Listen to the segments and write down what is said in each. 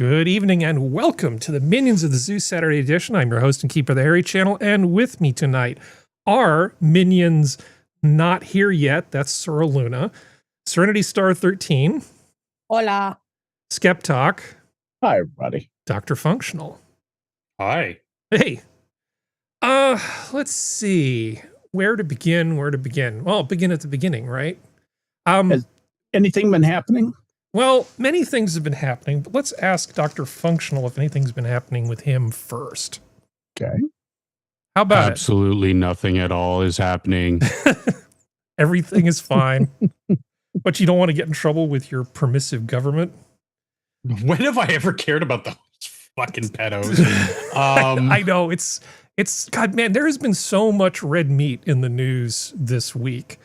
Good evening and welcome to the Minions of the Zoo Saturday edition. I'm your host and keeper of the Harry channel, and with me tonight are minions not here yet. That's Sora Luna, Serenity Star 13. Hola. SkepTok. Hi, everybody. DrFunctional. Hi. Hey. Let's see. Where to begin? Well, begin at the beginning, right? Has anything been happening? Well, many things have been happening, but let's ask DrFunctional if anything's been happening with him first. Okay. How about Absolutely nothing at all is happening. Everything is fine, but you don't want to get in trouble with your permissive government? When have I ever cared about those fucking pedos? I know, it's God, man, there has been so much red meat in the news this week.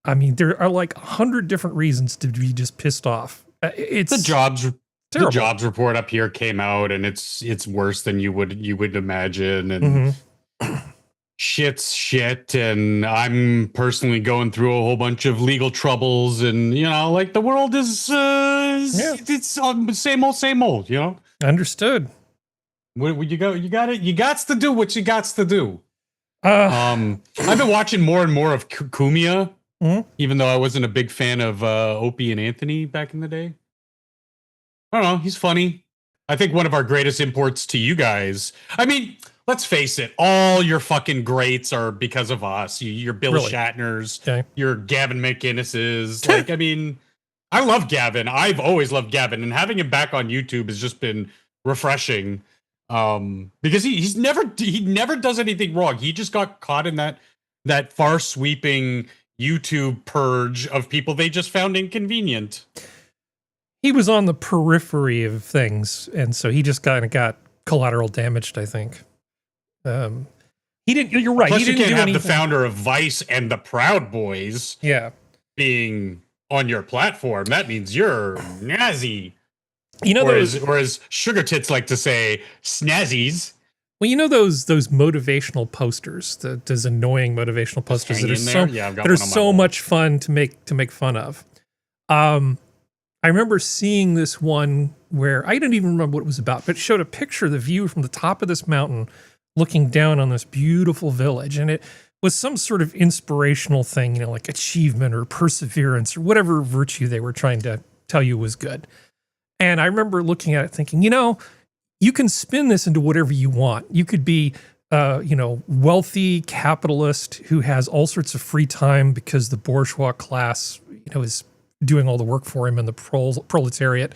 I mean, there are like 100 different reasons to be just pissed off. It's the jobs terrible. report up here came out, and it's worse than you would imagine, and shit's shit. And I'm personally going through a whole bunch of legal troubles, and like the world is it's same old. Understood. You got to do what you got to do. I've been watching more and more of Kumia. Even though I wasn't a big fan of Opie and Anthony back in the day. I don't know, he's funny. I think one of our greatest imports to you guys. I mean, let's face it, all your fucking greats are because of us. Your Bill Shatners, your Gavin McInnes's. Like, I mean, I love Gavin. I've always loved Gavin, and having him back on YouTube has just been refreshing. Because he never does anything wrong. He just got caught in that far sweeping YouTube purge of people they just found inconvenient. He was on the periphery of things, and so he just kind of got collateral damaged, I think. He didn't. You're right. Plus, he didn't you can't have anything. The founder of Vice and the Proud Boys, being on your platform. That means you're snazzy. Or as Sugar Tits like to say, snazzies. Well, those motivational posters, those annoying motivational posters that are so much fun to make fun of. I remember seeing this one where I didn't even remember what it was about, but it showed a picture of the view from the top of this mountain looking down on this beautiful village. And it was some sort of inspirational thing, like achievement or perseverance or whatever virtue they were trying to tell you was good. And I remember looking at it thinking, you can spin this into whatever you want. You could be, wealthy capitalist who has all sorts of free time because the bourgeois class, is doing all the work for him, and the proletariat,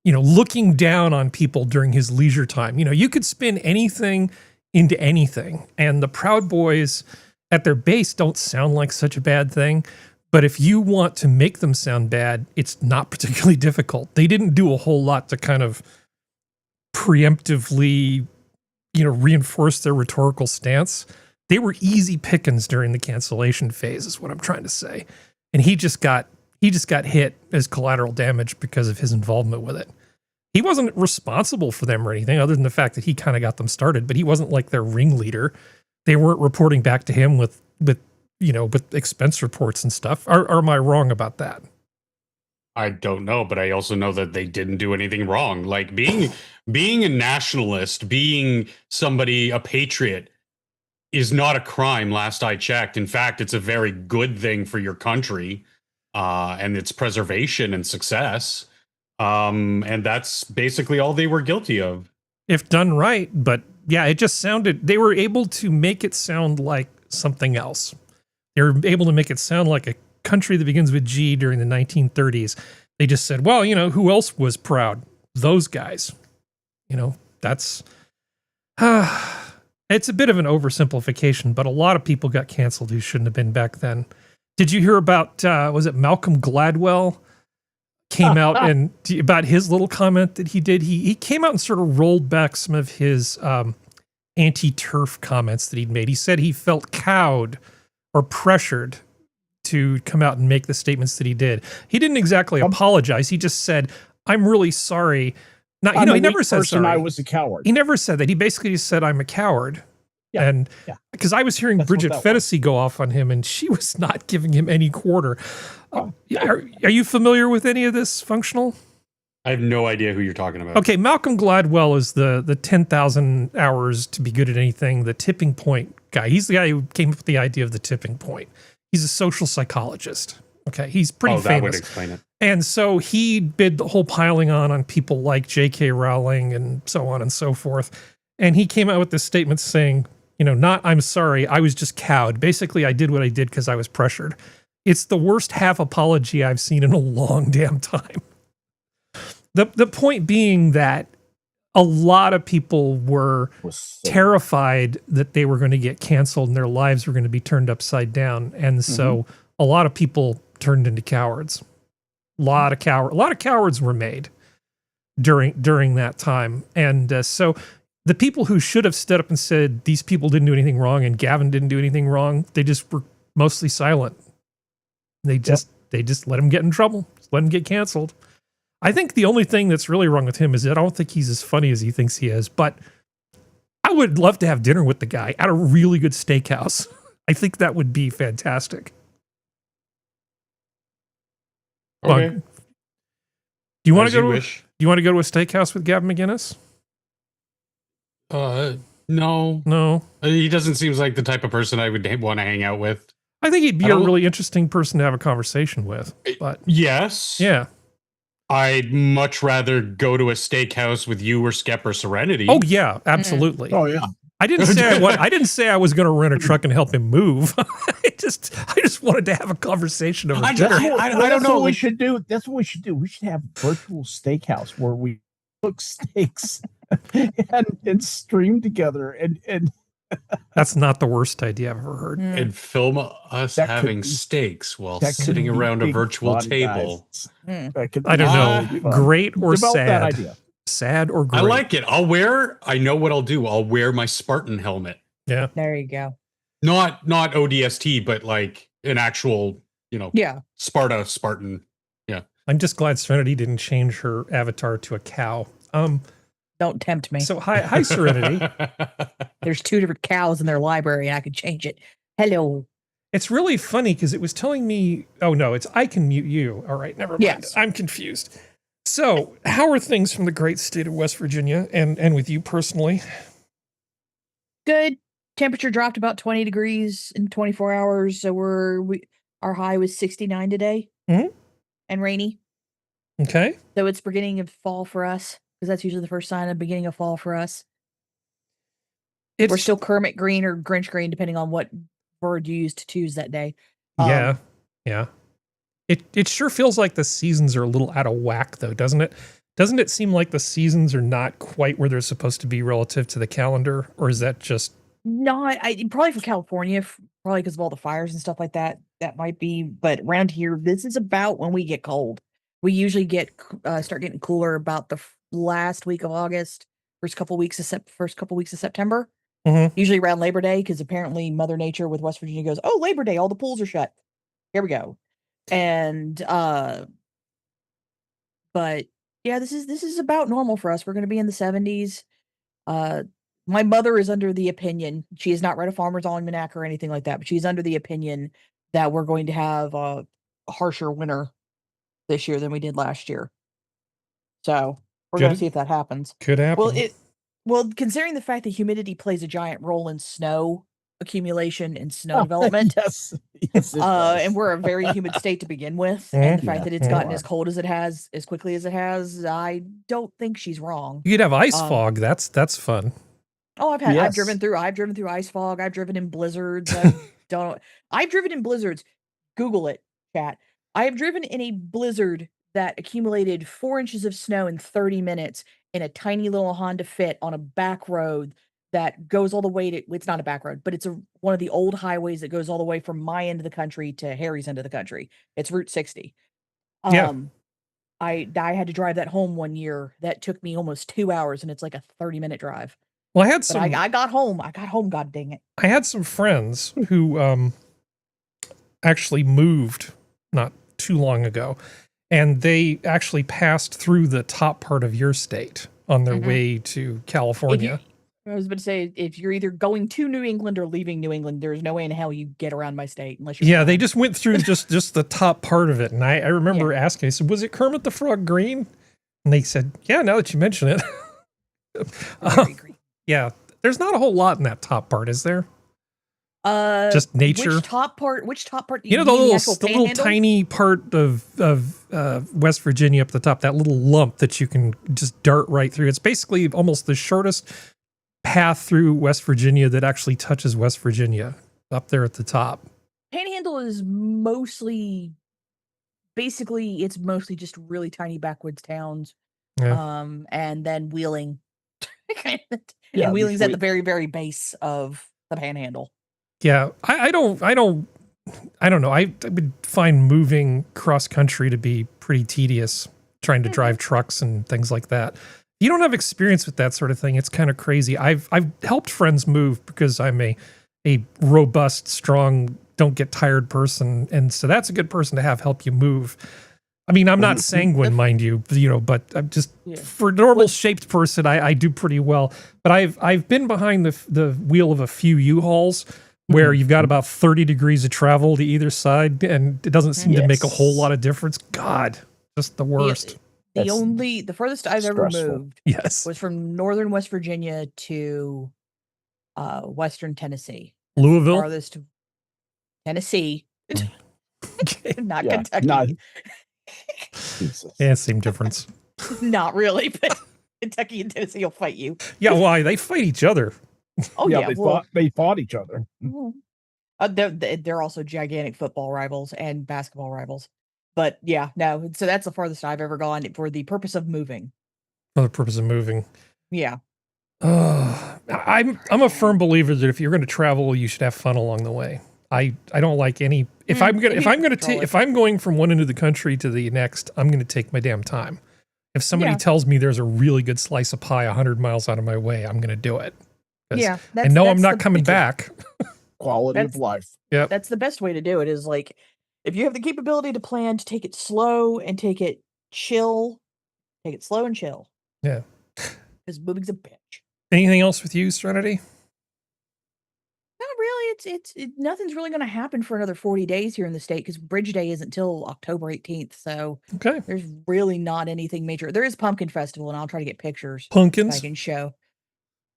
looking down on people during his leisure time. You could spin anything into anything. And the Proud Boys at their base don't sound like such a bad thing. But if you want to make them sound bad, it's not particularly difficult. They didn't do a whole lot to kind of preemptively, reinforce their rhetorical stance. They were easy pickings during the cancellation phase, is what I'm trying to say. And he just got hit as collateral damage because of his involvement with it. He wasn't responsible for them or anything, other than the fact that he kind of got them started, but he wasn't like their ringleader. They weren't reporting back to him with expense reports and stuff. Or am I wrong about that? I don't know, but I also know that they didn't do anything wrong. Like being a nationalist, being a patriot is not a crime, last I checked. In fact, it's a very good thing for your country and its preservation and success. And that's basically all they were guilty of. If done right, but yeah, it just sounded, they were able to make it sound like something else. They were able to make it sound like a country that begins with G during the 1930s. They just said, well, who else was proud? Those guys. That's it's a bit of an oversimplification, but a lot of people got canceled who shouldn't have been back then. Did you hear about was it Malcolm Gladwell came out and about his little comment that he did? He came out and sort of rolled back some of his anti-turf comments that he'd made. He said he felt cowed or pressured to come out and make the statements that he did. He didn't exactly apologize. He just said, "I'm really sorry." He never said sorry. I was a coward. He never said that. He basically just said, "I'm a coward." Yeah, and because I was hearing Bridget Fennessy go off on him, and she was not giving him any quarter. Are you familiar with any of this, Functional? I have no idea who you're talking about. Okay, Malcolm Gladwell is the 10,000 hours to be good at anything, the tipping point guy. He's the guy who came up with the idea of the tipping point. He's a social psychologist. Okay, he's pretty famous. That would explain it. And so he did the whole piling on people like J.K. Rowling and so on and so forth. And he came out with this statement saying, not I'm sorry, I was just cowed. Basically, I did what I did because I was pressured. It's the worst half apology I've seen in a long damn time. The point being that a lot of people were terrified that they were going to get canceled and their lives were going to be turned upside down. And so a lot of people turned into cowards. A lot of cowards were made during that time. And so the people who should have stood up and said these people didn't do anything wrong and Gavin didn't do anything wrong, they just were mostly silent. They just let him get in trouble, just let him get canceled. I think the only thing that's really wrong with him is that I don't think he's as funny as he thinks he is, but I would love to have dinner with the guy at a really good steakhouse. I think that would be fantastic. Okay. Do you want to go to a steakhouse with Gavin McGinnis? No. He doesn't seem like the type of person I would want to hang out with. I think he'd be a really interesting person to have a conversation with. But yes. Yeah. I'd much rather go to a steakhouse with you or Skep or Serenity. Oh yeah, absolutely. Oh yeah. I didn't say I was going to rent a truck and help him move. I just wanted to have a conversation over dinner. I don't know what we should do. That's what we should do. We should have a virtual steakhouse where we cook steaks and stream together and That's not the worst idea I've ever heard. And film us having steaks while sitting around a virtual table. I don't know. Great or sad? That idea. Sad or great? I like it. I know what I'll do. I'll wear my Spartan helmet. Yeah. There you go. Not ODST, but like an actual, Spartan. Yeah. I'm just glad Serenity didn't change her avatar to a cow. Don't tempt me. So hi Serenity. There's 2 different cows in their library and I could change it. Hello. It's really funny because it was telling me, oh no, it's I can mute you. All right, never mind. Yes. I'm confused. So how are things from the great state of West Virginia and with you personally? Good. Temperature dropped about 20 degrees in 24 hours. So our high was 69 today and rainy. Okay. So it's beginning of fall for us. Because that's usually the first sign of beginning of fall for us. We're still Kermit green or Grinch green, depending on what word you use to choose that day. Yeah. It sure feels like the seasons are a little out of whack, though, doesn't it? Doesn't it seem like the seasons are not quite where they're supposed to be relative to the calendar? Or is that just... No, probably for California, probably because of all the fires and stuff like that. That might be. But around here, this is about when we get cold. We usually start getting cooler about the last week of August, first couple weeks of September. Usually around Labor Day, because apparently Mother Nature with West Virginia goes, "Oh, Labor Day, all the pools are shut. Here we go." And but yeah, this is about normal for us. We're going to be in the 70s. My mother is under the opinion, she has not read a Farmer's Almanac or anything like that, but she's under the opinion that we're going to have a harsher winter this year than we did last year. So we're going to see if that happens. Could happen. Well, considering the fact that humidity plays a giant role in snow accumulation and snow development. Yes. And we're a very humid state to begin with. And the fact that it's gotten as cold as it has, as quickly as it has, I don't think she's wrong. You could have ice fog. That's fun. Oh, I've driven through ice fog. I've driven in blizzards. I've driven in blizzards. Google it, chat. I have driven in a blizzard that accumulated 4 inches of snow in 30 minutes in a tiny little Honda Fit on a back road that goes all the way to, it's not a back road, but it's one of the old highways that goes all the way from my end of the country to Harry's end of the country. It's Route 60. Yeah. I had to drive that home one year. That took me almost 2 hours, and it's like a 30-minute drive. Well, I got home. God dang it. I had some friends who actually moved not too long ago, and they actually passed through the top part of your state on their way to California. I was about to say, if you're either going to New England or leaving New England, there's no way in hell you get around my state unless you're. Yeah, they just went through just the top part of it, and I remember asking. I said, "Was it Kermit the Frog green?" And they said, yeah, now that you mention it. Yeah, there's not a whole lot in that top part, is there? Just nature. Which top part? You know, the little tiny part of West Virginia up the top, that little lump that you can just dart right through. It's basically almost the shortest path through West Virginia that actually touches West Virginia up there at the top. Panhandle is mostly just really tiny backwoods towns. Yeah. And then Wheeling. And Wheeling's at the very, very base of the Panhandle. Yeah, I don't know. I would find moving cross country to be pretty tedious, trying to drive trucks and things like that. You don't have experience with that sort of thing. It's kind of crazy. I've helped friends move because I'm a robust, strong, don't get tired person, and so that's a good person to have help you move. I mean, I'm not sanguine, mind you, but I'm just for a normal shaped person, I do pretty well. But I've been behind the wheel of a few U-Hauls where you've got about 30 degrees of travel to either side, and it doesn't seem to make a whole lot of difference. God, just the worst. The furthest I've ever moved was from northern West Virginia to western Tennessee. Louisville? Farthest Tennessee. Not Yeah, Kentucky. Yeah, same difference. Not really, but Kentucky and Tennessee will fight you. Yeah, why? They fight each other. Oh yeah, they fought each other. They're also gigantic football rivals and basketball rivals. But yeah, no. So that's the farthest I've ever gone for the purpose of moving. For the purpose of moving. Yeah. I'm a firm believer that if you're going to travel, you should have fun along the way. I don't like any. If I'm going from one end of the country to the next, I'm going to take my damn time. If somebody tells me there's a really good slice of pie 100 miles out of my way, I'm going to do it. Yeah, I know I'm not coming back. Quality of life. Yeah, that's the best way to do it. Is like if you have the capability to plan to take it slow and take it chill, take it slow and chill. Yeah, because moving's a bitch. Anything else with you, Serenity? Not really. It's nothing's really going to happen for another 40 days here in the state because Bridge Day isn't until October 18th. So there's really not anything major. There is Pumpkin Festival, and I'll try to get pictures. Pumpkins? I can show.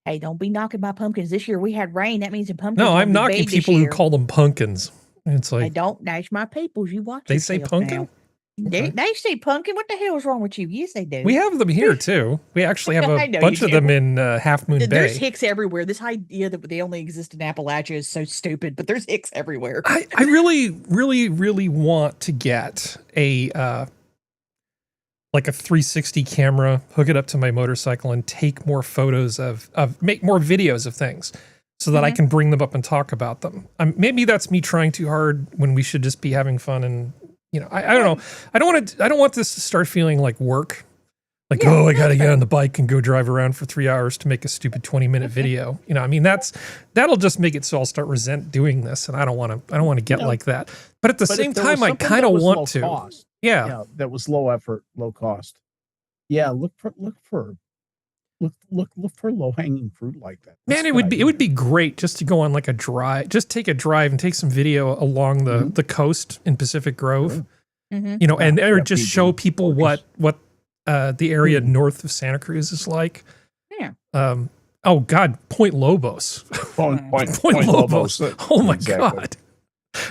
Hey, don't be knocking my pumpkins. This year we had rain. That means the pumpkins. No, I'm knocking people who call them pumpkins. It's like I don't. That's my peoples. You watch. They say pumpkin. They say pumpkin. What the hell is wrong with you? Yes, they do. We have them here too. We actually have a bunch of them in Half Moon Bay. There's hicks everywhere. This idea that they only exist in Appalachia is so stupid, but there's hicks everywhere. I really, really, really want to get a like a 360 camera, hook it up to my motorcycle, and take more photos make more videos of things, so that I can bring them up and talk about them. Maybe that's me trying too hard when we should just be having fun and. I don't know. I don't want this to start feeling like work. Like, I got to get on the bike and go drive around for 3 hours to make a stupid 20-minute video. I mean, that'll just make it so I'll start resent doing this, and I don't want to get like that. But at the same time, I kind of want to. Cost, yeah, that was low effort, low cost. Yeah, look for low-hanging fruit like that. Man, it would be great just to go on like a drive, just take a drive and take some video along the coast in Pacific Grove, and just show people what the area north of Santa Cruz is like. Yeah. Oh God, Point Lobos. Point Lobos. Oh my God.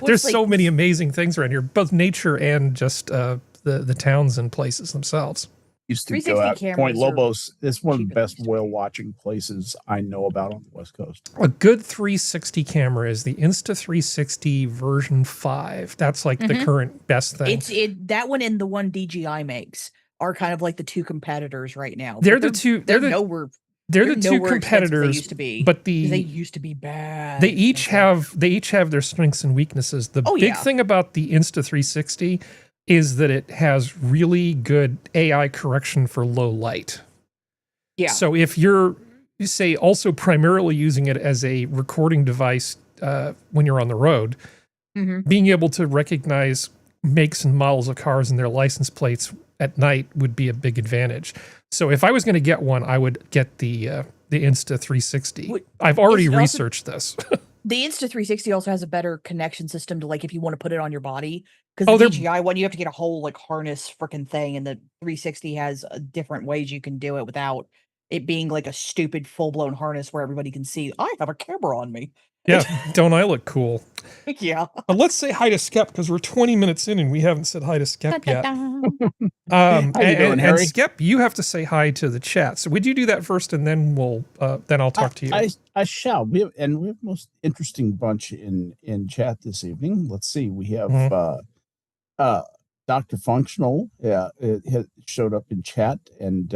There's so many amazing things around here, both nature and just the towns and places themselves. Used to go out. Point Lobos is one of the best whale watching places I know about on the West Coast. A good 360 camera is the Insta360 version 5. That's like the current best thing. That one and the one DJI makes are kind of like the two competitors right now. They're the two competitors. They used to be, but they used to be bad. They each have their strengths and weaknesses. The big thing about the Insta360 is that it has really good AI correction for low light. Yeah. So if you're, say, also primarily using it as a recording device when you're on the road, being able to recognize makes and models of cars and their license plates at night would be a big advantage. So if I was going to get one, I would get the Insta360. I've already researched this. The Insta360 also has a better connection system to like if you want to put it on your body. Because the DJI one, you have to get a whole like harness freaking thing, and the 360 has different ways you can do it without it being like a stupid full-blown harness where everybody can see, I have a camera on me. Yeah, don't I look cool? Yeah. But let's say hi to Skep, because we're 20 minutes in and we haven't said hi to Skep yet. How you doing, Harry? And Skep, you have to say hi to the chat. So would you do that first, and then then I'll talk to you. I shall. We have the most interesting bunch in chat this evening. Let's see. We have DrFunctional. It has showed up in chat, and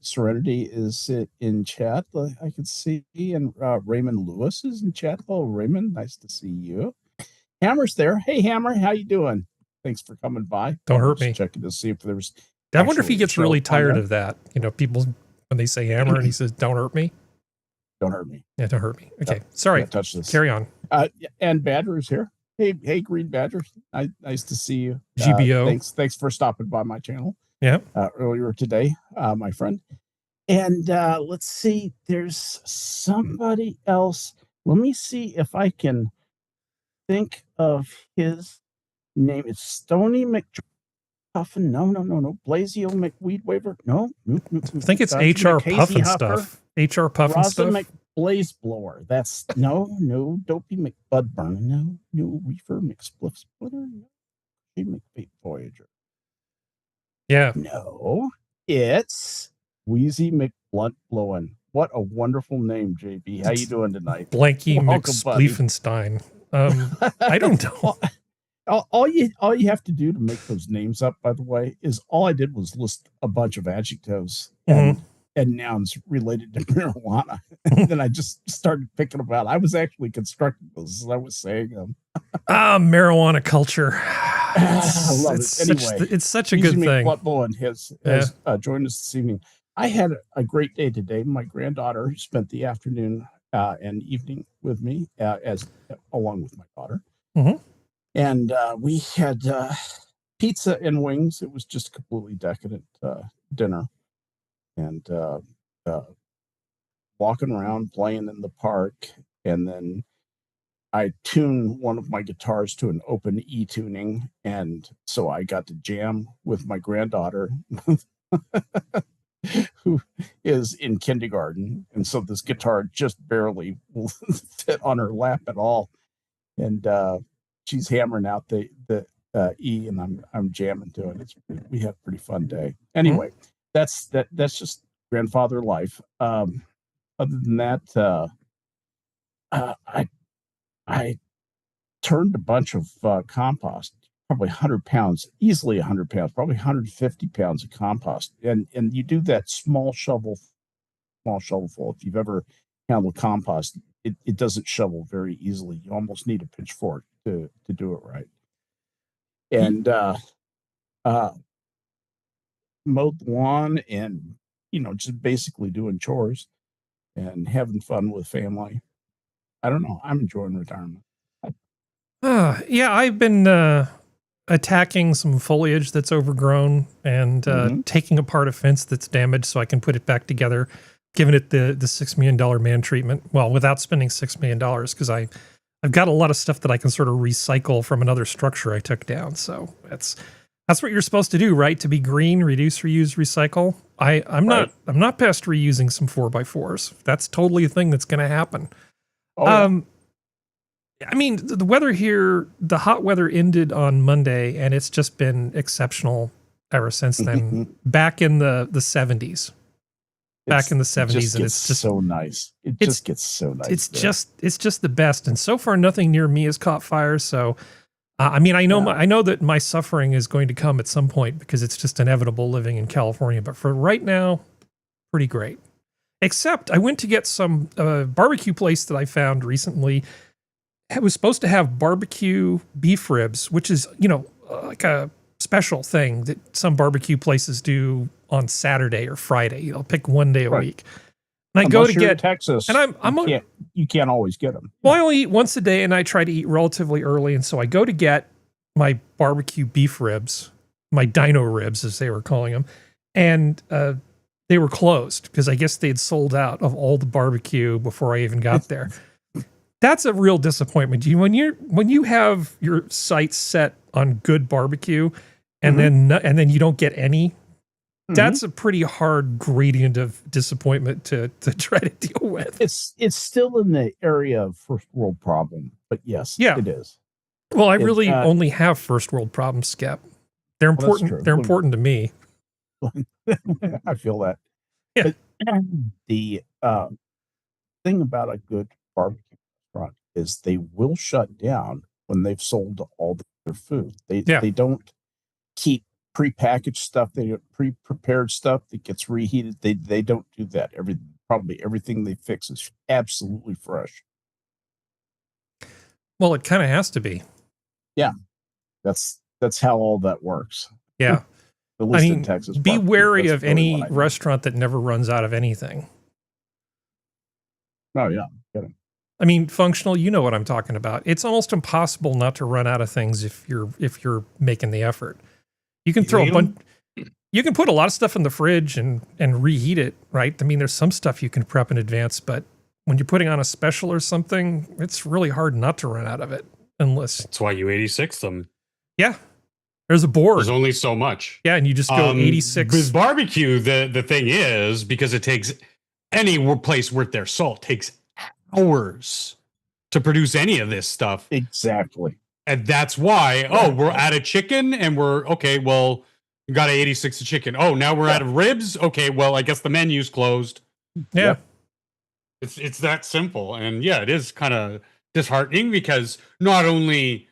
Serenity is in chat. I can see, and Raymond Lewis is in chat. Hello, Raymond. Nice to see you. Hammer's there. Hey, Hammer, how you doing? Thanks for coming by. Don't hurt me. Checking to see if there was. I wonder if he gets really tired of that. You know, people when they say Hammer and he says, "Don't hurt me." Don't hurt me. Yeah, don't hurt me. Okay, sorry. Touch this. Carry on. And Badger is here. Hey, Green Badger. Nice to see you. GBO. Thanks for stopping by my channel. Yeah. Earlier today, my friend. And let's see. There's somebody else. Let me see if I can think of his name. It's Stony McPuffin. No. Blazio McWeedwaver. No. I think it's HR Puffin stuff. HR Puffin stuff. Blaze blower. That's no dopey McBudburn. No reefer McSpliff splitter. No McBait Voyager. Yeah. No, it's Wheezy McBlunt blowing. What a wonderful name, JB. How you doing tonight? Blanky McSpliefenstein. I don't know. All you have to do to make those names up, by the way, is all I did was list a bunch of adjectives and nouns related to marijuana. And then I just started picking them out. I was actually constructing those as I was saying them. Marijuana culture. I love it. Anyway, it's such a good thing. Bowen has joined us this evening. I had a great day today. My granddaughter spent the afternoon and evening with me, along with my daughter. And we had pizza and wings. It was just a completely decadent dinner. And walking around, playing in the park, and then I tuned one of my guitars to an open E tuning, and so I got to jam with my granddaughter, who is in kindergarten, and so this guitar just barely will fit on her lap at all, and she's hammering out the E, and I'm jamming to it. We had a pretty fun day. Anyway. That's just grandfather life. Other than that, I turned a bunch of compost, probably 100 pounds, easily 100 pounds, probably 150 pounds of compost. And you do that small shovelful. If you've ever handled compost, it doesn't shovel very easily. You almost need a pitchfork to do it right. And mowed the lawn and, just basically doing chores and having fun with family. I don't know. I'm enjoying retirement. Yeah, I've been attacking some foliage that's overgrown and taking apart a fence that's damaged so I can put it back together, giving it the $6 million man treatment. Well, without spending $6 million, because I've got a lot of stuff that I can sort of recycle from another structure I took down. So that's what you're supposed to do, right? To be green, reduce, reuse, recycle. I'm not past reusing some 4x4s. That's totally a thing that's going to happen. I mean, the weather here, the hot weather ended on Monday, and it's just been exceptional ever since then. Back in the 70s. Back in the 70s, and it's just so nice. It just gets so nice. It's just the best. And so far, nothing near me has caught fire. So, I mean, I know that my suffering is going to come at some point because it's just inevitable living in California. But for right now, pretty great. Except I went to get some barbecue place that I found recently. It was supposed to have barbecue beef ribs, which is, like a special thing that some barbecue places do on Saturday or Friday. You'll pick one day a week. And I go to get Texas, and you can't always get them. Well, I only eat once a day, and I try to eat relatively early, and so I go to get my barbecue beef ribs, my dino ribs, as they were calling them, and they were closed because I guess they'd sold out of all the barbecue before I even got there. That's a real disappointment. When you have your sights set on good barbecue, and then you don't get any. That's a pretty hard gradient of disappointment to try to deal with. It's still in the area of first world problem, but yes, it is. Well, I really only have first world problems, Skep. They're important. They're important to me. I feel that. Yeah. But the thing about a good barbecue restaurant is they will shut down when they've sold all their food. They don't keep prepackaged stuff. They don't pre-prepared stuff that gets reheated. They don't do that. Probably everything they fix is absolutely fresh. Well, it kind of has to be. Yeah, that's how all that works. Yeah. At least in Texas. Be wary of any restaurant that never runs out of anything. Oh yeah, kidding. I mean, functional. You know what I'm talking about. It's almost impossible not to run out of things if you're making the effort. You can throw a bunch. You can put a lot of stuff in the fridge and reheat it, right? I mean, there's some stuff you can prep in advance, but when you're putting on a special or something, it's really hard not to run out of it. Unless that's why you 86 them. Yeah. There's a board. There's only so much. Yeah, and you just go 86. With barbecue, the thing is, because it takes any place worth their salt takes hours to produce any of this stuff. Exactly. And that's why, we're out of chicken and we're okay, well, we got 86 of chicken. Oh, now we're out of ribs. Okay, well, I guess the menu's closed. Yeah. It's that simple. And yeah, it is kind of disheartening because not only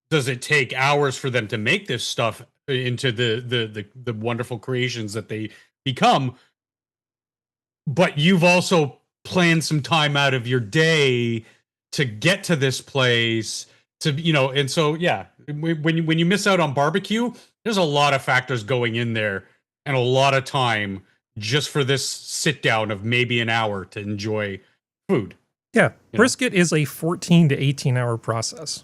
does it take hours for them to make this stuff into the wonderful creations that they become, but you've also planned some time out of your day to get to this place to, and so, yeah, when you miss out on barbecue, there's a lot of factors going in there and a lot of time just for this sit down of maybe an hour to enjoy food. Yeah. Brisket is a 14 to 18 hour process.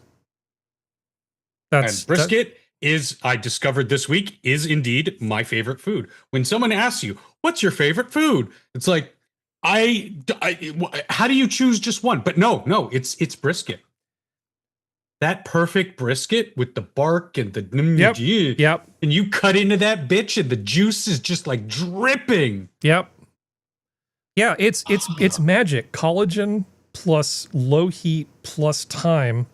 And brisket is, I discovered this week, is indeed my favorite food. When someone asks you, what's your favorite food? It's like, how do you choose just one? But no, it's brisket. That perfect brisket with the bark and the yep. And you cut into that bitch and the juice is just like dripping. Yep. Yeah, it's magic. Collagen plus low heat plus time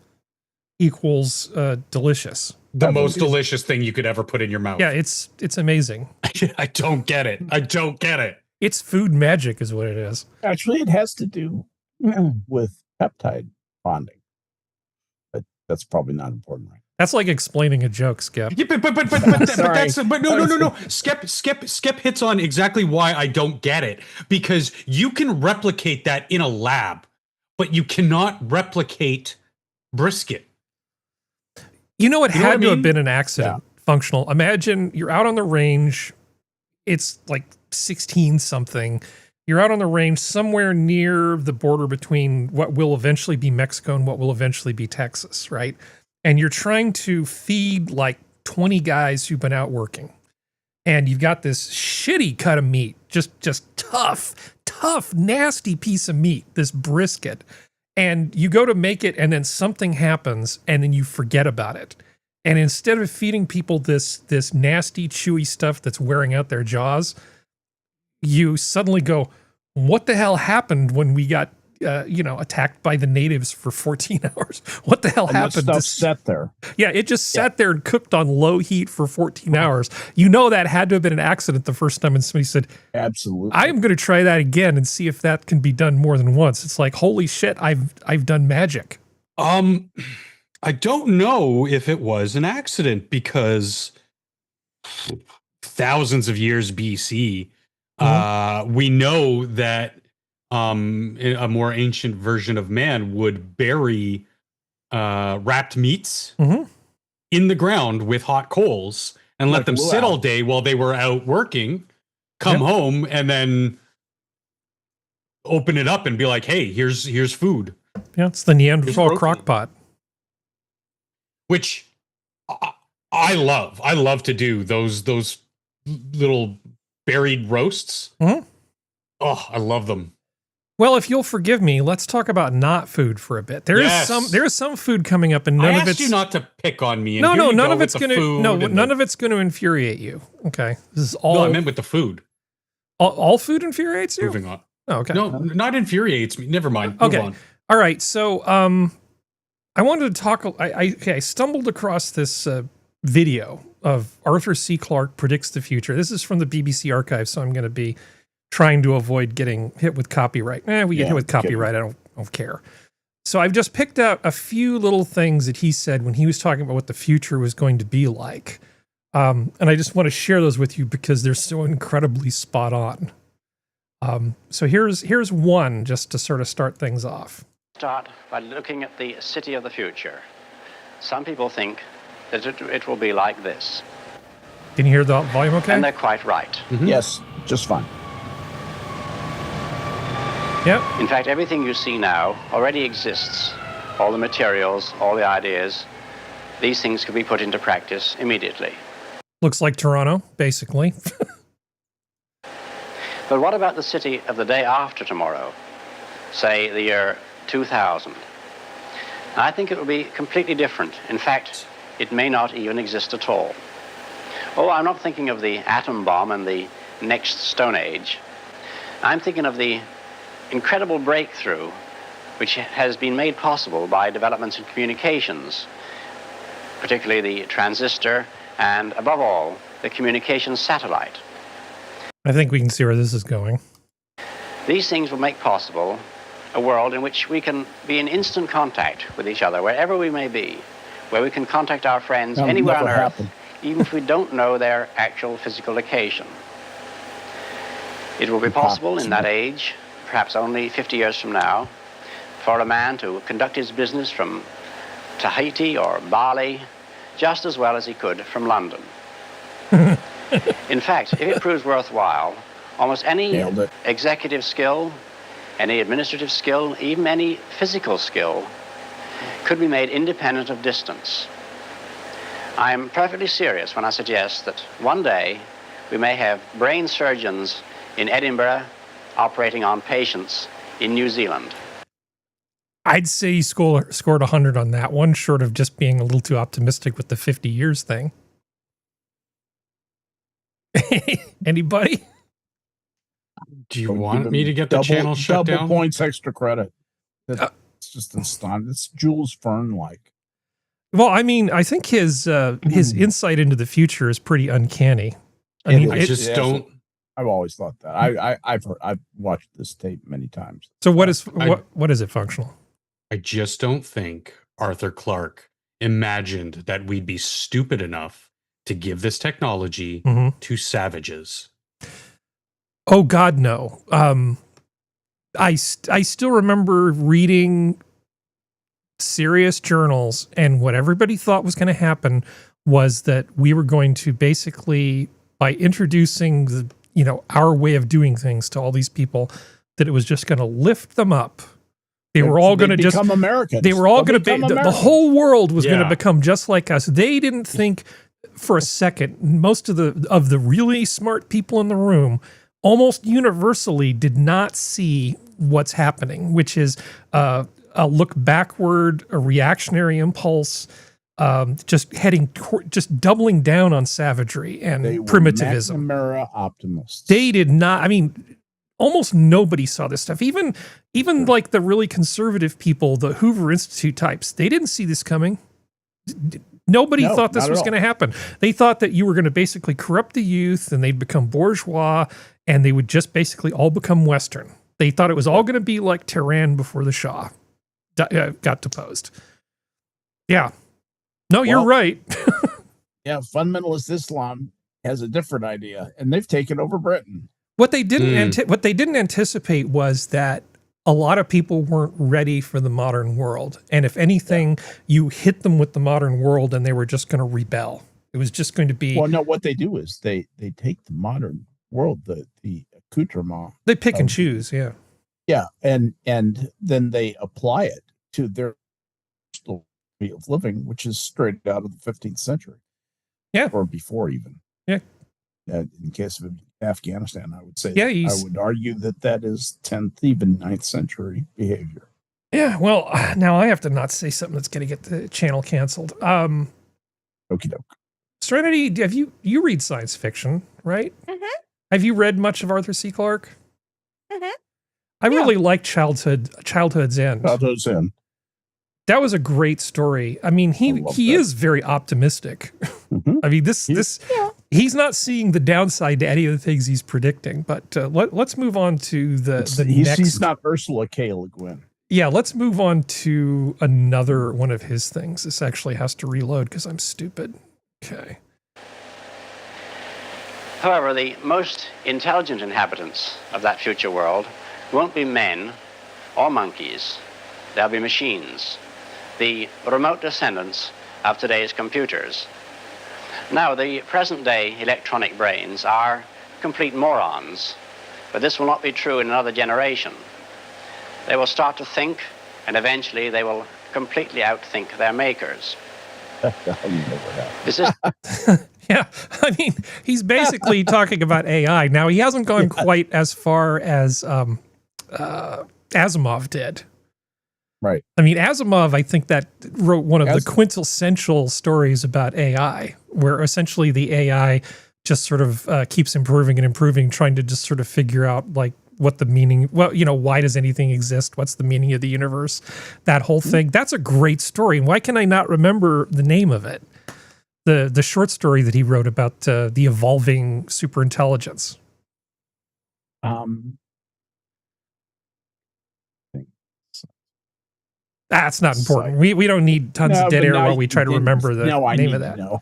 equals delicious. The most delicious thing you could ever put in your mouth. Yeah, it's amazing. I don't get it. It's food magic is what it is. Actually, it has to do with peptide bonding. But that's probably not important, right? That's like explaining a joke, Skep. Yeah, but no. Skep hits on exactly why I don't get it. Because you can replicate that in a lab, but you cannot replicate brisket. You know, it had to have been an accident. Functional. Imagine you're out on the range. It's like 16 something. You're out on the range somewhere near the border between what will eventually be Mexico and what will eventually be Texas, right? And you're trying to feed like 20 guys who've been out working. And you've got this shitty cut of meat, just tough, nasty piece of meat, this brisket. And you go to make it and then something happens and then you forget about it. And instead of feeding people this nasty, chewy stuff that's wearing out their jaws, you suddenly go, what the hell happened when we got, attacked by the natives for 14 hours? What the hell happened? That stuff sat there. Yeah, it just sat there and cooked on low heat for 14 hours. You know that had to have been an accident the first time, and somebody said, absolutely, I'm going to try that again and see if that can be done more than once. It's like, holy shit, I've done magic. I don't know if it was an accident because thousands of years BC, we know that a more ancient version of man would bury wrapped meats in the ground with hot coals and let them sit all day while they were out working, come home, and then open it up and be like, hey, here's food. Yeah, it's the Neanderthal crock pot. Which I love. I love to do those little buried roasts. Mm-hmm. Oh, I love them. Well, if you'll forgive me, let's talk about not food for a bit. There is some food coming up, and none of it's. I asked you not to pick on me. And none of it's going to. No, none of it's going to infuriate you. Okay, this is all. No, I meant with the food. All food infuriates you. Moving on. Oh, okay. No, not infuriates me. Never mind. Okay. Move on. All right. So, I wanted to talk. I stumbled across this video of Arthur C. Clarke predicts the future. This is from the BBC archive, so I'm going to be trying to avoid getting hit with copyright. We get hit with copyright. I don't care. So I've just picked out a few little things that he said when he was talking about what the future was going to be like. And I just want to share those with you because they're so incredibly spot on. So here's one just to sort of start things off. Start by looking at the city of the future. Some people think that it will be like this. Can you hear the volume okay? And they're quite right. Mm-hmm. Yes, just fine. Yep. In fact, everything you see now already exists. All the materials, all the ideas, these things could be put into practice immediately. Looks like Toronto, basically. But what about the city of the day after tomorrow? Say the year 2000. I think it will be completely different. In fact, it may not even exist at all. Oh, I'm not thinking of the atom bomb and the next Stone Age. I'm thinking of the incredible breakthrough which has been made possible by developments in communications, particularly the transistor and, above all, the communications satellite. I think we can see where this is going. These things will make possible a world in which we can be in instant contact with each other, wherever we may be, where we can contact our friends anywhere on Earth, even if we don't know their actual physical location. It will be possible in that age, perhaps only 50 years from now, for a man to conduct his business from Tahiti or Bali just as well as he could from London. In fact, if it proves worthwhile, almost any executive skill, any administrative skill, even any physical skill, could be made independent of distance. I'm perfectly serious when I suggest that one day we may have brain surgeons in Edinburgh operating on patients in New Zealand. I'd say he scored 100 on that one, short of just being a little too optimistic with the 50 years thing. Anybody? Do you want me to get the channel shut down? Double points extra credit. It's just astonishing. It's Jules Verne-like. Well, I mean, I think his insight into the future is pretty uncanny. I've always thought that. I've watched this tape many times. So what is it functional? I just don't think Arthur Clarke imagined that we'd be stupid enough to give this technology to savages. Oh God, no. I still remember reading serious journals, and what everybody thought was going to happen was that we were going to basically, by introducing our way of doing things to all these people, that it was just going to lift them up. They were all going to just become Americans. They were all going to be, the whole world was going to become just like us. They didn't think for a second, most of the really smart people in the room almost universally did not see what's happening, which is a look backward, a reactionary impulse, just doubling down on savagery and primitivism. McNamara optimists. They did not. I mean, almost nobody saw this stuff. Even like the really conservative people, the Hoover Institute types, they didn't see this coming. Nobody thought this was going to happen. They thought that you were going to basically corrupt the youth and they'd become bourgeois and they would just basically all become Western. They thought it was all going to be like Tehran before the Shah got deposed. Yeah. No, you're right. Yeah, fundamentalist Islam has a different idea, and they've taken over Britain. What they didn't anticipate was that a lot of people weren't ready for the modern world, and if anything, you hit them with the modern world, and they were just going to rebel. It was just going to be. Well, no. What they do is they take the modern world, the accoutrement. They pick and choose, yeah. Yeah, and then they apply it to their way of living, which is straight out of the 15th century. Yeah. Or before even. Yeah. In case of Afghanistan. I would say. Yeah, I would argue that is 10th, even 9th century behavior. Yeah, well, now I have to not say something that's going to get the channel canceled. Okie doke. Serenity, have you read science fiction, right? Mm-hmm. Have you read much of Arthur C. Clarke? Mm-hmm. I really liked Childhood's End. Childhood's End. That was a great story. I mean, he is very optimistic. Mm-hmm. I mean, he's not seeing the downside to any of the things he's predicting. But let's move on to the next. He's not Ursula K. Le Guin. Yeah, let's move on to another one of his things. This actually has to reload because I'm stupid. Okay. However, the most intelligent inhabitants of that future world won't be men or monkeys. They'll be machines, the remote descendants of today's computers. Now, the present-day electronic brains are complete morons, but this will not be true in another generation. They will start to think, and eventually they will completely outthink their makers. This is... Yeah, I mean, he's basically talking about AI. Now, he hasn't gone quite as far as Asimov did. Right. I mean, Asimov, I think that wrote one of the quintessential stories about AI, where essentially the AI just sort of keeps improving and improving, trying to just sort of figure out, like, what the meaning, why does anything exist? What's the meaning of the universe? That whole thing. That's a great story. Why can I not remember the name of it? The short story that he wrote about the evolving superintelligence. That's not important. We don't need tons of dead air while we try to remember the name of that. No.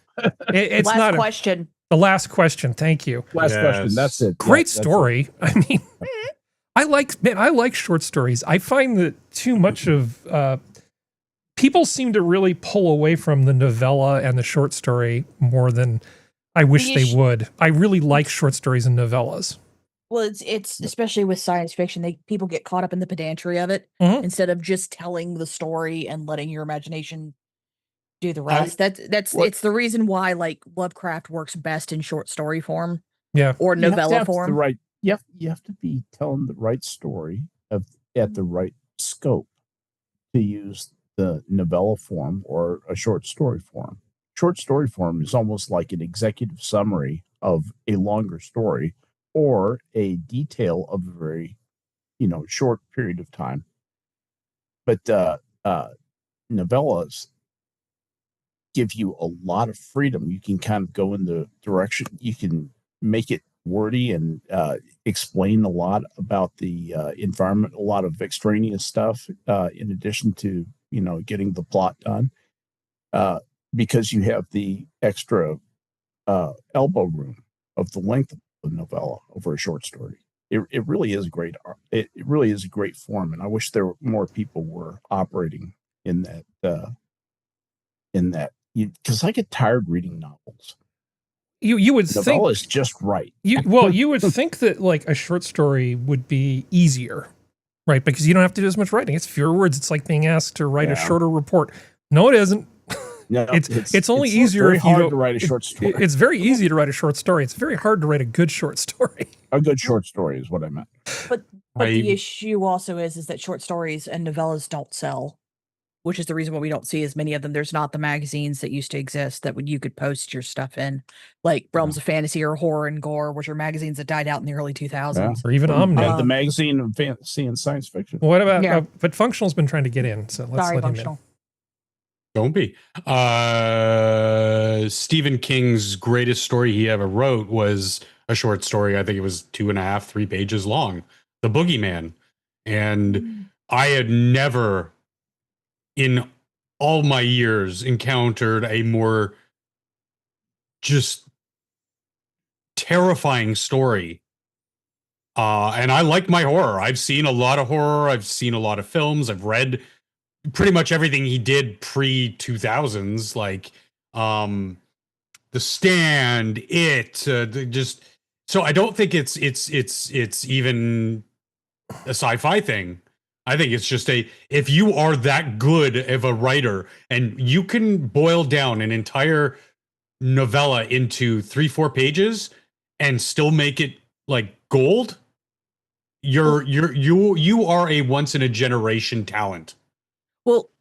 It's last not question. The last question. Thank you. Last question. That's it. Great story. I mean, I like short stories. I find that too much of people seem to really pull away from the novella and the short story more than I wish they would. I really like short stories and novellas. Well, it's especially with science fiction, people get caught up in the pedantry of it instead of just telling the story and letting your imagination do the rest. It's the reason why, like, Lovecraft works best in short story form, or novella form. You have to be telling the right story at the right scope to use the novella form or a short story form. Short story form is almost like an executive summary of a longer story or a detail of a very, short period of time. But novellas give you a lot of freedom. You can kind of go in the direction. You can make it wordy and explain a lot about the environment, a lot of extraneous stuff, in addition to, getting the plot done, because you have the extra elbow room of the length of the novella over a short story. It really is great. It really is a great form, and I wish there were more people were operating in that. Because I get tired reading novels. You would novella think is just right. You would think that, like, a short story would be easier, right? Because you don't have to do as much writing. It's fewer words. It's like being asked to write a shorter report. No, it isn't. No, it's only easier. Very hard to write a short story. It's very easy to write a short story. It's very hard to write a good short story. A good short story is what I meant. But the issue also is that short stories and novellas don't sell, which is the reason why we don't see as many of them. There's not the magazines that used to exist that you could post your stuff in, like Realms of Fantasy or Horror and Gore, which are magazines that died out in the early 2000s. Or even Omni. The magazine of fantasy and science fiction. What about, but Functional's been trying to get in, so let's let him in. Don't be. Stephen King's greatest story he ever wrote was a short story. I think it was 2.5, 3 pages long, The Boogeyman. And I had never in all my years encountered a more just terrifying story. And I like my horror. I've seen a lot of horror. I've seen a lot of films. I've read pretty much everything he did pre-2000s, like The Stand, just so I don't think it's even a sci-fi thing. I think it's just if you are that good of a writer and you can boil down an entire novella into 3-4 pages and still make it like gold, you are a once in a generation talent. Well,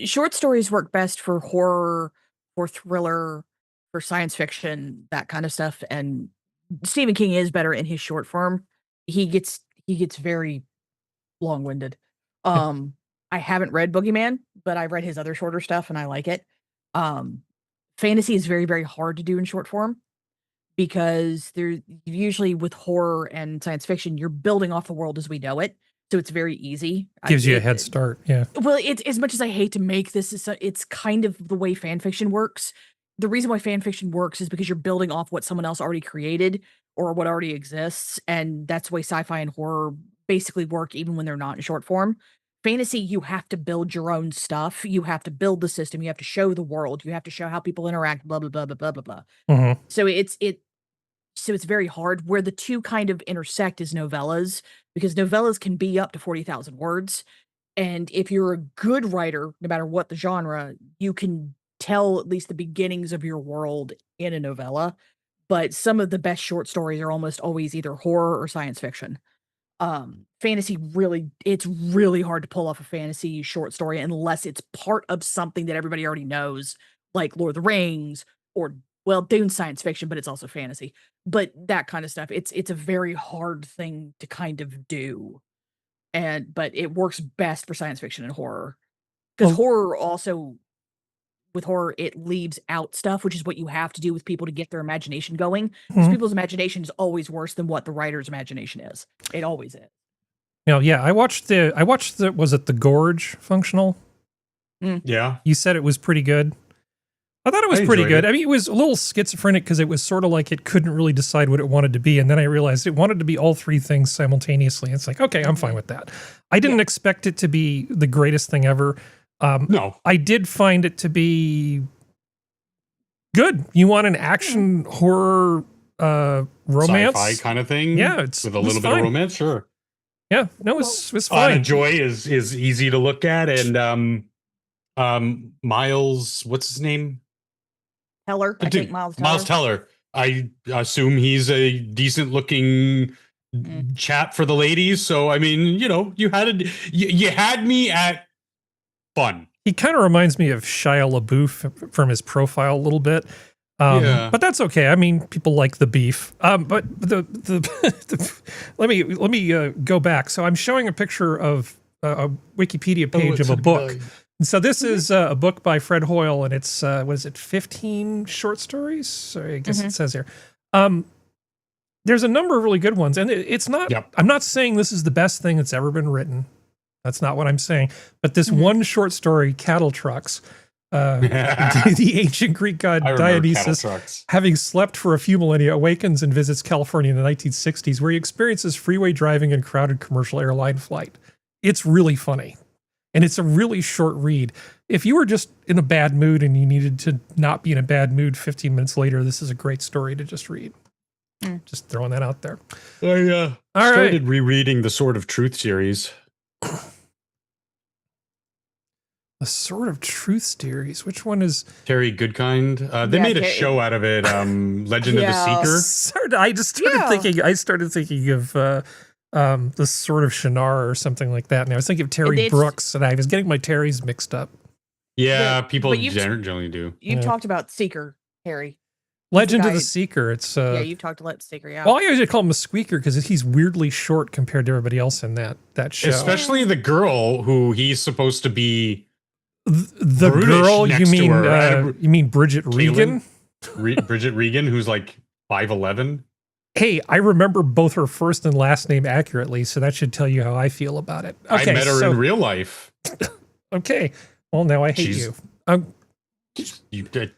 short stories work best for horror, for thriller, for science fiction, that kind of stuff. And Stephen King is better in his short form. He gets very long-winded. I haven't read Boogeyman, but I've read his other shorter stuff and I like it. Fantasy is very, very hard to do in short form because they're usually with horror and science fiction, you're building off the world as we know it. So it's very easy. Gives you a head start. Yeah. Well, it's as much as I hate to make this, it's kind of the way fan fiction works. The reason why fan fiction works is because you're building off what someone else already created or what already exists. And that's the way sci-fi and horror basically work, even when they're not in short form. Fantasy, you have to build your own stuff. You have to build the system. You have to show the world. You have to show how people interact, blah, blah, blah, blah, blah, blah, blah. Mm-hmm. So it's very hard. Where the two kind of intersect is novellas, because novellas can be up to 40,000 words. And if you're a good writer, no matter what the genre, you can tell at least the beginnings of your world in a novella. But some of the best short stories are almost always either horror or science fiction. Fantasy it's really hard to pull off a fantasy short story unless it's part of something that everybody already knows, like Lord of the Rings or, well, Dune's science fiction, but it's also fantasy. But that kind of stuff, it's a very hard thing to kind of do. But it works best for science fiction and horror. Because horror also, with horror, it leaves out stuff, which is what you have to do with people to get their imagination going. Because people's imagination is always worse than what the writer's imagination is. It always is. Yeah, I watched the was it the Gorge Functional? Yeah. You said it was pretty good. I thought it was pretty good. I mean, it was a little schizophrenic because it was sort of like it couldn't really decide what it wanted to be. And then I realized it wanted to be all three things simultaneously. It's like, okay, I'm fine with that. I didn't expect it to be the greatest thing ever. No. I did find it to be good. You want an action horror romance? Sci-fi kind of thing? Yeah. With a little bit of romance, sure. Yeah. No, it was fine. Joy is easy to look at. And Miles, what's his name? Teller. I think Miles Teller. Miles Teller. I assume he's a decent looking chap for the ladies. So I mean, you had me at fun. He kind of reminds me of Shia LaBeouf from his profile a little bit. But that's okay. I mean, people like the beef. But let me go back. So I'm showing a picture of a Wikipedia page of a book. And so this is a book by Fred Hoyle, and it's, 15 short stories? Sorry, I guess it says here. There's a number of really good ones, and it's not, I'm not saying this is the best thing that's ever been written. That's not what I'm saying. But this one short story, Cattle Trucks, the ancient Greek god Dionysus, having slept for a few millennia, awakens and visits California in the 1960s, where he experiences freeway driving and crowded commercial airline flight. It's really funny. And it's a really short read. If you were just in a bad mood and you needed to not be in a bad mood 15 minutes later, this is a great story to just read. Just throwing that out there. I started rereading the Sword of Truth series. The Sword of Truth series? Which one is? Terry Goodkind. They made a show out of it. Legend of the Seeker. I started thinking of the Sword of Shannara or something like that. And I was thinking of Terry Brooks, and I was getting my Terrys mixed up. Yeah, people generally do. You've talked about Seeker, Harry. Legend of the Seeker. It's you've talked about Seeker. Yeah. Well, I usually call him a squeaker because he's weirdly short compared to everybody else in that show. Especially the girl who he's supposed to be. The girl, you mean Bridget Regan? Bridget Regan, who's like 5'11". Hey, I remember both her first and last name accurately, so that should tell you how I feel about it. Okay, I met her in real life. Okay. Well, now I hate you. You did.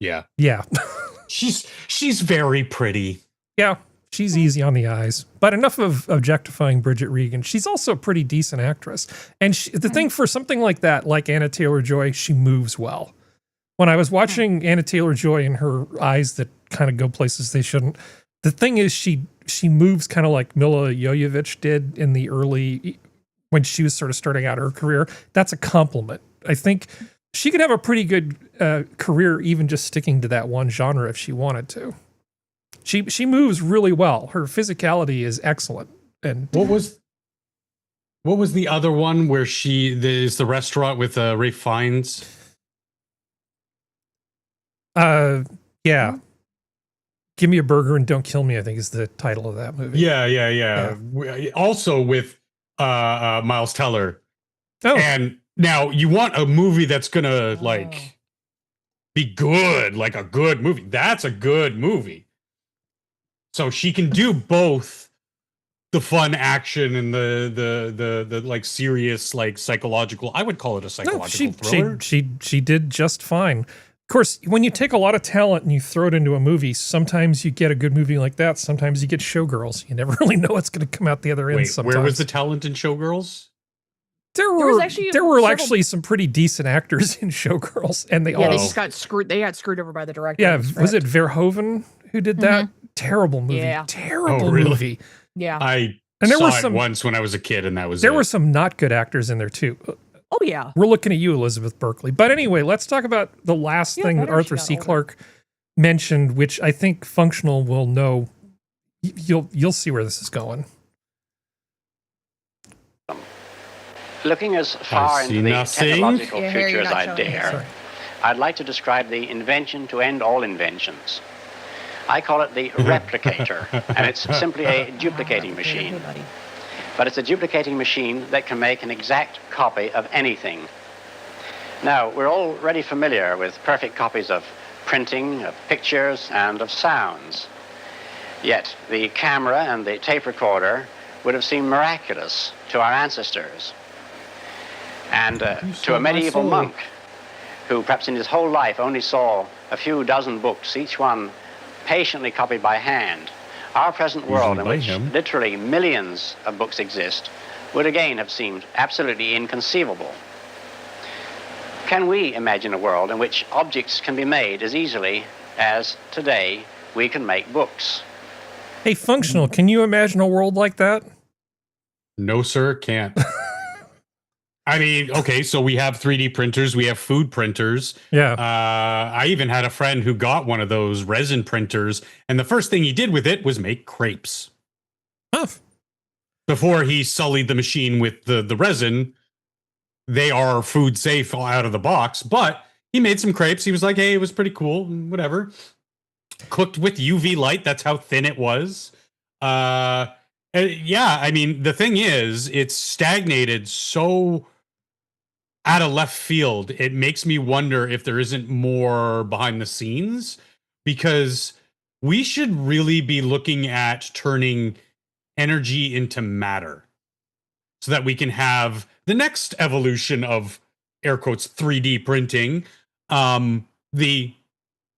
Yeah. Yeah. she's very pretty. Yeah. She's easy on the eyes. But enough of objectifying Bridget Regan. She's also a pretty decent actress. And the thing for something like that, like Anna Taylor-Joy, she moves well. When I was watching Anna Taylor-Joy and her eyes that kind of go places they shouldn't, the thing is she moves kind of like Mila Jovovich did in the early, when she was sort of starting out her career. That's a compliment. I think she could have a pretty good career even just sticking to that one genre if she wanted to. She moves really well. Her physicality is excellent. And what was the other one where is the restaurant with Ralph Fiennes? Yeah. Give Me a Burger and Don't Kill Me, I think is the title of that movie. Yeah. Also with Miles Teller. Oh. And now you want a movie that's gonna like be good, like a good movie. That's a good movie. So she can do both the fun action and the like serious, like psychological. I would call it a psychological thriller. She did just fine. Of course, when you take a lot of talent and you throw it into a movie, sometimes you get a good movie like that. Sometimes you get Showgirls. You never really know what's going to come out the other end. Sometimes. Where was the talent in Showgirls? There were actually some pretty decent actors in Showgirls, and they just got screwed. They got screwed over by the director. Yeah, was it Verhoeven who did that? Terrible movie. Yeah. Terrible movie. Yeah, I saw it once when I was a kid, and that was there were some not good actors in there too. Oh yeah, we're looking at you, Elizabeth Berkley. But anyway, let's talk about the last thing that Arthur C. Clarke mentioned, which I think Functional will know. You'll see where this is going. Looking as far into the technological future as I dare, I'd like to describe the invention to end all inventions. I call it the replicator, and it's simply a duplicating machine. But it's a duplicating machine that can make an exact copy of anything. Now, we're already familiar with perfect copies of printing, of pictures, and of sounds. Yet, the camera and the tape recorder would have seemed miraculous to our ancestors. And to a medieval monk, who perhaps in his whole life only saw a few dozen books, each one patiently copied by hand, our present world, in which literally millions of books exist, would again have seemed absolutely inconceivable. Can we imagine a world in which objects can be made as easily as today we can make books? Hey, Functional, can you imagine a world like that? No, sir, can't. I mean, okay, so we have 3D printers, we have food printers. Yeah. I even had a friend who got one of those resin printers, and the first thing he did with it was make crepes. Oh. Before he sullied the machine with the resin. They are food safe out of the box, but he made some crepes. He was like, hey, it was pretty cool, whatever. Cooked with UV light, that's how thin it was. Yeah, I mean, the thing is, it's stagnated so out of left field. It makes me wonder if there isn't more behind the scenes, because we should really be looking at turning energy into matter so that we can have the next evolution of, air quotes, 3D printing, the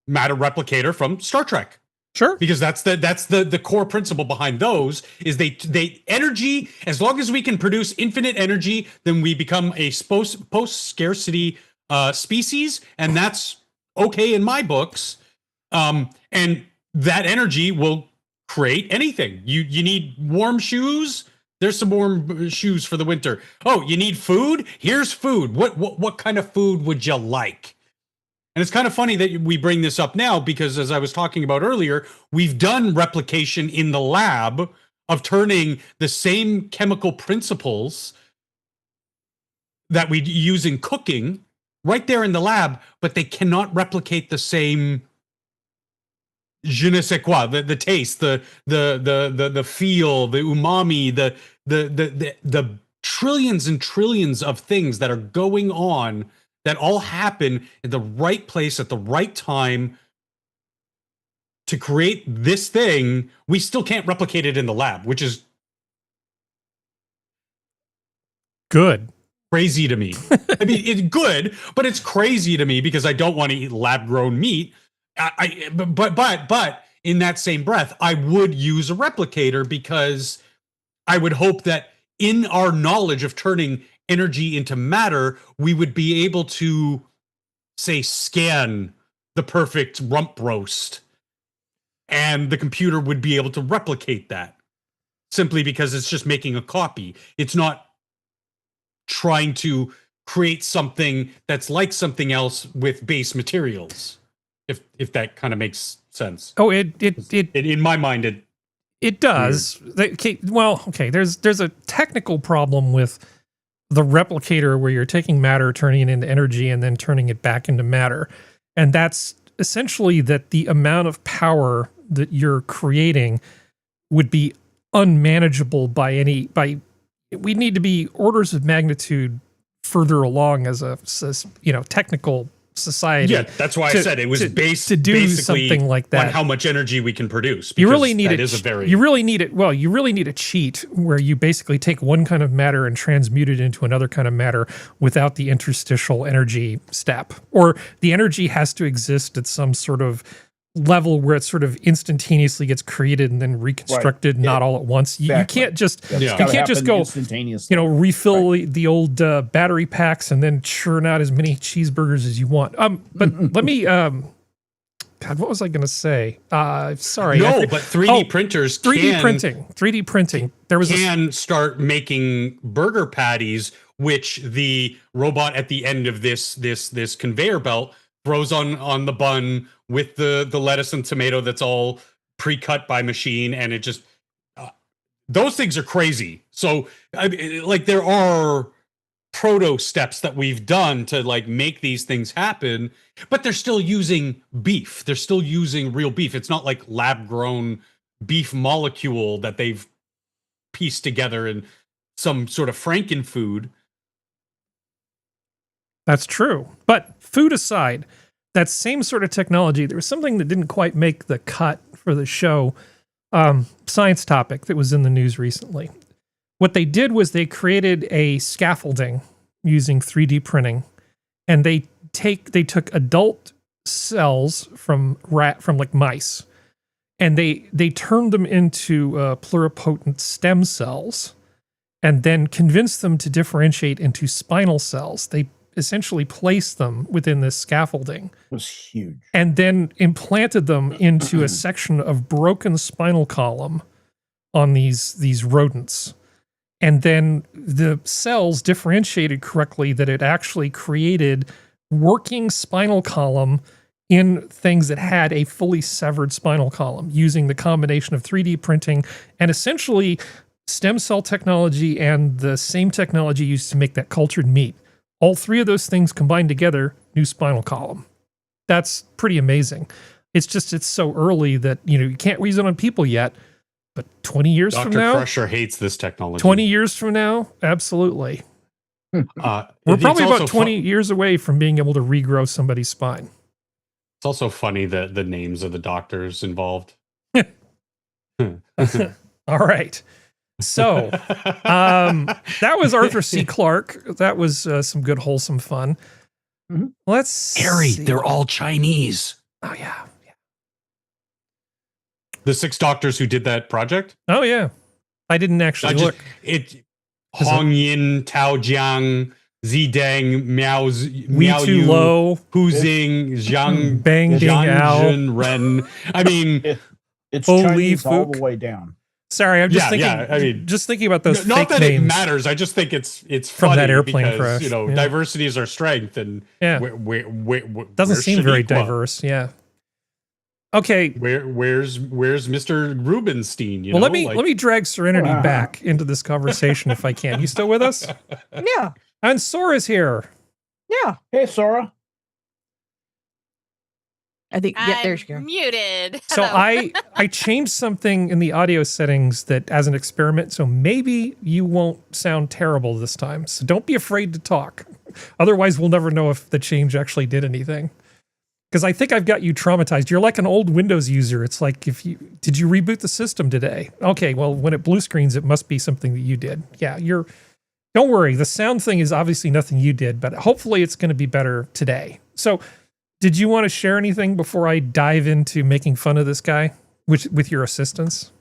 matter replicator from Star Trek. Sure. Because that's the core principle behind those is they energy, as long as we can produce infinite energy, then we become a post-scarcity species, and that's okay in my books. And that energy will create anything. You need warm shoes? There's some warm shoes for the winter. Oh, you need food? Here's food. What kind of food would you like? And it's kind of funny that we bring this up now, because as I was talking about earlier, we've done replication in the lab of turning the same chemical principles that we use in cooking right there in the lab, but they cannot replicate the same je ne sais quoi, the taste, the feel, the umami, the trillions and trillions of things that are going on that all happen in the right place at the right time to create this thing. We still can't replicate it in the lab, which is good. Crazy to me. I mean, it's good, but it's crazy to me because I don't want to eat lab-grown meat. But in that same breath, I would use a replicator, because I would hope that in our knowledge of turning energy into matter, we would be able to, say, scan the perfect rump roast, and the computer would be able to replicate that simply because it's just making a copy. It's not trying to create something that's like something else with base materials, if that kind of makes sense. Oh, it in my mind it does. Okay, there's a technical problem with the replicator where you're taking matter, turning it into energy, and then turning it back into matter. And that's essentially that the amount of power that you're creating would be unmanageable by we need to be orders of magnitude further along as a technical society. Yeah, that's why I said it was based to do something like that on how much energy we can produce. You really need you really need a cheat where you basically take one kind of matter and transmute it into another kind of matter without the interstitial energy step, or the energy has to exist at some sort of level where it sort of instantaneously gets created and then reconstructed, not all at once. You can't just you can't just go refill the old battery packs and then churn out as many cheeseburgers as you want. But let me God, what was I going to say? Sorry. But 3D printers 3D printing. There was can start making burger patties, which the robot at the end of this conveyor belt throws on the bun with the lettuce and tomato that's all pre-cut by machine, and it just those things are crazy. So there are proto steps that we've done to make these things happen, but they're still using beef. They're still using real beef. It's not like lab-grown beef molecule that they've pieced together in some sort of Frankenfood. That's true. But food aside, that same sort of technology, there was something that didn't quite make the cut for the show, science topic that was in the news recently. What they did was they created a scaffolding using 3D printing, and they took adult cells from mice, and they turned them into pluripotent stem cells, and then convinced them to differentiate into spinal cells. They essentially placed them within this scaffolding. It was huge. And then implanted them into a section of broken spinal column on these rodents. And then the cells differentiated correctly that it actually created working spinal column in things that had a fully severed spinal column using the combination of 3D printing and essentially stem cell technology and the same technology used to make that cultured meat. All three of those things combined together, new spinal column. That's pretty amazing. It's so early that you can't use it on people yet. But 20 years from now, Dr. Crusher hates this technology. 20 years from now, absolutely. We're probably about 20 years away from being able to regrow somebody's spine. It's also funny that the names of the doctors involved. All right. So that was Arthur C. Clarke. That was some good, wholesome fun. Mm-hmm. Let's see. They're all Chinese. Oh, yeah. The 6 doctors who did that project? Oh, yeah. I didn't actually look. Hong Yin, Tao Jiang, Zidang, Miao Tu Yu, Lo, Hu Xing, Zhang, Bang Ding Ao, Ren. I mean, it's Chinese all the way down. Sorry, I'm just thinking. Just thinking about those. Not fake that names it matters. I just think it's from funny that airplane because, crash. Diversity is our strength, and doesn't seem very diverse. Yeah. Okay. Where's Mr. Rubenstein? Let me drag Serenity back into this conversation if I can. You still with us? Yeah. And Sora's here. Yeah. Hey, Sora. I think there she goes. Muted. So I changed something in the audio settings that as an experiment, so maybe you won't sound terrible this time. So don't be afraid to talk. Otherwise, we'll never know if the change actually did anything. Because I think I've got you traumatized. You're like an old Windows user. It's like did you reboot the system today? Okay, well, when it blue screens, it must be something that you did. Yeah, don't worry. The sound thing is obviously nothing you did, but hopefully it's going to be better today. So did you want to share anything before I dive into making fun of this guy with your assistance?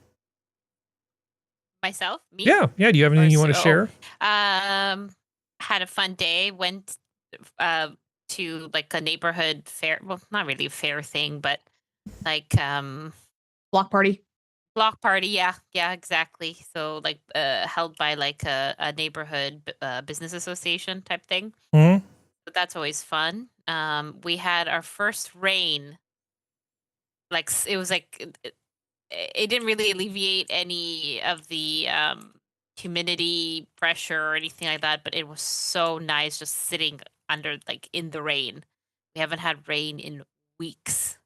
Myself? Me? Yeah. Do you have anything you want to share? Had a fun day. Went to like a neighborhood fair. Well, not really a fair thing, but like block party. Block party, yeah, exactly. So like held by like a neighborhood business association type thing. Mm-hmm. But that's always fun. We had our first rain like it was like it didn't really alleviate any of the humidity, pressure, or anything like that. But it was so nice just sitting under, like, in the rain. We haven't had rain in weeks,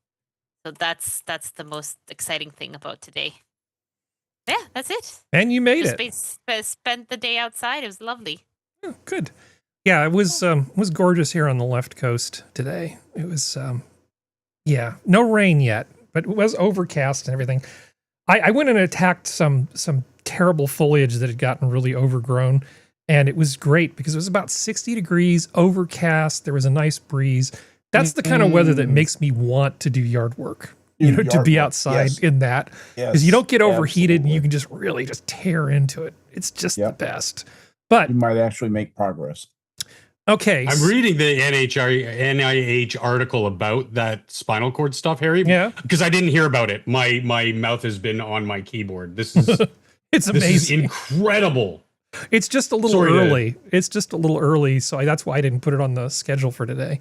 so that's the most exciting thing about today. Yeah, that's it. And you made it. Spent the day outside. It was lovely. Oh, good. Yeah, it was gorgeous here on the left coast today. It was yeah, no rain yet, but it was overcast and everything. I went and attacked some terrible foliage that had gotten really overgrown, and it was great because it was about 60 degrees, overcast. There was a nice breeze. That's the kind of weather that makes me want to do yard work. You know, to be outside in that, because you don't get overheated and you can just really just tear into it. It's just the best. But you might actually make progress. Okay, I'm reading the NIH article about that spinal cord stuff, Harry. Yeah, because I didn't hear about it. My mouth has been on my keyboard. This is it's amazing. This is incredible. It's just a little early. It's just a little early, so that's why I didn't put it on the schedule for today.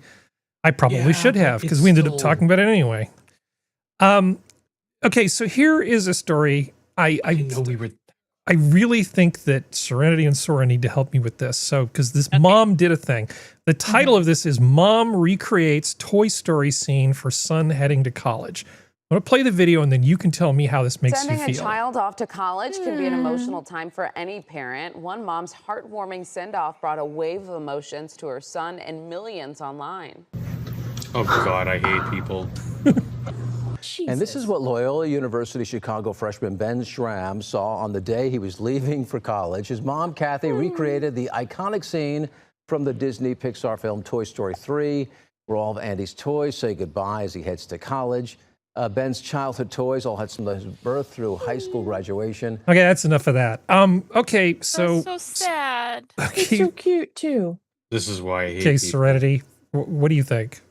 I probably should have, because we ended up talking about it anyway. Okay, so here is a story. I know we were. I really think that Serenity and Sora need to help me with this. So, because this mom did a thing. The title of this is "Mom Recreates Toy Story Scene for Son Heading to College." I'm going to play the video, and then you can tell me how this makes you feel. Sending a child off to college can be an emotional time for any parent. One mom's heartwarming send-off brought a wave of emotions to her son and millions online. Oh, God, I hate people. And this is what Loyola University Chicago freshman Ben Schramm saw on the day he was leaving for college. His mom, Kathy, recreated the iconic scene from the Disney Pixar film Toy Story 3, where all of Andy's toys say goodbye as he heads to college. Ben's childhood toys all had some of his birth through high school graduation. Okay, that's enough of that. Okay, so... That's so sad. Okay. It's so cute, too. This is why I hate Okay, people. Serenity, what do you think?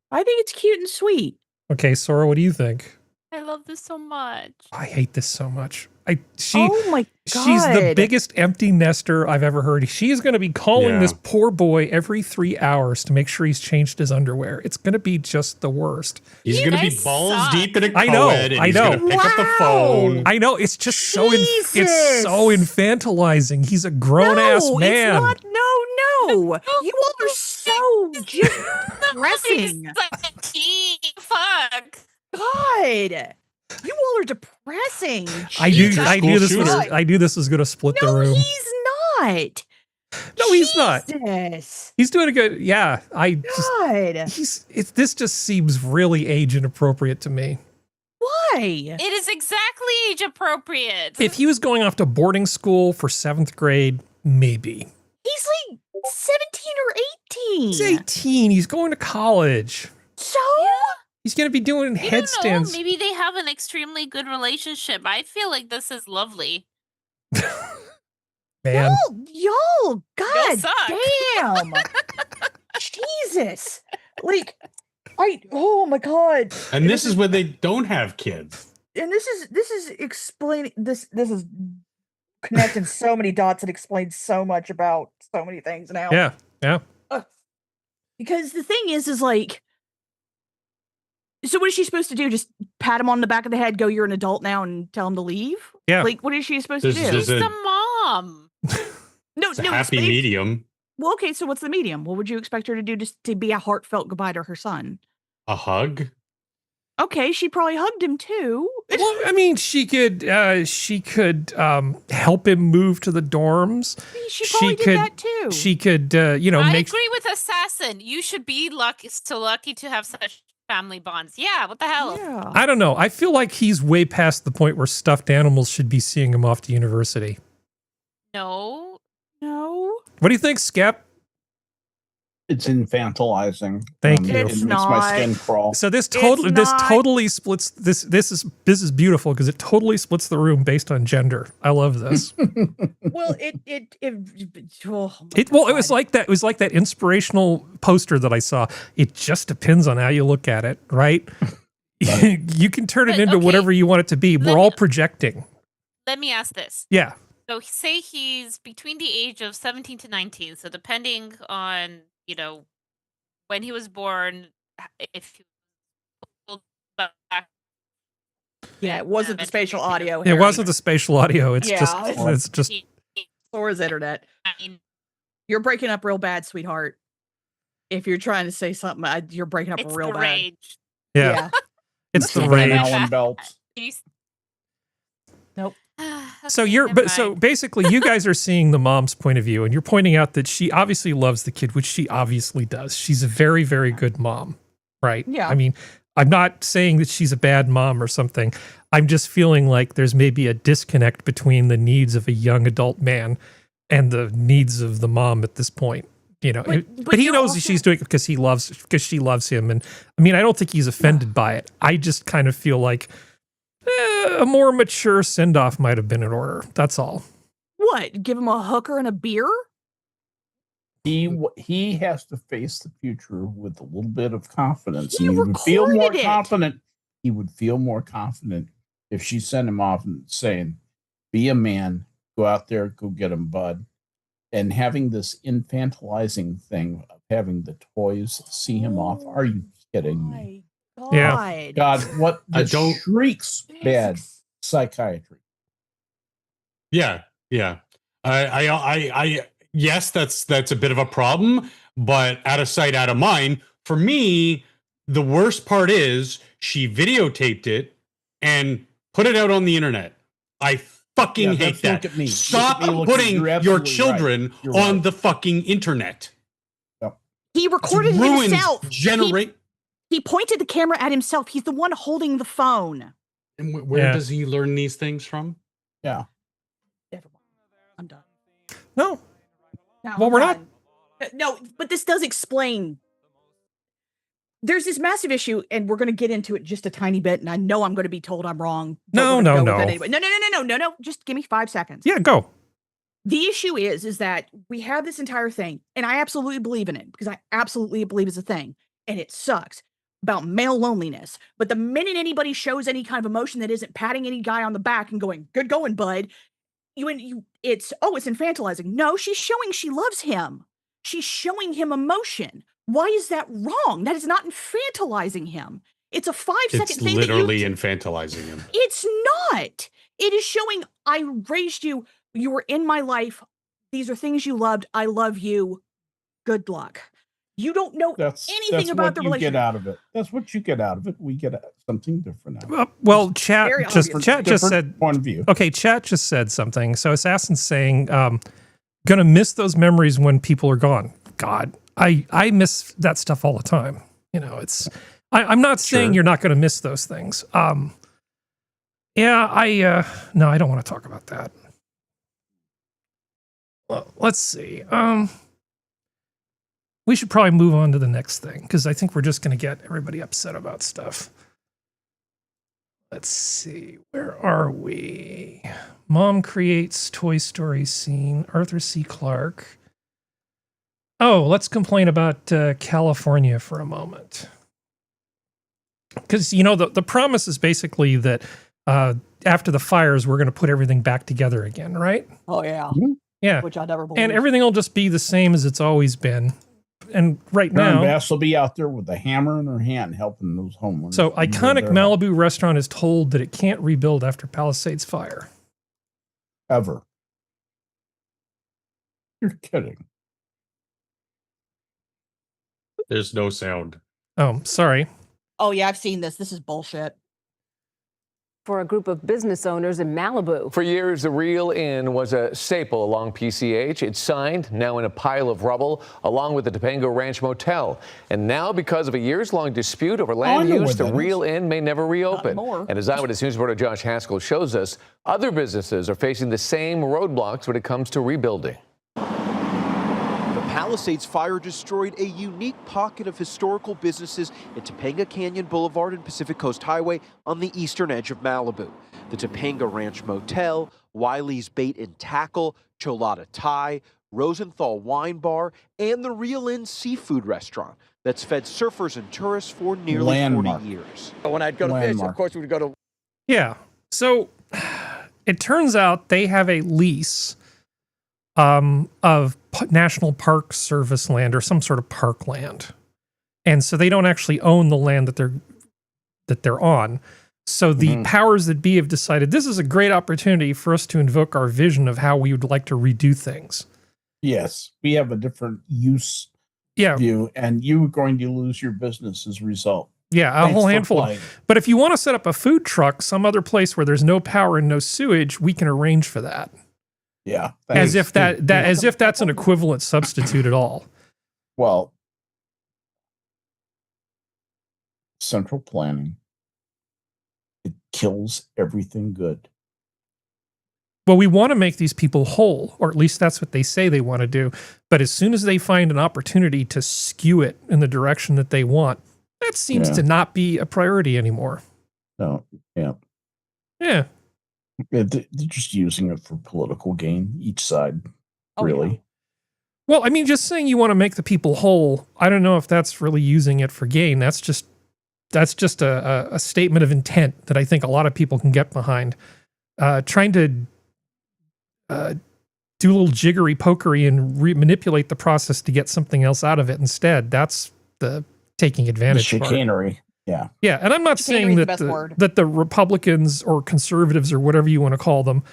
I think it's cute and sweet. Okay, Sora, what do you think? I love this so much. I hate this so much. Oh my God. She's the biggest empty nester I've ever heard. She is going to be calling this poor boy every 3 hours to make sure he's changed his underwear. It's going to be just the worst. He's going to be balls deep in a co-ed. I know. And he's going to pick up the phone. I know. It's just so it's so infantilizing. He's a grown ass man. It's not. No. You all are so depressing. Fuck. God. You all are depressing. I knew this was going to split the room. He's not. No, he's not. He's doing a good. Yeah, this just seems really age inappropriate to me. Why? It is exactly age appropriate. If he was going off to boarding school for 7th grade, maybe. He's like 17 or 18. He's 18. He's going to college. So? He's going to be doing headstands. Maybe they have an extremely good relationship. I feel like this is lovely. Man. Y'all, God suck. damn. Jesus. Like, oh my God. And this is when they don't have kids. And this is explaining, this is connecting so many dots and explains so much about so many things now. Yeah. Because the thing is like, so what is she supposed to do? Just pat him on the back of the head, go, you're an adult now, and tell him to leave? Yeah. Like, what is she supposed to do? She's the mom. No, happy medium. Well, okay, so what's the medium? What would you expect her to do just to be a heartfelt goodbye to her son? A hug? Okay, she probably hugged him too. Well, I mean, she could help him move to the dorms. She probably did that too. She could, I agree with Assassin. You should be lucky to have such family bonds. Yeah, what the hell? Yeah. I don't know. I feel like he's way past the point where stuffed animals should be seeing him off to university. No. What do you think, Skep? It's infantilizing. Thank you. It makes my skin crawl. So this totally splits this is beautiful because it totally splits the room based on gender. I love this. Well, it was like that. It was like that inspirational poster that I saw. It just depends on how you look at it, right? You can turn it into whatever you want it to be. We're all projecting. Let me ask this. Yeah. So say he's between the age of 17 to 19. So depending on, when he was born, if he was back Yeah, it wasn't the spatial audio. It wasn't the spatial audio. It's just Sora's internet. You're breaking up real bad, sweetheart. If you're trying to say something, you're breaking up real bad. Rage. Yeah. It's the rage. Allen belts. Nope. So so basically you guys are seeing the mom's point of view, and you're pointing out that she obviously loves the kid, which she obviously does. She's a very, very good mom, right? Yeah. I mean, I'm not saying that she's a bad mom or something. I'm just feeling like there's maybe a disconnect between the needs of a young adult man and the needs of the mom at this point. You know, but he knows she's doing it because she loves him. And I mean, I don't think he's offended by it. I just kind of feel like a more mature send-off might have been in order. That's all. What? Give him a hooker and a beer? He has to face the future with a little bit of confidence. He would feel more it. confident. He would feel more confident if she sent him off and saying, "Be a man, go out there, go get him, bud." And having this infantilizing thing of having the toys see him off. Are you kidding me? God. Yeah. God, what the shrieks bad psychiatry. Yeah. I yes, that's a bit of a problem, but out of sight, out of mind. For me, the worst part is she videotaped it and put it out on the internet. I fucking hate that. Stop putting your children on the fucking internet. Yep. He recorded himself. He pointed the camera at himself. He's the one holding the phone. And where does he learn these things from? Yeah. Never mind. I'm done. No. Well, we're not. No, but this does explain. There's this massive issue, and we're going to get into it just a tiny bit, and I know I'm going to be told I'm wrong. No. No. Just give me 5 seconds. Yeah, go. The issue is that we have this entire thing, and I absolutely believe in it, because I absolutely believe it's a thing, and it sucks, about male loneliness. But the minute anybody shows any kind of emotion that isn't patting any guy on the back and going, "Good going, bud," it's infantilizing. No, she's showing she loves him. She's showing him emotion. Why is that wrong? That is not infantilizing him. It's a 5-second thing. It's literally infantilizing him. It's not. It is showing, I raised you. You were in my life. These are things you loved. I love you. Good luck. You don't know anything about the relationship. Get out of it. That's what you get out of it. We get something different out of it. Well, chat just said point of view. Okay, chat just said something. So Assassin's saying, gonna miss those memories when people are gone. God, I miss that stuff all the time. You know, I'm not saying you're not gonna miss those things. No, I don't want to talk about that. Well, let's see. We should probably move on to the next thing, because I think we're just going to get everybody upset about stuff. Let's see. Where are we? Mom creates Toy Story scene. Arthur C. Clarke. Oh, let's complain about California for a moment. Because, you know, the promise is basically that after the fires, we're going to put everything back together again, right? Oh, yeah. Mm-hmm. Yeah. Which I never believed. And everything will just be the same as it's always been. And right now, Bass will be out there with a hammer in her hand helping those homeowners. So iconic Malibu restaurant is told that it can't rebuild after Palisades fire. Ever. You're kidding. There's no sound. Oh, sorry. Oh, yeah, I've seen this. This is bullshit. For a group of business owners in Malibu. For years, the Real Inn was a staple along PCH. It's signed, now in a pile of rubble, along with the Topanga Ranch Motel. And now, because of a years-long dispute over land use, the Real Inn may never reopen. And as Eyewitness News reporter Josh Haskell shows us, other businesses are facing the same roadblocks when it comes to rebuilding. Palisades fire destroyed a unique pocket of historical businesses at Topanga Canyon Boulevard and Pacific Coast Highway on the eastern edge of Malibu. The Topanga Ranch Motel, Wiley's Bait and Tackle, Cholada Thai, Rosenthal Wine Bar, and the Real Inn Seafood Restaurant that's fed surfers and tourists for nearly 40 years. When I'd go to fish, of course, we'd go to... Yeah. So it turns out they have a lease of National Park Service land or some sort of park land. And so they don't actually own the land that they're on. So the powers that be have decided this is a great opportunity for us to invoke our vision of how we would like to redo things. Yes, we have a different use view, and you're going to lose your business as a result. Yeah, a whole handful. But if you want to set up a food truck some other place where there's no power and no sewage, we can arrange for that. Yeah, as if that's an equivalent substitute at all. Well, central planning, it kills everything good. Well, we want to make these people whole, or at least that's what they say they want to do. But as soon as they find an opportunity to skew it in the direction that they want, that seems to not be a priority anymore. No, yeah. They're just using it for political gain, each side, really. Yeah. Well, I mean, just saying you want to make the people whole, I don't know if that's really using it for gain. That's just a statement of intent that I think a lot of people can get behind. Trying to do a little jiggery pokery and manipulate the process to get something else out of it instead. That's the taking advantage part. Chicanery. Yeah. Yeah. And I'm not saying that that the Republicans or conservatives or whatever you want to call them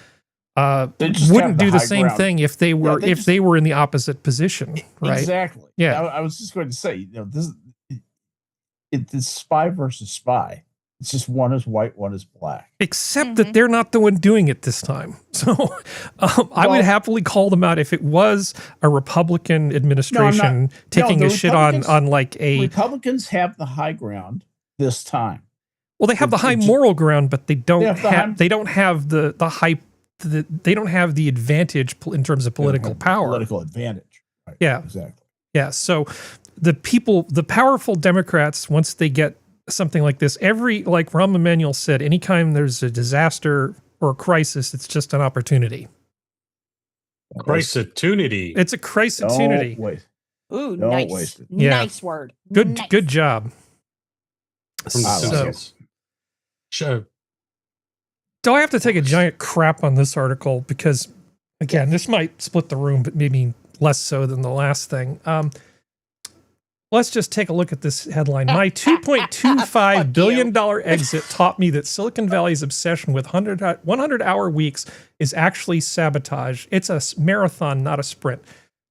wouldn't do the same thing if they were they were in the opposite position. Right. Exactly. Yeah. I was just going to say, it's spy versus spy. It's just one is white, one is black. Except that they're not the one doing it this time. So I would happily call them out if it was a Republican administration taking a shit on like a... Republicans have the high ground this time. Well, they have the high moral ground, but they don't have the advantage in terms of political power. Political advantage. Right. Yeah. Exactly. Yeah. So the powerful Democrats, once they get something like this, like Rahm Emanuel said, anytime there's a disaster or a crisis, it's just an opportunity. Crisis-tunity. It's a crisis-tunity. Ooh, nice. Yeah. Nice word. Good job. So do I have to take a giant crap on this article? Because, again, this might split the room, but maybe less so than the last thing. Let's just take a look at this headline. My $2.25 billion exit taught me that Silicon Valley's obsession with 100-hour weeks is actually sabotage. It's a marathon, not a sprint.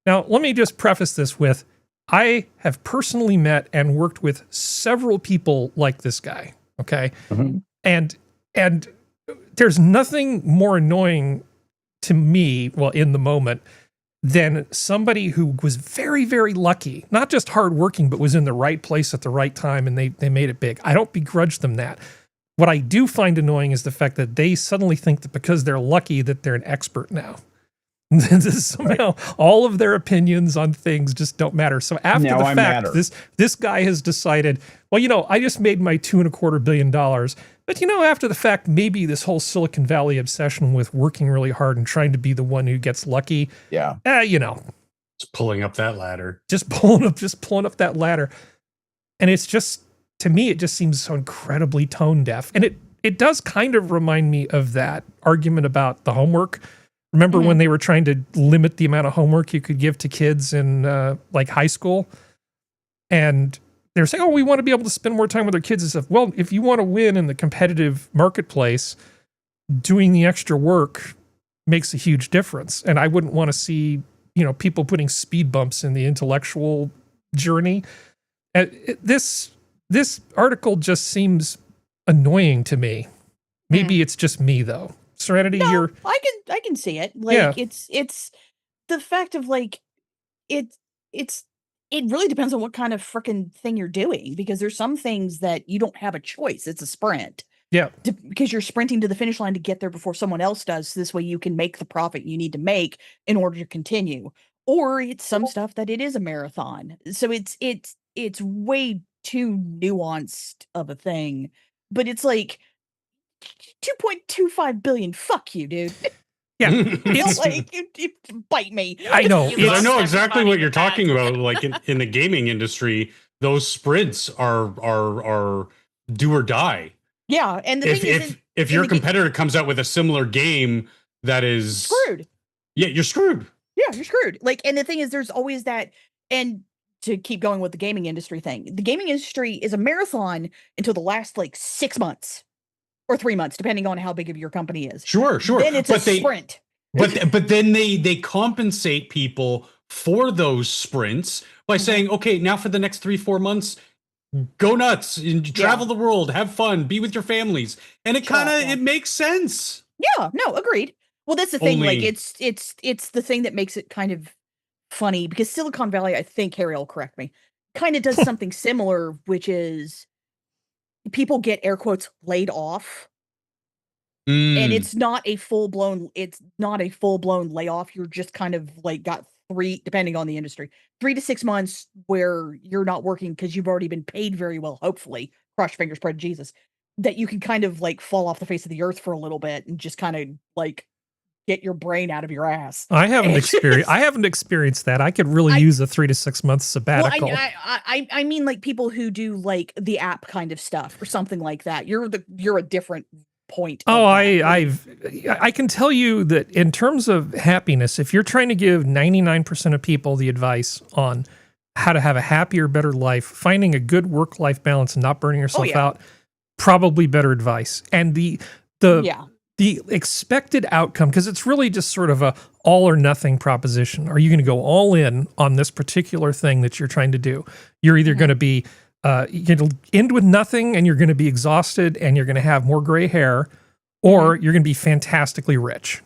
Now, let me just preface this with, I have personally met and worked with several people like this guy, okay? Mm-hmm. And there's nothing more annoying to me, well, in the moment, than somebody who was very, very lucky, not just hardworking, but was in the right place at the right time, and they made it big. I don't begrudge them that. What I do find annoying is the fact that they suddenly think that because they're lucky that they're an expert now. Somehow all of their opinions on things just don't matter. So after the fact, this guy has decided, well, I just made my $2.25 billion. But, after the fact, maybe this whole Silicon Valley obsession with working really hard and trying to be the one who gets lucky. Yeah. Just pulling up that ladder. Just pulling up that ladder. And it's just, to me, it just seems so incredibly tone deaf. And it does kind of remind me of that argument about the homework. Remember when they were trying to limit the amount of homework you could give to kids in like high school? And they're saying, we want to be able to spend more time with our kids and stuff. Well, if you want to win in the competitive marketplace, doing the extra work makes a huge difference. And I wouldn't want to see, people putting speed bumps in the intellectual journey. This article just seems annoying to me. Maybe it's just me though. Serenity, I can see it. Like it's the fact of like it really depends on what kind of freaking thing you're doing, because there's some things that you don't have a choice. It's a sprint. Yeah. Because you're sprinting to the finish line to get there before someone else does. So this way you can make the profit you need to make in order to continue. Or it's some stuff that it is a marathon. So it's way too nuanced of a thing. But it's like 2.25 billion. Fuck you, dude. Yeah, it's like you bite me. I know. I know exactly what you're talking about. Like in the gaming industry, those sprints are do or die. Yeah, and the thing is, if your competitor comes out with a similar game that is screwed, yeah, you're screwed. Yeah, you're screwed. Like, and the thing is, there's always that. And to keep going with the gaming industry thing, the gaming industry is a marathon until the last like 6 months. or 3 months, depending on how big of your company is. Sure. Then it's a sprint. But then they compensate people for those sprints by saying, okay, now for the next 3-4 months, go nuts and travel the world, have fun, be with your families. And it kind of, it makes sense. Yeah, no, agreed. Well, that's the thing. Like it's the thing that makes it kind of funny, because Silicon Valley, I think Harry will correct me, kind of does something similar, which is people get air quotes laid off. And it's not a full-blown layoff. You're just kind of like got 3, depending on the industry, 3 to 6 months where you're not working because you've already been paid very well, hopefully, cross fingers, pray to Jesus, that you can kind of like fall off the face of the earth for a little bit and just kind of like get your brain out of your ass. I haven't experienced that. I could really use a 3 to 6 months sabbatical. Well, I mean like people who do like the app kind of stuff or something like that. You're a different point. Oh, I can tell you that in terms of happiness, if you're trying to give 99% of people the advice on how to have a happier, better life, finding a good work-life balance and not burning yourself out, probably better advice. And the expected outcome, because it's really just sort of a all or nothing proposition. Are you going to go all in on this particular thing that you're trying to do? You're either going to be you're going to end with nothing and you're going to be exhausted and you're going to have more gray hair, or you're going to be fantastically rich.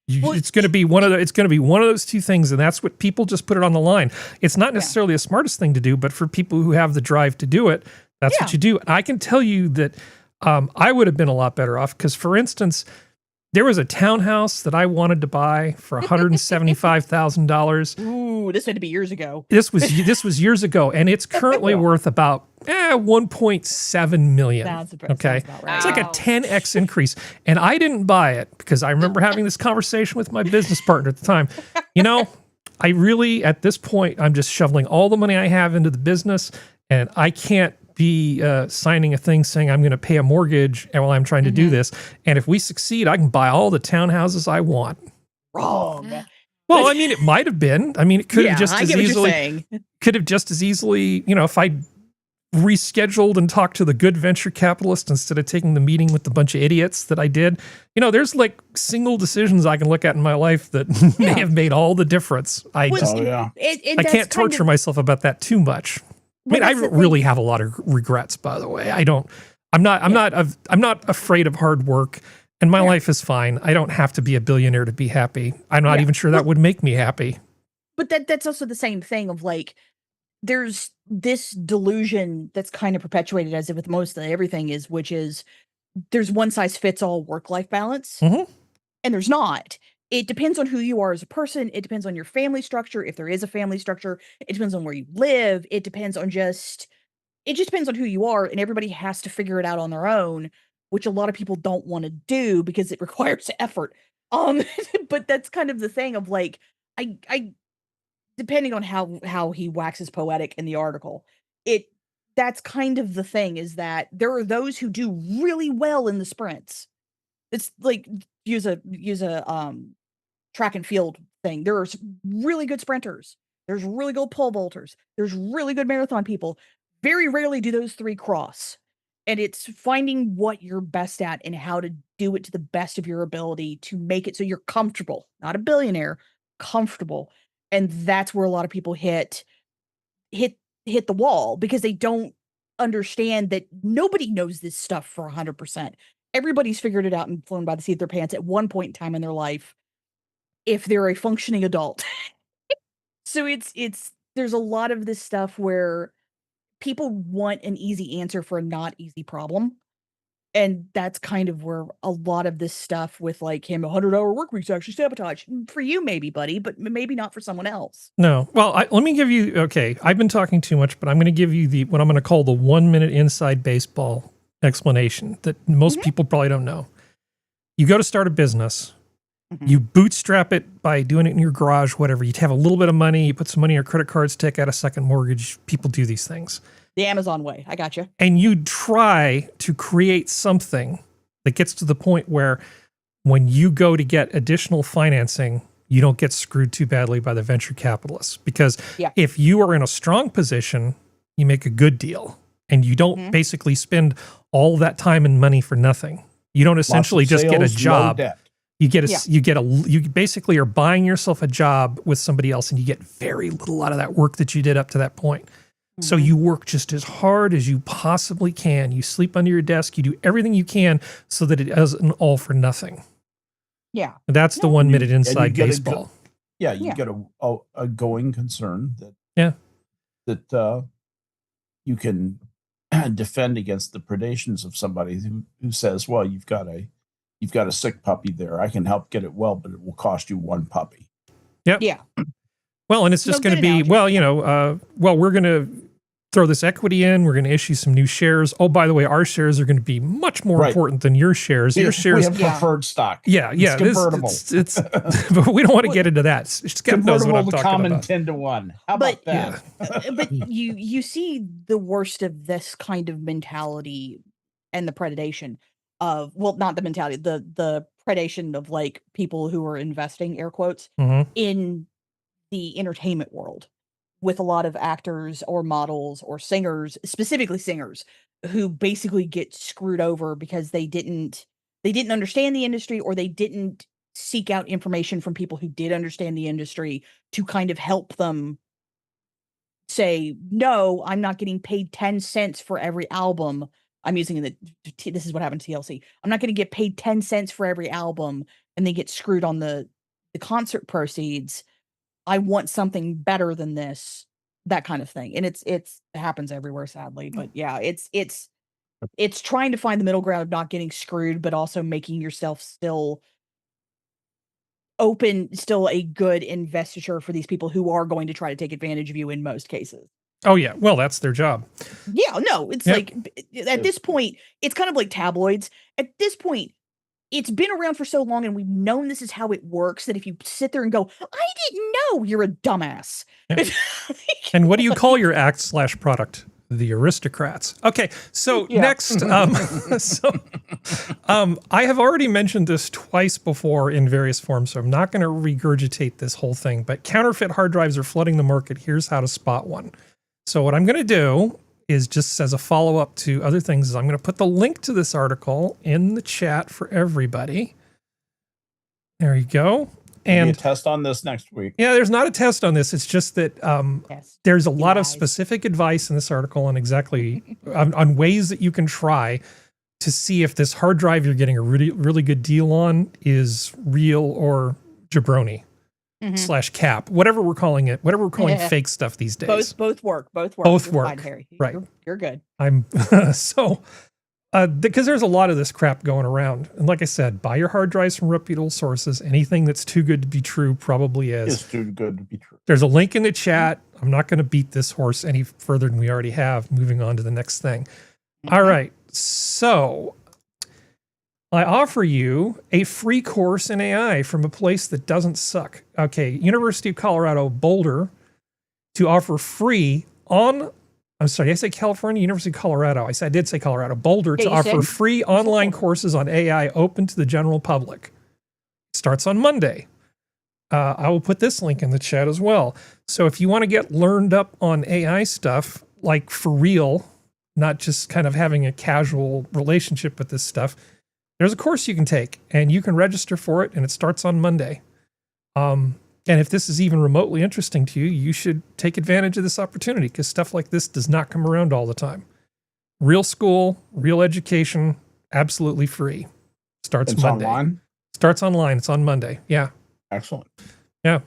It's going to be one of those two things, and that's what people just put it on the line. It's not necessarily the smartest thing to do, but for people who have the drive to do it, that's what you do. And I can tell you that I would have been a lot better off because, for instance, there was a townhouse that I wanted to buy for $175,000. Ooh, this had to be years ago. This was years ago, and it's currently worth about $1.7 million. Sounds about right. It's like a 10x increase, and I didn't buy it because I remember having this conversation with my business partner at the time. You know, I really, at this point, I'm just shoveling all the money I have into the business, and I can't be signing a thing saying I'm going to pay a mortgage while I'm trying to do this. And if we succeed, I can buy all the townhouses I want. Wrong. Well, I mean, it might have been. I mean, it could have just as easily, you know, if I rescheduled and talked to the good venture capitalist instead of taking the meeting with the bunch of idiots that I did. You know, there's like single decisions I can look at in my life that may have made all the difference. I can't torture myself about that too much. I mean, I really have a lot of regrets, by the way. I'm not afraid of hard work, and my life is fine. I don't have to be a billionaire to be happy. I'm not even sure that would make me happy. But that's also the same thing of like, there's this delusion that's kind of perpetuated as if with most of everything is, which is there's one size fits all work-life balance, and there's not. It depends on who you are as a person. It depends on your family structure. If there is a family structure, it depends on where you live. It depends on it just depends on who you are, and everybody has to figure it out on their own, which a lot of people don't want to do because it requires effort. But that's kind of the thing of like, I depending on how he waxes poetic in the article, that's kind of the thing is that there are those who do really well in the sprints. It's like use a track and field thing. There's really good sprinters. There's really good pole vaulters. There's really good marathon people. Very rarely do those three cross. And it's finding what you're best at and how to do it to the best of your ability to make it so you're comfortable, not a billionaire, comfortable. And that's where a lot of people hit the wall because they don't understand that nobody knows this stuff for 100%. Everybody's figured it out and flown by the seat of their pants at one point in time in their life if they're a functioning adult. So there's a lot of this stuff where people want an easy answer for a not easy problem. And that's kind of where a lot of this stuff with like him 100-hour work weeks actually sabotage. For you maybe, buddy, but maybe not for someone else. No. Well, let me give you, okay, I've been talking too much, but I'm going to give you what I'm going to call the 1 minute inside baseball explanation that most people probably don't know. You go to start a business, you bootstrap it by doing it in your garage, whatever. You have a little bit of money, you put some money on your credit cards, take out a second mortgage. People do these things. The Amazon way. I got you. And you try to create something that gets to the point where when you go to get additional financing, you don't get screwed too badly by the venture capitalists. Because if you are in a strong position, you make a good deal. And you don't basically spend all that time and money for nothing. You don't essentially just get a job. You basically are buying yourself a job with somebody else, and you get very little out of that work that you did up to that point. So you work just as hard as you possibly can. You sleep under your desk. You do everything you can so that it isn't all for nothing. Yeah. And that's the 1 minute inside baseball. You get a going concern that you can defend against the predations of somebody who says, well, you've got a sick puppy there. I can help get it well, but it will cost you one puppy. Yep. Yeah. Well, and it's just going to be, we're going to throw this equity in. We're going to issue some new shares. Oh, by the way, our shares are going to be much more important than your shares. Your shares, we have preferred stock. Yeah. It's convertible. It's but we don't want to get into that. Skep knows what I'm talking common about. 10-to-1. How about that? But you see the worst of this kind of mentality and the predation of, well, not the mentality, the predation of like people who are investing, air quotes, in the entertainment world, with a lot of actors or models or singers, specifically singers, who basically get screwed over because they didn't understand the industry, or they didn't seek out information from people who did understand the industry to kind of help them say, no, I'm not getting paid 10 cents for every album. I'm using this is what happened to TLC. I'm not going to get paid 10 cents for every album, and they get screwed on the concert proceeds. I want something better than this, that kind of thing. And it happens everywhere, sadly. But yeah, it's trying to find the middle ground of not getting screwed, but also making yourself still a good investiture for these people who are going to try to take advantage of you in most cases. Oh yeah. Well, that's their job. Yeah, no, it's like at this point, it's kind of like tabloids. At this point, it's been around for so long, and we've known this is how it works, that if you sit there and go, I didn't know, you're a dumbass. Yeah. And what do you call your act/product? The aristocrats. Okay, so next, I have already mentioned this twice before in various forms, so I'm not going to regurgitate this whole thing, but counterfeit hard drives are flooding the market. Here's how to spot one. So what I'm going to do is, just as a follow-up to other things, is I'm going to put the link to this article in the chat for everybody. There you go. And a test on this next week. Yeah, there's not a test on this. It's just that there's a lot of specific advice in this article on exactly on ways that you can try to see if this hard drive you're getting a really, really good deal on is real or jabroni / cap, whatever we're calling it, whatever we're calling fake stuff these days. Both work. Both work. Fine, Harry. Right. You're good. I'm so. Because there's a lot of this crap going around. And like I said, buy your hard drives from reputable sources. Anything that's too good to be true probably is. It's too good to be true. There's a link in the chat. I'm not going to beat this horse any further than we already have. Moving on to the next thing. All right. So I offer you a free course in AI from a place that doesn't suck. Okay. University of Colorado Boulder to offer free I'm sorry, did I say California? University of Colorado. I did say Colorado. Boulder to offer free online courses on AI open to the general public. Starts on Monday. I will put this link in the chat as well. So if you want to get learned up on AI stuff, like for real, not just kind of having a casual relationship with this stuff, there's a course you can take, and you can register for it, and it starts on Monday. And if this is even remotely interesting to you, you should take advantage of this opportunity, because stuff like this does not come around all the time. Real school, real education, absolutely free. Starts Monday. Online? Starts online. It's on Monday. Yeah. Excellent. Yeah.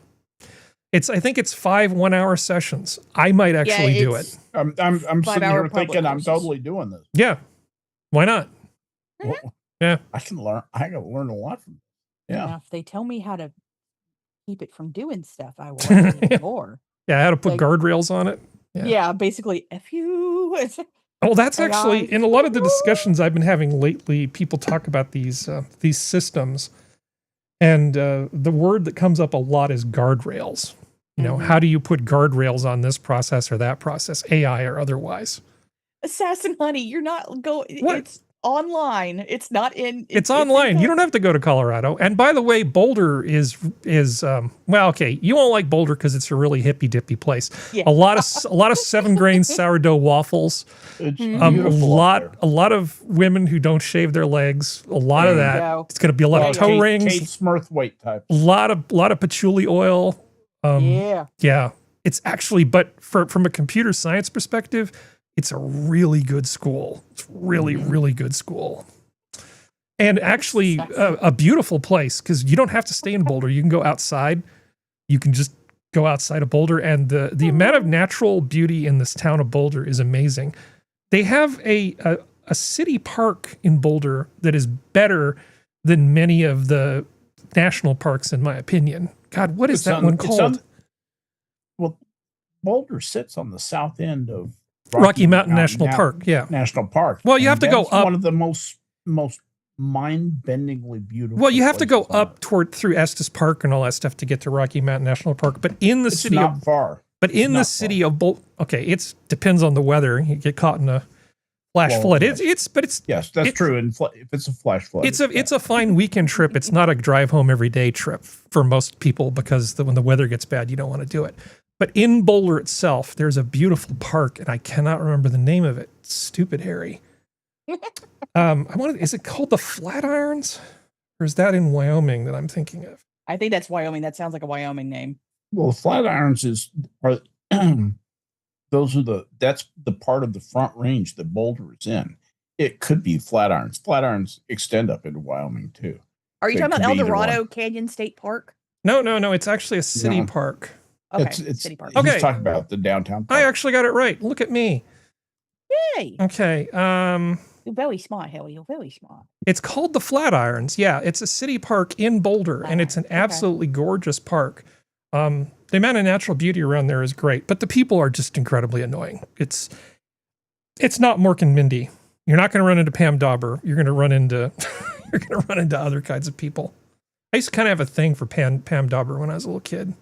I think it's 5 1-hour sessions. I might actually do it. I'm sitting here thinking I'm totally doing this. Yeah. Why not? Well, yeah. I can learn a lot from it. Yeah. Now, if they tell me how to keep it from doing stuff, I will more. Yeah, how to put guardrails on it. Yeah, basically, F you. Well, that's actually, in a lot of the discussions I've been having lately, people talk about these systems, and the word that comes up a lot is guardrails. You know, how do you put guardrails on this process or that process, AI or otherwise? Assassin Honey, you're not going. What? online. It's not in. It's online. You don't have to go to Colorado. And by the way, Boulder is well, okay. You won't like Boulder because it's a really hippy dippy place. Yeah. A lot of 7-grain sourdough waffles. A lot of women who don't shave their legs. A lot of that. It's going to be a lot of toe rings. Kate Smurthwaite type. A lot of patchouli oil. Yeah. It's actually, but from a computer science perspective, it's a really good school. It's really, really good school. And actually a beautiful place because you don't have to stay in Boulder. You can go outside. You can just go outside of Boulder. And the amount of natural beauty in this town of Boulder is amazing. They have a city park in Boulder that is better than many of the national parks, in my opinion. God, what is that one called? Well, Boulder sits on the south end of Rocky Mountain National Park, yeah. National Park. Well, you have to go up. One of the most mind-bendingly beautiful. Well, you have to go up through Estes Park and all that stuff to get to Rocky Mountain National Park. But in the city, not far. But in the city of Boulder, okay, it depends on the weather. You get caught in a flash flood. Yes. Yes, that's true. And if it's a flash flood, it's a fine weekend trip. It's not a drive home every day trip for most people because when the weather gets bad, you don't want to do it. But in Boulder itself, there's a beautiful park, and I cannot remember the name of it. Stupid Harry. Is it called the Flatirons? Or is that in Wyoming that I'm thinking of? I think that's Wyoming. That sounds like a Wyoming name. Well, the Flatirons that's the part of the Front Range that Boulder is in. It could be Flatirons. Flatirons extend up into Wyoming too. Are you talking about El Dorado Canyon State Park? No. It's actually a city park. Okay, it's city park. He's talking about the downtown park. I actually got it right. Look at me. Yay. Okay. You're very smart, Harry. You're very smart. It's called the Flatirons. Yeah, it's a city park in Boulder, and it's an absolutely gorgeous park. The amount of natural beauty around there is great, but the people are just incredibly annoying. It's not Mork and Mindy. You're not going to run into Pam Dauber. You're going to run into other kinds of people. I used to kind of have a thing for Pam Dauber when I was a little kid.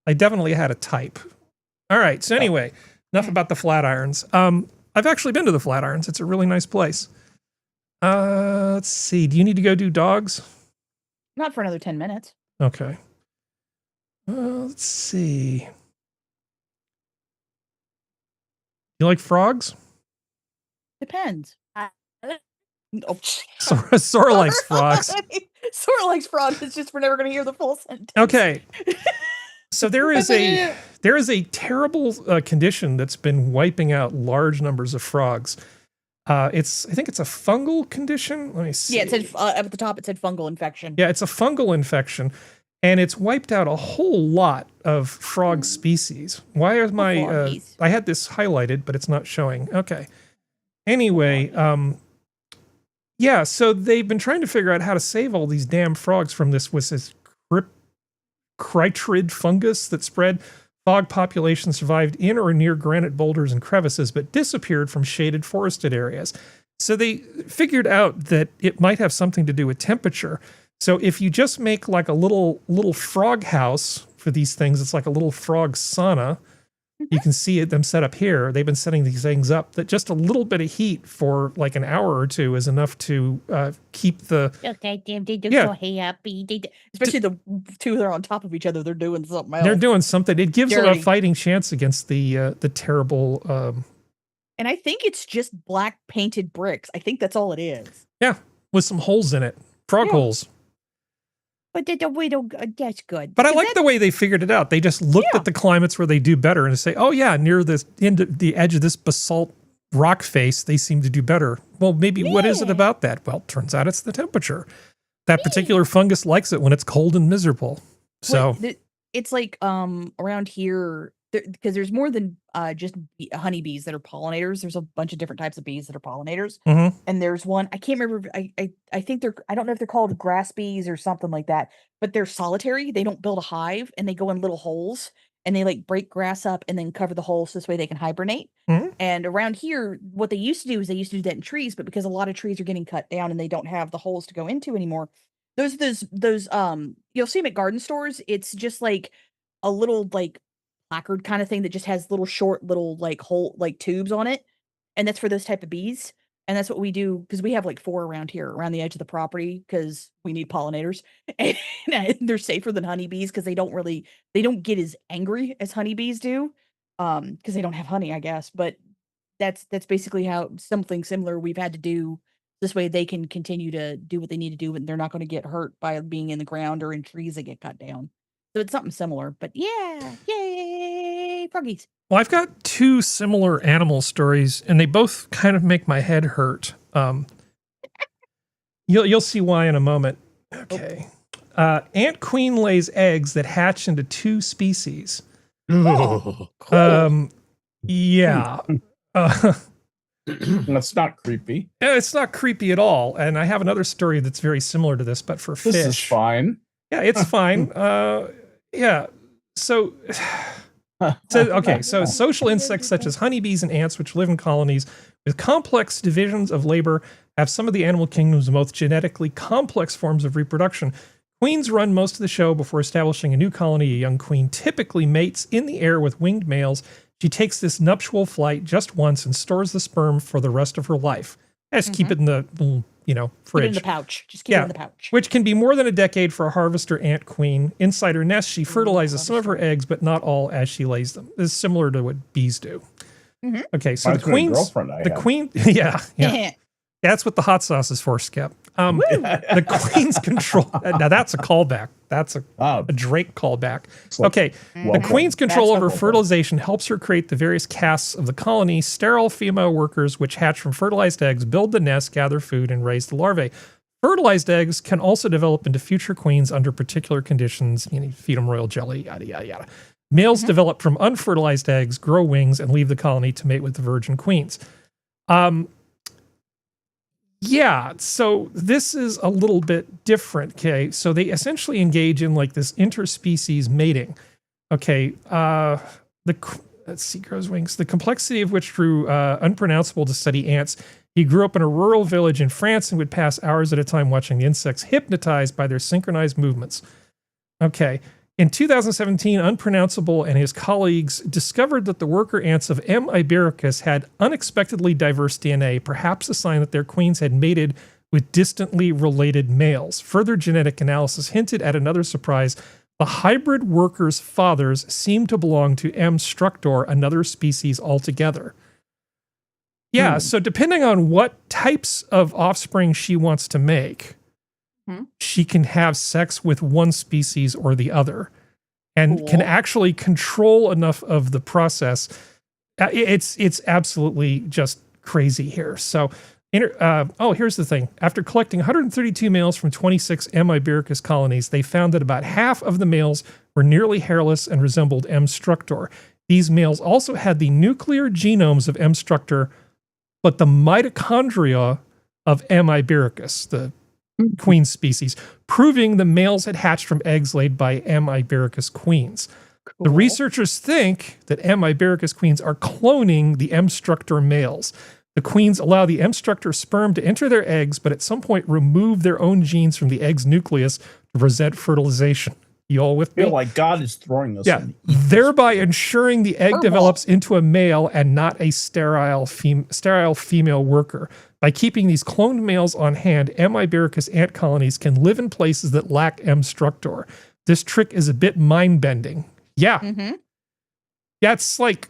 I definitely had a type. All right. So anyway, enough about the Flatirons. I've actually been to the Flatirons. It's a really nice place. Let's see. Do you need to go do dogs? Not for another 10 minutes. Okay. Let's see. You like frogs? Depends. Sora likes frogs. Sora likes frogs. It's just we're never going to hear the full sentence. Okay. So there is a terrible condition that's been wiping out large numbers of frogs. I think it's a fungal condition. Let me see. Yeah, it said at the top. It said fungal infection. Yeah, it's a fungal infection, and it's wiped out a whole lot of frog species. Why is my? I had this highlighted, but it's not showing. Okay. Anyway, yeah. So they've been trying to figure out how to save all these damn frogs from this chytrid fungus that spread. Frog population survived in or near granite boulders and crevices, but disappeared from shaded forested areas. So they figured out that it might have something to do with temperature. So if you just make like a little frog house for these things, it's like a little frog sauna. You can see them set up here. They've been setting these things up that just a little bit of heat for like an hour or two is enough to keep the. Okay, damn, they look so happy. Especially the two that are on top of each other. They're doing something else. They're doing something. It gives them a fighting chance against the terrible. And I think it's just black painted bricks. I think that's all it is. Yeah, with some holes in it, frog holes. But that's good. But I like the way they figured it out. They just looked at the climates where they do better and say, oh yeah, near the edge of this basalt rock face, they seem to do better. Well, maybe what is it about that? Well, turns out it's the temperature. That particular fungus likes it when it's cold and miserable. So it's like around here, because there's more than just honeybees that are pollinators. There's a bunch of different types of bees that are pollinators. Mm-hmm. And there's one, I can't remember. I think I don't know if they're called grass bees or something like that, but they're solitary. They don't build a hive and they go in little holes and they like break grass up and then cover the holes. So this way they can hibernate. Mm-hmm. And around here, what they used to do is they used to do that in trees, but because a lot of trees are getting cut down and they don't have the holes to go into anymore. Those you'll see them at garden stores. It's just like a little like placard kind of thing that just has little short like hole like tubes on it, and that's for those type of bees. And that's what we do, because we have like 4 around here, around the edge of the property, because we need pollinators. And they're safer than honeybees because they don't get as angry as honeybees do, because they don't have honey, I guess. But that's basically how something similar we've had to do. This way they can continue to do what they need to do, and they're not going to get hurt by being in the ground or in trees that get cut down. So it's something similar. But yeah, yay, froggies. Well, I've got 2 similar animal stories, and they both kind of make my head hurt. You'll see why in a moment. Okay. Ant queen lays eggs that hatch into 2 species. Oh, cool. Yeah. That's not creepy. It's not creepy at all. And I have another story that's very similar to this, but for fish. This is fine. Yeah, it's fine. Yeah. So social insects such as honeybees and ants, which live in colonies with complex divisions of labor, have some of the animal kingdom's most genetically complex forms of reproduction. Queens run most of the show before establishing a new colony. A young queen typically mates in the air with winged males. She takes this nuptial flight just once and stores the sperm for the rest of her life. Just keep it in the, fridge. Keep it in the pouch. Just keep it in the pouch. Which can be more than a decade for a harvester ant queen. Inside her nest, she fertilizes some of her eggs, but not all as she lays them. This is similar to what bees do. Okay, so the queen, yeah. That's what the hot sauce is for, Skep. The queen's control. Now that's a callback. That's a Drake callback. Okay, the queen's control over fertilization helps her create the various castes of the colony. Sterile female workers, which hatch from fertilized eggs, build the nest, gather food, and raise the larvae. Fertilized eggs can also develop into future queens under particular conditions. You feed them royal jelly, yada yada yada. Males develop from unfertilized eggs, grow wings, and leave the colony to mate with the virgin queens. Yeah, so this is a little bit different, okay? So they essentially engage in like this interspecies mating. Okay, let's see, grows wings. The complexity of which drew unpronounceable to study ants. He grew up in a rural village in France and would pass hours at a time watching the insects, hypnotized by their synchronized movements. Okay. In 2017, Unpronounceable and his colleagues discovered that the worker ants of M. ibericus had unexpectedly diverse DNA, perhaps a sign that their queens had mated with distantly related males. Further genetic analysis hinted at another surprise. The hybrid workers' fathers seemed to belong to M. structor, another species altogether. Yeah, so depending on what types of offspring she wants to make, she can have sex with one species or the other and can actually control enough of the process. It's absolutely just crazy here. So, here's the thing. After collecting 132 males from 26 M. ibericus colonies, they found that about half of the males were nearly hairless and resembled M. structor. These males also had the nuclear genomes of M. structor, but the mitochondria of M. ibericus, the queen species, proving the males had hatched from eggs laid by M. ibericus queens. Cool. The researchers think that M. ibericus queens are cloning the M. structor males. The queens allow the M. structor sperm to enter their eggs, but at some point remove their own genes from the egg's nucleus to present fertilization. You all with me? I feel like God is throwing us. Yeah, thereby ensuring the egg develops into a male and not a sterile female worker. By keeping these cloned males on hand, M. ibericus ant colonies can live in places that lack M. structor. This trick is a bit mind-bending. Yeah. Yeah, it's like,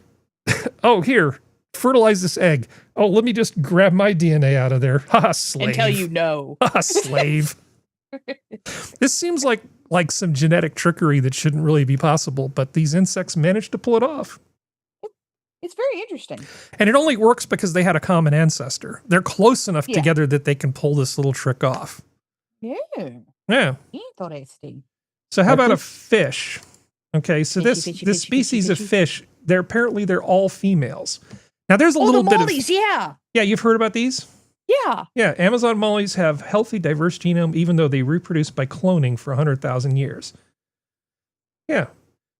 oh, here, fertilize this egg. Oh, let me just grab my DNA out of there. Ha, slave. Until you know. Ha, slave. This seems like some genetic trickery that shouldn't really be possible, but these insects managed to pull it off. It's very interesting. And it only works because they had a common ancestor. They're close enough together that they can pull this little trick off. Yeah. Interesting. So how about a fish? Okay, so this species of fish, they're all females. Now there's a little bit mollies, of Yeah, you've heard about these? Yeah. Yeah, Amazon mollies have healthy, diverse genome, even though they reproduce by cloning for 100,000 years. Yeah.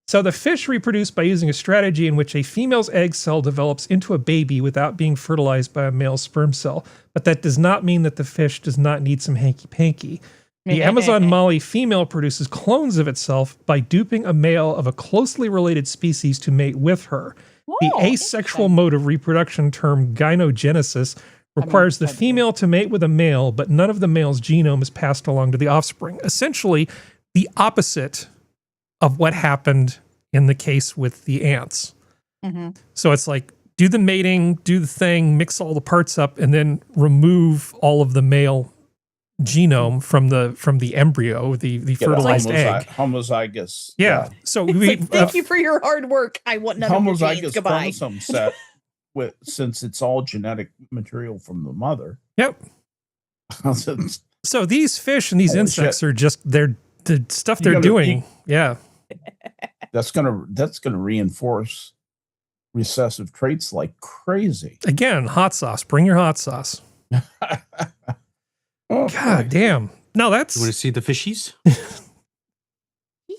So the fish reproduce by using a strategy in which a female's egg cell develops into a baby without being fertilized by a male sperm cell. But that does not mean that the fish does not need some hanky-panky. The Amazon molly female produces clones of itself by duping a male of a closely related species to mate with her. The asexual mode of reproduction, termed gynogenesis, requires the female to mate with a male, but none of the male's genome is passed along to the offspring. Essentially, the opposite of what happened in the case with the ants. Mm-hmm. So it's like, do the mating, do the thing, mix all the parts up, and then remove all of the male genome from the embryo, the fertilized egg. Homozygous. Yeah. So thank you for your hard work. I want none of your genes. Goodbye. Chromosome set since it's all genetic material from the mother. Yep. So these fish and these insects are just the stuff they're doing. Yeah. That's gonna reinforce recessive traits like crazy. Again, hot sauce. Bring your hot sauce. God damn. No, that's... You want to see the fishies?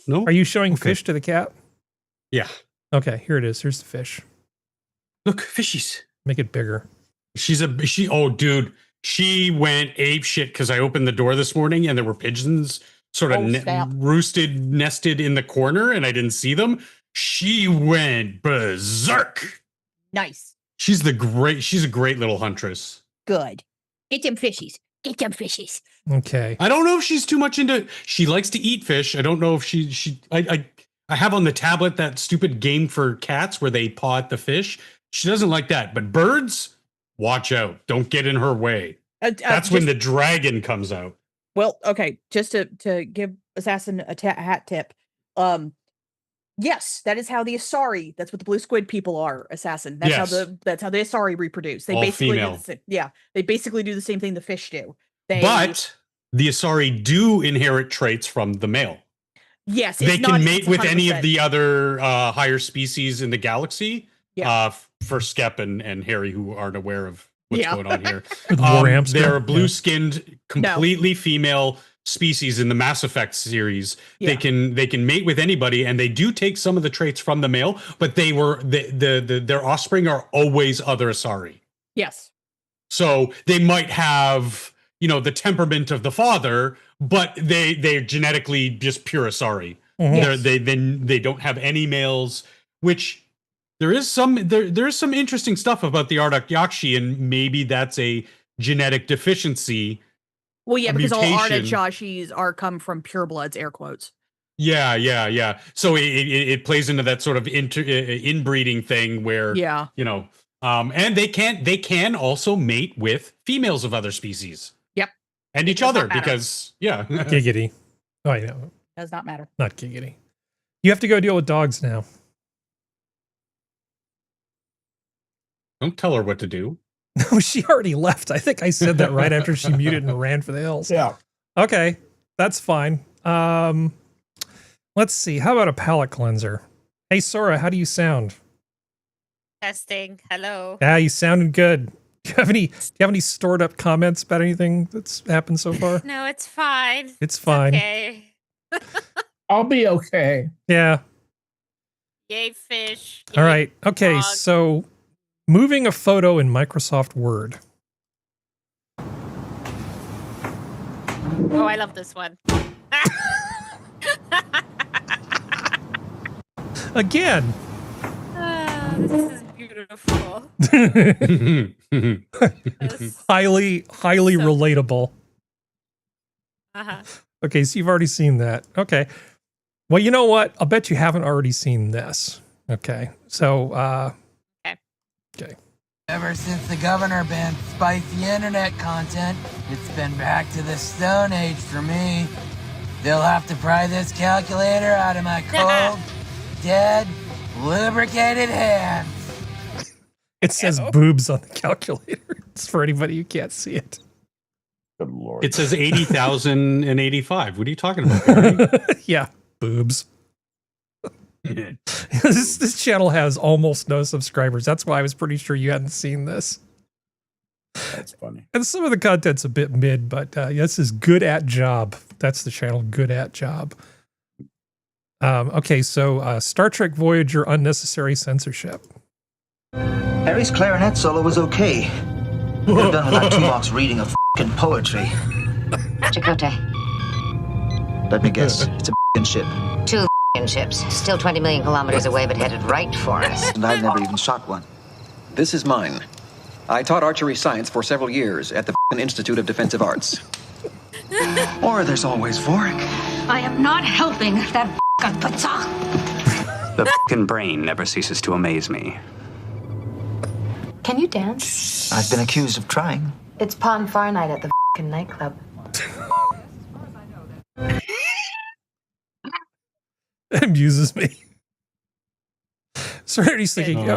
No? Are you showing fish to the cat? Yeah. Okay, here it is. Here's the fish. Look, fishies. Make it bigger. Oh, dude. She went ape shit because I opened the door this morning and there were pigeons sort of nested in the corner and I didn't see them. She went berserk. Nice. She's a great little huntress. Good. Get them fishies. Get them fishies. Okay. I don't know if she's too much into. She likes to eat fish. I don't know if I have on the tablet that stupid game for cats where they paw at the fish. She doesn't like that. But birds, watch out. Don't get in her way. That's when the dragon comes out. Well, okay. Just to give Assassin a hat tip. Yes, that is how the Asari. That's what the blue squid people are. Assassin. That's how the Asari reproduce. They all basically female. they basically do the same thing the fish do. But the Asari do inherit traits from the male. Yes, they can mate with any of the other higher species in the galaxy. Yeah. For Skep and Harry, who aren't aware of what's going on here, they're blue-skinned, completely female species in the Mass Effect series. They can mate with anybody, and they do take some of the traits from the male, but their offspring are always other Asari. Yes. So they might have, the temperament of the father, but they're genetically just pure Asari. Mm-hmm. They don't have any males, which there is some interesting stuff about the Ardak Yakshi, and maybe that's a genetic deficiency. Well, yeah, because all Ardak Yakshis come from purebloods, air quotes. Yeah. So it plays into that sort of inbreeding thing where, and they can also mate with females of other species. Yep. And each other because, Giggity. Oh, I know. Does not matter. Not giggity. You have to go deal with dogs now. Don't tell her what to do. No, she already left. I think I said that right after she muted and ran for the hills. Yeah. Okay, that's fine. Let's see. How about a palate cleanser? Hey, Sora, how do you sound? Testing. Hello. Yeah, you sounded good. Do you have any stored up comments about anything that's happened so far? No, it's fine. It's fine. Okay. I'll be okay. Yeah. Yay, fish. All right. Okay, so moving a photo in Microsoft Word. Oh, I love this one. Again. This is beautiful. highly relatable. Uh-huh. Okay, so you've already seen that. Okay. Well, you know what? I'll bet you haven't already seen this. Okay. So, Okay. Ever since the governor banned spicy internet content, it's been back to the Stone Age for me. They'll have to pry this calculator out of my cold, dead, lubricated hands. It says boobs on the calculator. It's for anybody who can't see it. Good Lord. It says 80,085. What are you talking about? Yeah, boobs. This channel has almost no subscribers. That's why I was pretty sure you hadn't seen this. That's funny. And some of the content's a bit mid, but this is Good at Job. That's the channel, Good at Job. Okay, so Star Trek Voyager unnecessary censorship. Harry's clarinet solo was okay. Could have done with that 2-box reading of f***ing poetry. Chakotay. Let me guess, it's a f***ing ship. 2 ships, still 20 million kilometers away, but headed right for us. And I've never even shot one. This is mine. I taught archery science for several years at the Institute of Defensive Arts. Or there's always Vorik. I am not helping that The brain never ceases to amaze me. Can you dance? I've been accused of trying. It's Pon Far Night at the nightclub. That amuses me. Serenity's thinking,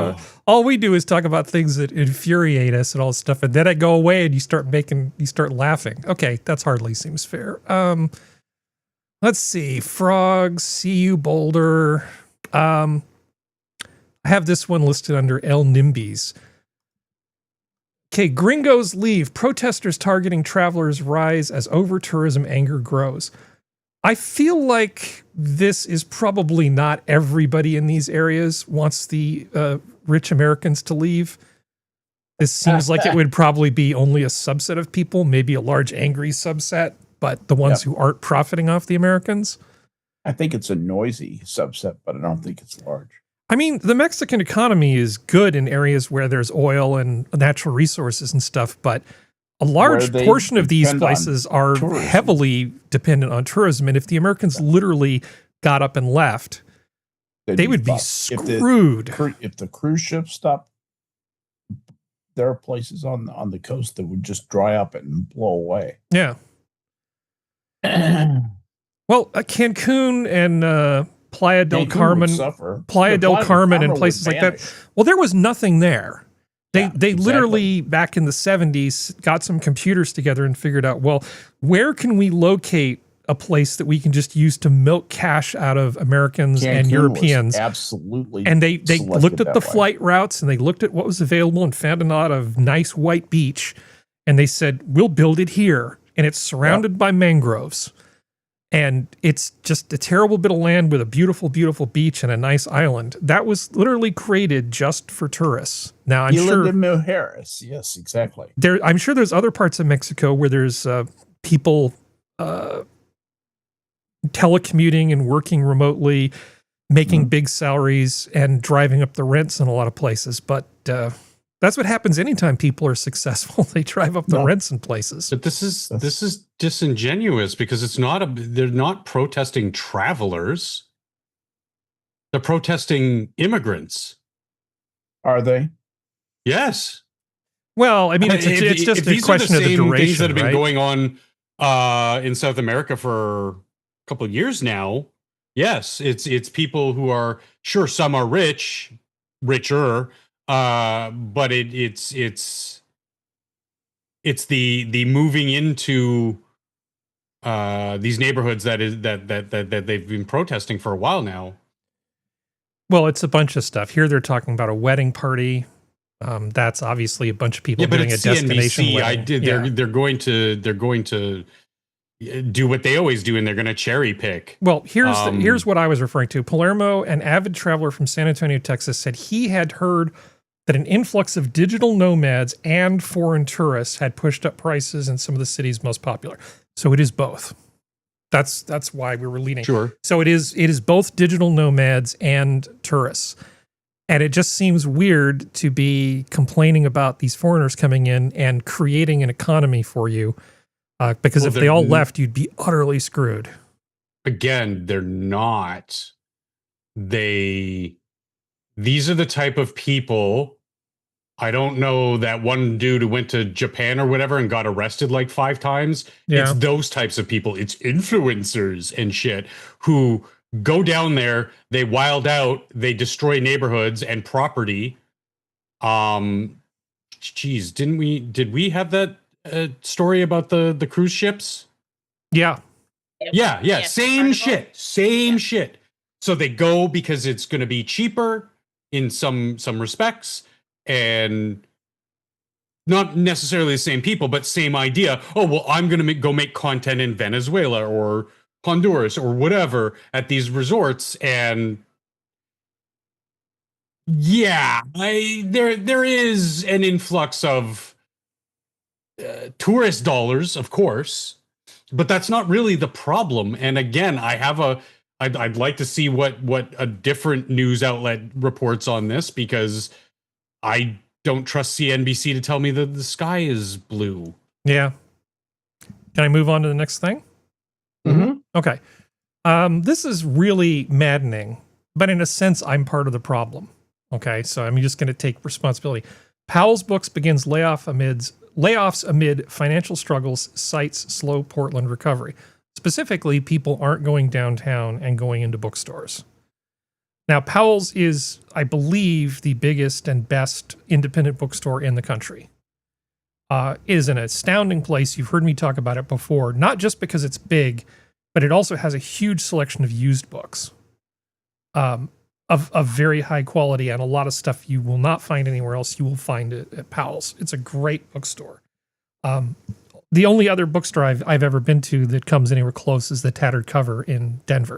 all we do is talk about things that infuriate us and all this stuff, and then I go away and you start laughing. Okay, that's hardly seems fair. Let's see. Frogs, CU Boulder. I have this one listed under El Nimbies. Okay, gringos leave. Protesters targeting travelers rise as over-tourism anger grows. I feel like this is probably not everybody in these areas wants the rich Americans to leave. This seems like it would probably be only a subset of people, maybe a large angry subset, but the ones who aren't profiting off the Americans. I think it's a noisy subset, but I don't think it's large. I mean, the Mexican economy is good in areas where there's oil and natural resources and stuff, but a large portion of these places are heavily dependent on tourism. And if the Americans literally got up and left, they would be screwed. If the cruise ships stopped, there are places on the coast that would just dry up and blow away. Yeah. Well, Cancun and Playa del Carmen, and places like that. Well, there was nothing there. They literally, back in the 70s, got some computers together and figured out, well, where can we locate a place that we can just use to milk cash out of Americans and Europeans? Absolutely. And they looked at the flight routes and they looked at what was available and found a lot of nice white beach. And they said, we'll build it here. And it's surrounded by mangroves. And it's just a terrible bit of land with a beautiful, beautiful beach and a nice island. That was literally created just for tourists. Now, I'm sure Mujeres. Yes, exactly. I'm sure there's other parts of Mexico where there's people telecommuting and working remotely, making big salaries and driving up the rents in a lot of places. But that's what happens anytime people are successful. They drive up the rents in places. But this is disingenuous because they're not protesting travelers. They're protesting immigrants. Are they? Yes. Well, I mean, it's just a question of the duration, things that have been going on in South America for a couple of years now. Yes, it's people who are, sure, some are richer, but it's the moving into these neighborhoods that they've been protesting for a while now. Well, it's a bunch of stuff. Here they're talking about a wedding party. That's obviously a bunch of people doing a destination wedding. They're going to do what they always do, and they're going to cherry pick. Well, here's what I was referring to. Palermo, an avid traveler from San Antonio, Texas, said he had heard that an influx of digital nomads and foreign tourists had pushed up prices in some of the cities most popular. So it is both. That's why we were leading. Sure. So it is both digital nomads and tourists. And it just seems weird to be complaining about these foreigners coming in and creating an economy for you. Because if they all left, you'd be utterly screwed. Again, they're not. These are the type of people. I don't know that one dude who went to Japan or whatever and got arrested like 5 times. Yeah. It's those types of people. It's influencers and shit who go down there, they wild out, they destroy neighborhoods and property. Geez, did we have that story about the cruise ships? Yeah. Yeah. Same shit. So they go because it's going to be cheaper in some respects, and not necessarily the same people, but same idea. Oh, well, I'm going to go make content in Venezuela or Honduras or whatever at these resorts. And yeah, there is an influx of tourist dollars, of course, but that's not really the problem. And again, I'd like to see what a different news outlet reports on this, because I don't trust CNBC to tell me that the sky is blue. Yeah. Can I move on to the next thing? Mm-hmm. Okay. This is really maddening, but in a sense, I'm part of the problem. Okay, so I'm just going to take responsibility. Powell's Books begins layoffs amid financial struggles, cites slow Portland recovery. Specifically, people aren't going downtown and going into bookstores. Now, Powell's is, I believe, the biggest and best independent bookstore in the country. It is an astounding place. You've heard me talk about it before, not just because it's big, but it also has a huge selection of used books of very high quality, and a lot of stuff you will not find anywhere else. You will find it at Powell's. It's a great bookstore. The only other bookstore I've ever been to that comes anywhere close is the Tattered Cover in Denver.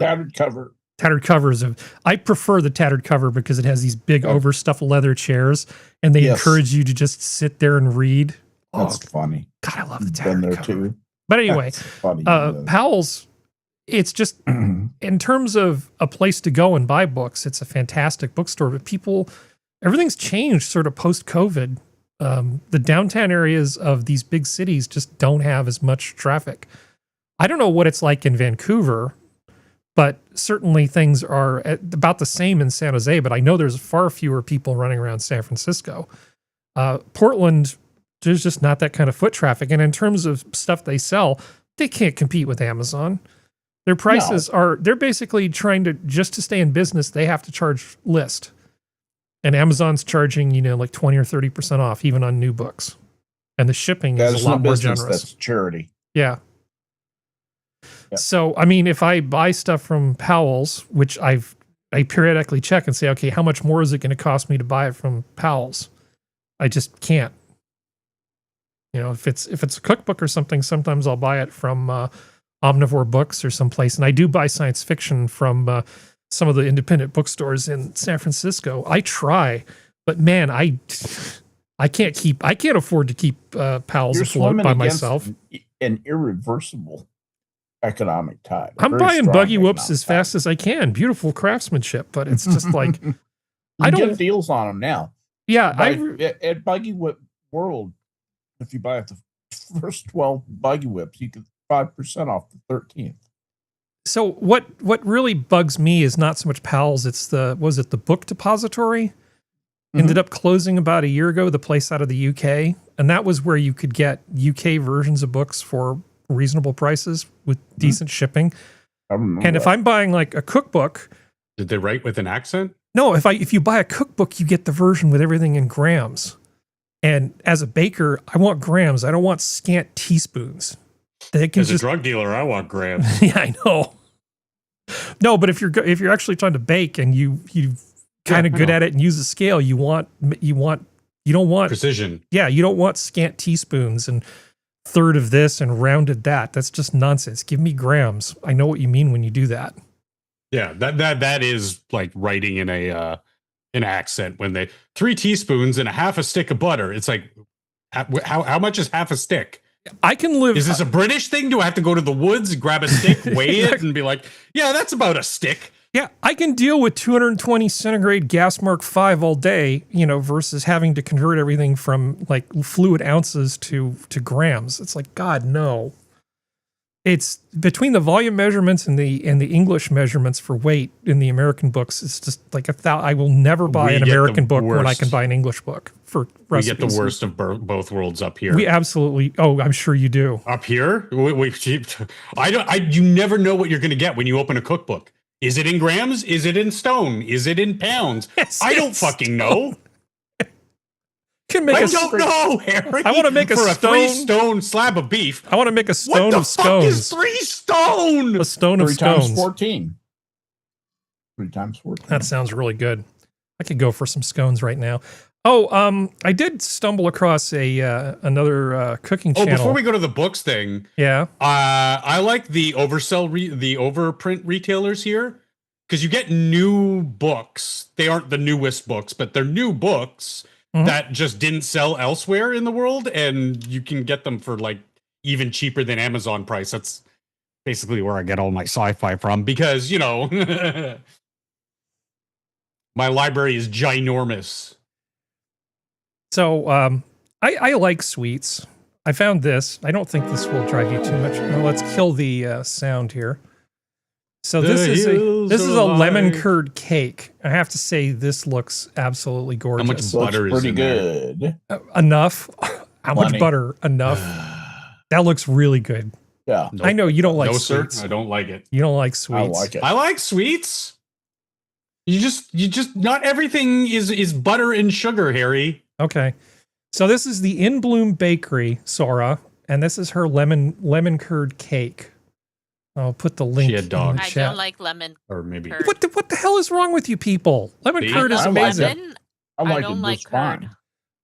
Tattered Covers I prefer the Tattered Cover because it has these big overstuffed leather chairs, and they encourage you to just sit there and read. That's funny. God, I love the Tattered Cover. Too. But anyway, Powell's, it's just, in terms of a place to go and buy books, it's a fantastic bookstore, but everything's changed sort of post-COVID. The downtown areas of these big cities just don't have as much traffic. I don't know what it's like in Vancouver, but certainly things are about the same in San Jose, but I know there's far fewer people running around San Francisco. Portland, there's just not that kind of foot traffic. And in terms of stuff they sell, they can't compete with Amazon. Their prices they're basically trying to stay in business, they have to charge list. And Amazon's charging, like 20 or 30% off, even on new books. And the shipping is a lot more generous. That's charity. Yeah. So, I mean, if I buy stuff from Powell's, which I periodically check and say, okay, how much more is it going to cost me to buy it from Powell's? I just can't. If it's a cookbook or something, sometimes I'll buy it from Omnivore Books or someplace. And I do buy science fiction from some of the independent bookstores in San Francisco. I try, but man, I can't afford to keep Powell's afloat by myself. An irreversible economic tide. I'm buying Buggy Whoops as fast as I can. Beautiful craftsmanship, but it's just like I don't get deals on them now. Yeah, at Buggy Whip World, if you buy the first 12 Buggy Whips, you get 5% off the 13th. So what really bugs me is not so much Powell's. It's the Book Depository. Ended up closing about a year ago. The place out of the UK, and that was where you could get UK versions of books for reasonable prices with decent shipping. And if I'm buying like a cookbook, did they write with an accent? No, if you buy a cookbook, you get the version with everything in grams. And as a baker, I want grams. I don't want scant teaspoons. As a drug dealer, I want grams. Yeah, I know. No, but if you're actually trying to bake and you kind of good at it and use a scale, you don't want precision. Yeah, you don't want scant teaspoons and third of this and rounded that. That's just nonsense. Give me grams. I know what you mean when you do that. Yeah, that is like writing in an accent when they 3 teaspoons and a half a stick of butter. It's like how much is half a stick? I can live. Is this a British thing? Do I have to go to the woods, grab a stick, weigh it, and be like, yeah, that's about a stick? Yeah, I can deal with 220 centigrade gas mark 5 all day, versus having to convert everything from like fluid ounces to grams. It's like, God, no. It's between the volume measurements and the English measurements for weight in the American books. It's just like I will never buy an American book when I can buy an English book for recipes. We get the worst of both worlds up here. We absolutely. Oh, I'm sure you do. Up here, you never know what you're going to get when you open a cookbook. Is it in grams? Is it in stone? Is it in pounds? I don't fucking know. I don't know, Harry. I want to make a 3-stone slab of beef. I want to make a stone of scones. What the fuck is 3 stone? A stone of scones. 3 times 14. 3 times 14. That sounds really good. I could go for some scones right now. Oh, I did stumble across another cooking channel. Before we go to the books thing, yeah, I like the the overprint retailers here because you get new books. They aren't the newest books, but they're new books that just didn't sell elsewhere in the world, and you can get them for like even cheaper than Amazon price. That's basically where I get all my sci-fi from because my library is ginormous. So I like sweets. I found this. I don't think this will drive you too much. Well, let's kill the sound here. So this is a lemon curd cake. I have to say this looks absolutely gorgeous. How much butter is in good. Enough. How much butter? Enough. That looks really good. Yeah. Nope. I know you don't like sweets. Sir, I don't like it. You don't like sweets. I like it. I like sweets. You just not everything is butter and sugar, Harry. Okay. So this is the In Bloom Bakery, Sora, and this is her lemon curd cake. I'll put the link in the chat. I don't like lemon. Or maybe curd. What the hell is wrong with you people? Lemon curd is amazing. I don't like curd.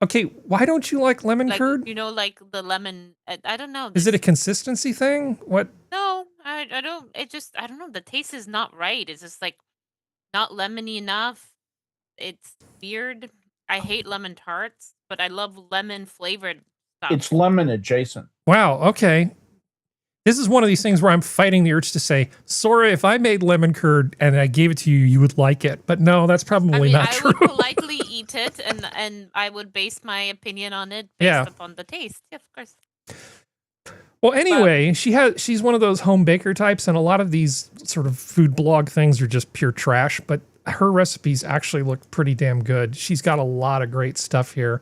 Okay, why don't you like lemon curd? You know, like the lemon. I don't know. Is it a consistency thing? What? No, I don't. I don't know. The taste is not right. It's just like not lemony enough. It's weird. I hate lemon tarts, but I love lemon flavored stuff. It's lemon adjacent. Wow. Okay. This is one of these things where I'm fighting the urge to say, Sora, if I made lemon curd and I gave it to you, you would like it. But no, that's probably not true. I would politely eat it, and I would base my opinion on it based upon the taste. Yeah, of course. Well, anyway, she's one of those home baker types, and a lot of these sort of food blog things are just pure trash, but her recipes actually look pretty damn good. She's got a lot of great stuff here.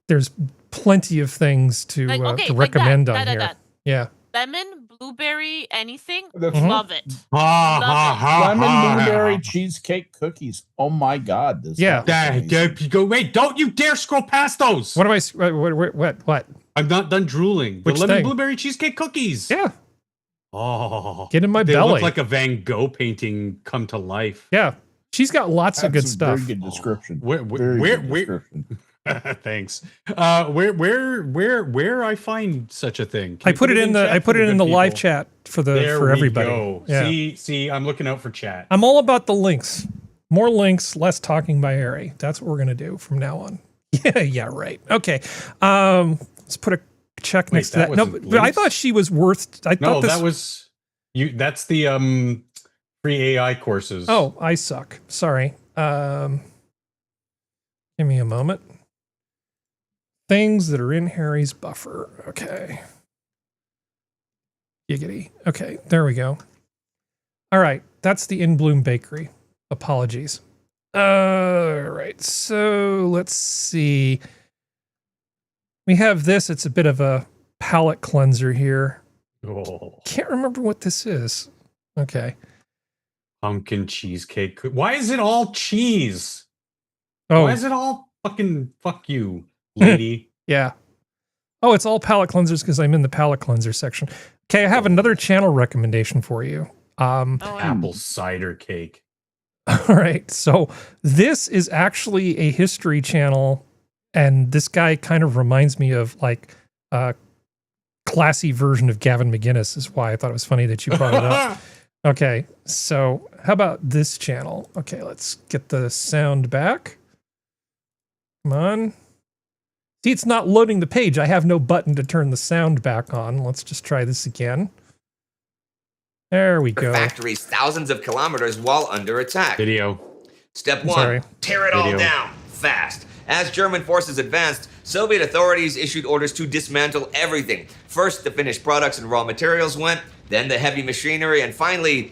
There's plenty of things to recommend on here. Yeah. Lemon, blueberry, anything. Love it. Lemon blueberry cheesecake cookies. Oh my God. Wait, don't you dare scroll past those. What am I? What? I'm not done drooling. Which the lemon thing? Blueberry cheesecake cookies. Yeah. Oh. Get in my they belly. Look like a Van Gogh painting come to life. Yeah. She's got lots of good stuff. Very good description. Where thanks. Where I find such a thing? I put it in the live chat for everybody. Go. Yeah. See, I'm looking out for chat. I'm all about the links. More links, less talking by Harry. That's what we're gonna do from now on. Yeah, right. Okay. Let's put a check next to that. No, but I thought she was worth. That was you. That's the free AI courses. Oh, I suck. Sorry. Give me a moment. Things that are in Harry's buffer. Okay. Giggity. Okay, there we go. All right, that's the In Bloom Bakery. Apologies. All right, so let's see. We have this. It's a bit of a palate cleanser here. Oh. Can't remember what this is. Okay. Pumpkin cheesecake. Why is it all cheese? Oh. Why is it all fucking fuck you, lady? Yeah. Oh, it's all palate cleansers because I'm in the palate cleanser section. Okay, I have another channel recommendation for you. Apple cider cake. All right, so this is actually a history channel, and this guy kind of reminds me of like a classy version of Gavin McGinnis, is why I thought it was funny that you brought it up. Okay, so how about this channel? Okay, let's get the sound back. Come on. See, it's not loading the page. I have no button to turn the sound back on. Let's just try this again. There we go. Factories thousands of kilometers while under attack. Video. Step one, tear it all down fast. As German forces advanced, Soviet authorities issued orders to dismantle everything. First, the finished products and raw materials went, then the heavy machinery, and finally,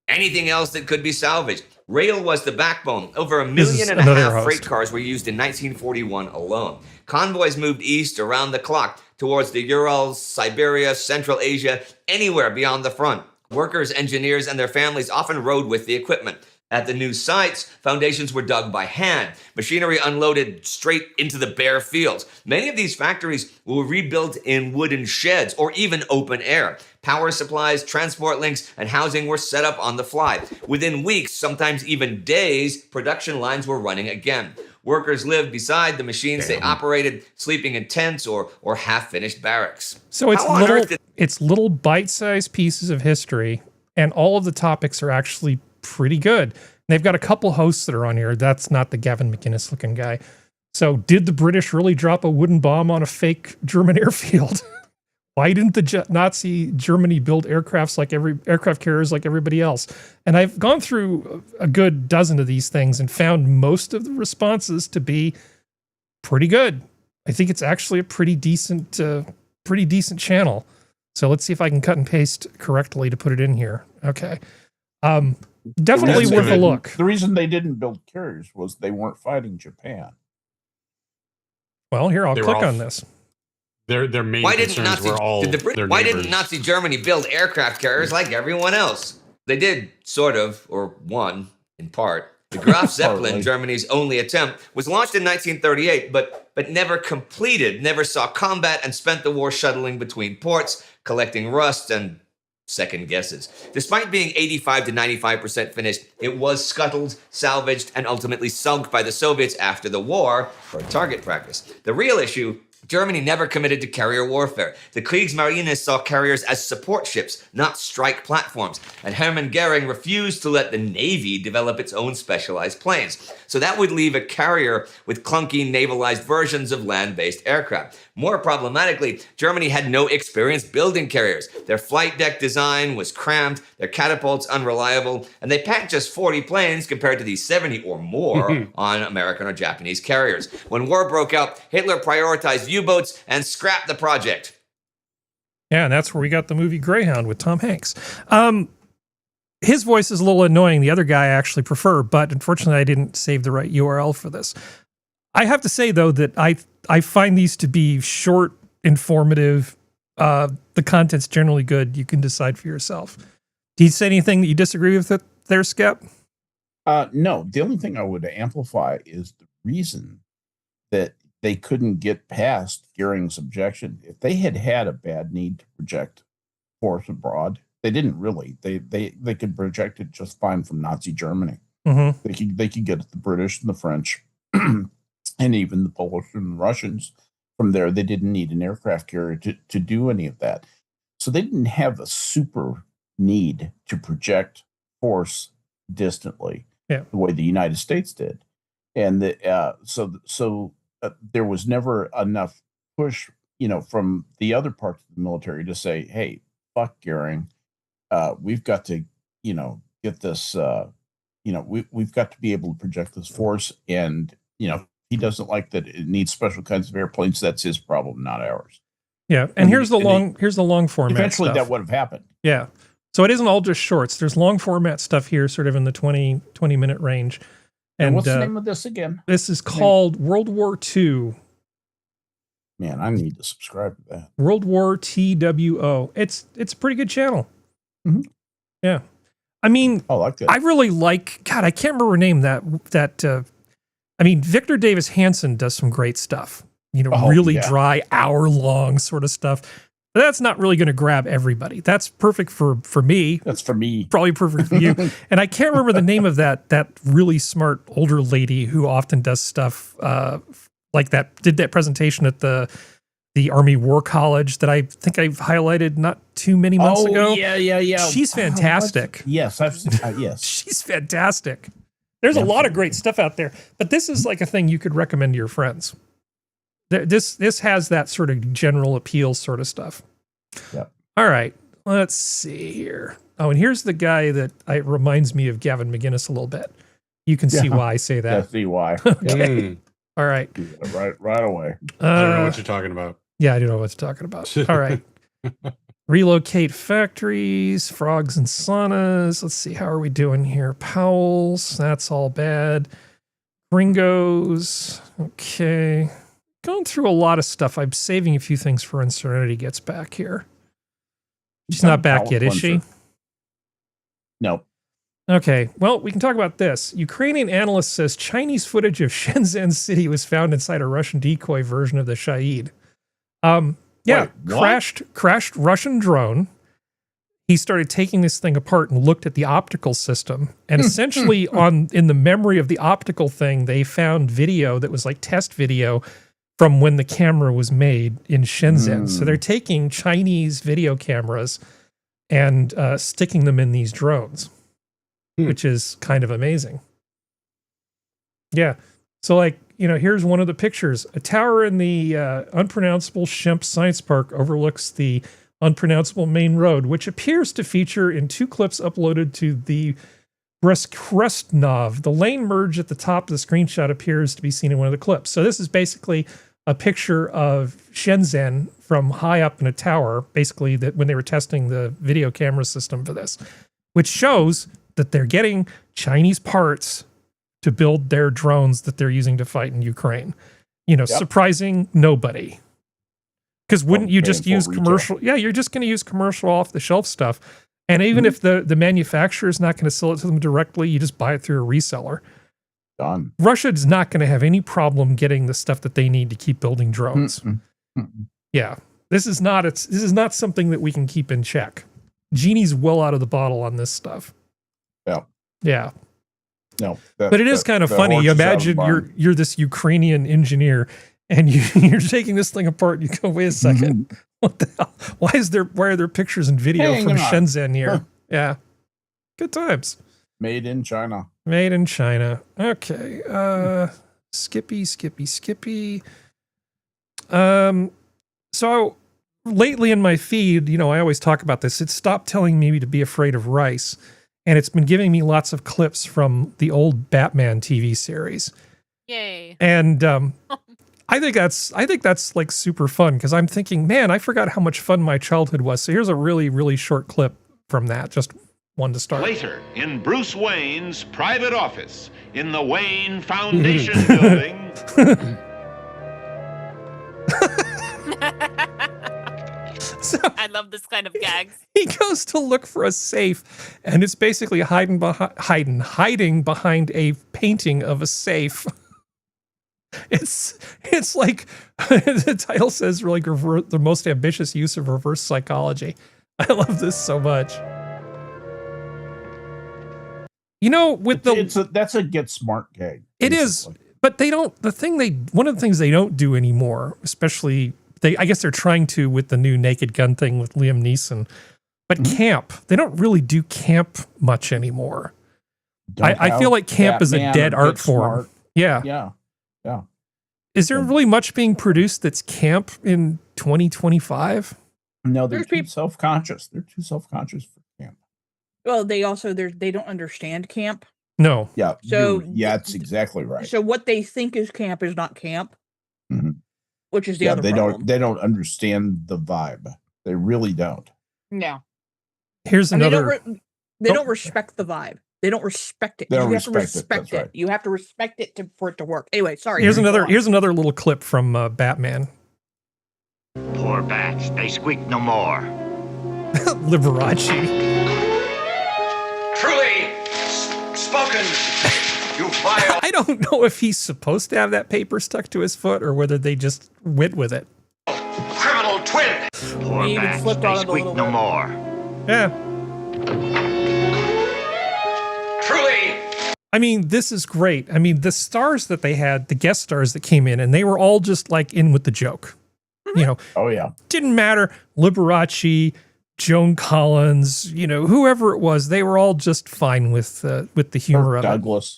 anything else that could be salvaged. Rail was the backbone. Over 1.5 million freight cars were used in 1941 alone. Convoys moved east around the clock towards the Urals, Siberia, Central Asia, anywhere beyond the front. Workers, engineers, and their families often rode with the equipment. At the new sites, foundations were dug by hand. Machinery unloaded straight into the bare fields. Many of these factories were rebuilt in wooden sheds or even open air. Power supplies, transport links, and housing were set up on the fly. Within weeks, sometimes even days, production lines were running again. Workers lived beside the machines they operated, sleeping in tents or half-finished barracks. So it's little bite-sized pieces of history, and all of the topics are actually pretty good. They've got a couple hosts that are on here. That's not the Gavin McGinnis looking guy. So did the British really drop a wooden bomb on a fake German airfield? Why didn't the Nazi Germany build aircraft carriers like everybody else? And I've gone through a good dozen of these things and found most of the responses to be pretty good. I think it's actually a pretty decent channel. So let's see if I can cut and paste correctly to put it in here. Okay. Definitely worth a look. The reason they didn't build carriers was they weren't fighting Japan. Well, here, I'll click on this. Their main concerns were all why didn't Nazi Germany build aircraft carriers like everyone else? They did, sort of, or one, in part. The Graf Zeppelin, Germany's only attempt, was launched in 1938, but never completed, never saw combat, and spent the war shuttling between ports, collecting rust and second guesses. Despite being 85 to 95% finished, it was scuttled, salvaged, and ultimately sunk by the Soviets after the war for target practice. The real issue, Germany never committed to carrier warfare. The Kriegsmarine saw carriers as support ships, not strike platforms, and Hermann Goering refused to let the Navy develop its own specialized planes. So that would leave a carrier with clunky navalized versions of land-based aircraft. More problematically, Germany had no experience building carriers. Their flight deck design was cramped, their catapults unreliable, and they packed just 40 planes compared to the 70 or more on American or Japanese carriers. When war broke out, Hitler prioritized U-boats and scrapped the project. Yeah, and that's where we got the movie Greyhound with Tom Hanks. His voice is a little annoying. The other guy I actually prefer, but unfortunately I didn't save the right URL for this. I have to say, though, that I find these to be short, informative. The content's generally good. You can decide for yourself. Do you say anything that you disagree with it there, Skep? No. The only thing I would amplify is the reason that they couldn't get past Goering's objection. If they had had a bad need to project force abroad, they didn't really. They could project it just fine from Nazi Germany. Mm-hmm. They could get at the British and the French and even the Polish and the Russians. From there, they didn't need an aircraft carrier to do any of that. So they didn't have a super need to project force distantly the way the United States did. And so there was never enough push, from the other parts of the military to say, hey, fuck Goering. We've got to, get this, we've got to be able to project this force. And, he doesn't like that it needs special kinds of airplanes. That's his problem, not ours. Yeah. And here's the long format eventually stuff. That would have happened. Yeah. So it isn't all just shorts. There's long format stuff here, sort of in the 20 minute range. And what's the name of this again? This is called World War II. Man, I need to subscribe to that. World War TWO. It's a pretty good channel. Mm-hmm. Yeah. I mean, I really like, God, I can't remember her name Victor Davis Hanson does some great stuff, really dry hour-long sort of stuff. But that's not really going to grab everybody. That's perfect for me. That's for me. Probably perfect for you. And I can't remember the name of that really smart older lady who often does stuff like that, did that presentation at the Army War College that I think I've highlighted not too many months ago. Yeah. She's fantastic. Yes, yes. She's fantastic. There's a lot of great stuff out there, but this is like a thing you could recommend to your friends. This has that sort of general appeal sort of stuff. Yep. All right, let's see here. Oh, and here's the guy that reminds me of Gavin McGinnis a little bit. You can see why I say that. Yeah, see why. Okay. All right. Right away. I don't know what you're talking about. Yeah, I do know what you're talking about. All right. Relocate factories, frogs and saunas. Let's see, how are we doing here? Powell's, that's all bad. Gringos, okay. Going through a lot of stuff. I'm saving a few things for when Serenity gets back here. She's not back yet, is she? No. Okay, well, we can talk about this. Ukrainian analyst says Chinese footage of Shenzhen City was found inside a Russian decoy version of the Shahid. Yeah, crashed Russian drone. He started taking this thing apart and looked at the optical system. And essentially in the memory of the optical thing, they found video that was like test video from when the camera was made in Shenzhen. So they're taking Chinese video cameras and sticking them in these drones, which is kind of amazing. Yeah. So here's one of the pictures. A tower in the unpronounceable Shemp Science Park overlooks the unpronounceable main road, which appears to feature in two clips uploaded to the Krestnov. The lane merge at the top of the screenshot appears to be seen in one of the clips. So this is basically a picture of Shenzhen from high up in a tower, basically that when they were testing the video camera system for this, which shows that they're getting Chinese parts to build their drones that they're using to fight in Ukraine. You know, surprising nobody. Because wouldn't you just use commercial? Yeah, you're just going to use commercial off the shelf stuff. And even if the manufacturer is not going to sell it to them directly, you just buy it through a reseller. Done. Russia is not going to have any problem getting the stuff that they need to keep building drones. Yeah, this is not something that we can keep in check. Genie's well out of the bottle on this stuff. Yeah. No, but it is kind of funny. You imagine you're this Ukrainian engineer and you're taking this thing apart. And you go, wait a second, what the hell? Why are there pictures and video from Shenzhen here? Yeah, good times. Made in China. Made in China. Okay. Skippy. So lately in my feed, you know, I always talk about this. It stopped telling me to be afraid of rice. And it's been giving me lots of clips from the old Batman TV series. Yay. And I think that's like super fun because I'm thinking, man, I forgot how much fun my childhood was. So here's a really, really short clip from that. Just one to start. Later, in Bruce Wayne's private office in the Wayne Foundation building. So, I love this kind of gags. He goes to look for a safe, and it's basically hiding behind a painting of a safe. It's like the title says, like the most ambitious use of reverse psychology. I love this so much. You know, with that's a get smart gag. It is, but they don't. One of the things they don't do anymore, especially. I guess they're trying to with the new Naked Gun thing with Liam Neeson. But camp, they don't really do camp much anymore. I feel like camp is a dead art form. Yeah. Is there really much being produced that's camp in 2025? No, they're too self-conscious. They're too self-conscious for camp. Well, they don't understand camp. No. Yeah. So that's exactly right. So what they think is camp is not camp. Mm-hmm. Which is the other problem. They don't understand the vibe. They really don't. No. Here's another. They don't respect the vibe. They don't respect it. You have to respect it. Right. You have to respect it for it to work. Anyway, sorry. Here's another little clip from Batman. Poor bats. They squeak no more. Liberace. Truly spoken. You vile. I don't know if he's supposed to have that paper stuck to his foot or whether they just went with it. Criminal twin. Poor bats, they squeak no more. Yeah. Truly. I mean, this is great. I mean, the stars that they had, the guest stars that came in, and they were all just like in with the joke. You know. Oh yeah. Didn't matter. Liberace, Joan Collins, you know, whoever it was, they were all just fine with the humor of it.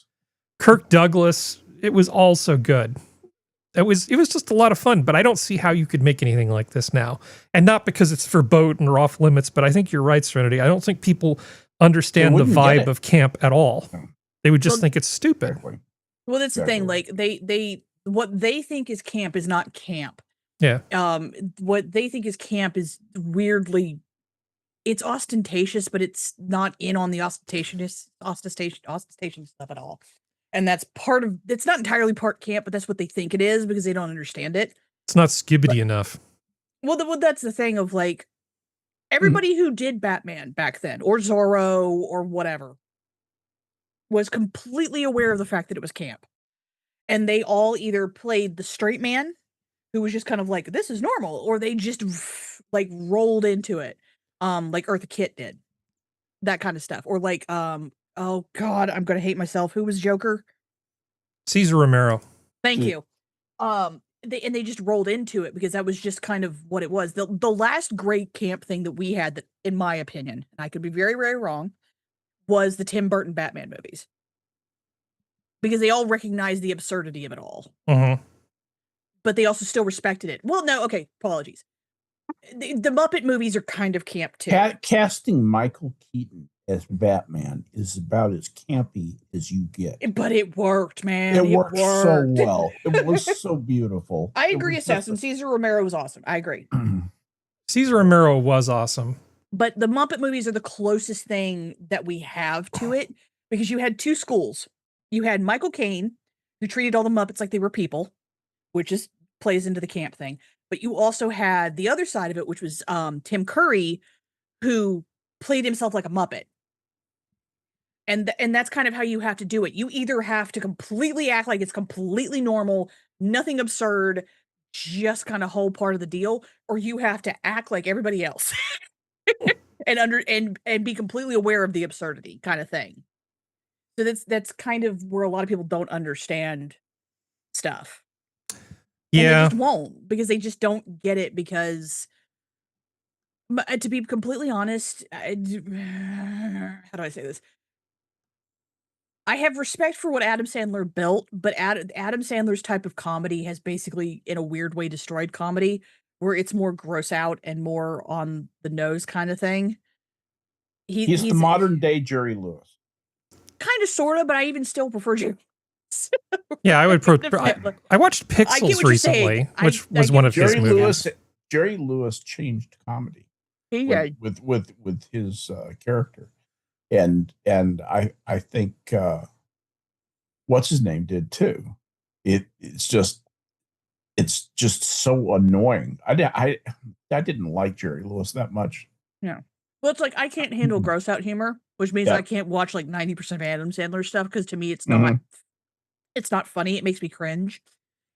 Kirk Douglas, it was all so good. It was just a lot of fun, but I don't see how you could make anything like this now. And not because it's verboten or off limits, but I think you're right, Serenity. I don't think people understand the vibe of camp at all. They would just think it's stupid. Well, that's the thing. Like they what they think is camp is not camp. Yeah. What they think is camp is weirdly, it's ostentatious, but it's not in on the ostentation stuff at all. And that's it's not entirely part camp, but that's what they think it is because they don't understand it. It's not skibbity enough. Well, that's the thing of like everybody who did Batman back then or Zorro or whatever was completely aware of the fact that it was camp. And they all either played the straight man who was just kind of like, this is normal, or they just like rolled into it. Like Eartha Kitt did. That kind of stuff. Or like, oh God, I'm gonna hate myself. Who was Joker? Cesar Romero. Thank you. They just rolled into it because that was just kind of what it was. The last great camp thing that we had, that, in my opinion, and I could be very, very wrong, was the Tim Burton Batman movies. Because they all recognized the absurdity of it all. Mm-hmm. But they also still respected it. Well, no, okay, apologies. The Muppet movies are kind of camp too. Casting Michael Keaton as Batman is about as campy as you get. But it worked, man. It worked so well. It was so beautiful. I agree, Assassin. Cesar Romero was awesome. I agree. Cesar Romero was awesome. But the Muppet movies are the closest thing that we have to it, because you had two schools. You had Michael Caine, who treated all the Muppets like they were people, which is plays into the camp thing. But you also had the other side of it, which was Tim Curry, who played himself like a Muppet. And that's kind of how you have to do it. You either have to completely act like it's completely normal, nothing absurd, just kind of whole part of the deal, or you have to act like everybody else and be completely aware of the absurdity kind of thing. So that's kind of where a lot of people don't understand stuff. Yeah. And they just won't, because they just don't get it, because to be completely honest, how do I say this? I have respect for what Adam Sandler built, but Adam Sandler's type of comedy has basically, in a weird way, destroyed comedy, where it's more gross out and more on the nose kind of thing. He's the modern day Jerry Lewis. Kind of, sort of, but I even still prefer Jerry Lewis. Yeah, I would. I watched Pixels recently, which was one of his movies. Jerry Lewis changed comedy. With his character. And I think what's his name did too. It's just so annoying. I didn't like Jerry Lewis that much. Yeah. Well, it's like I can't handle gross out humor, which means I can't watch like 90% of Adam Sandler stuff, because to me it's not funny. It makes me cringe.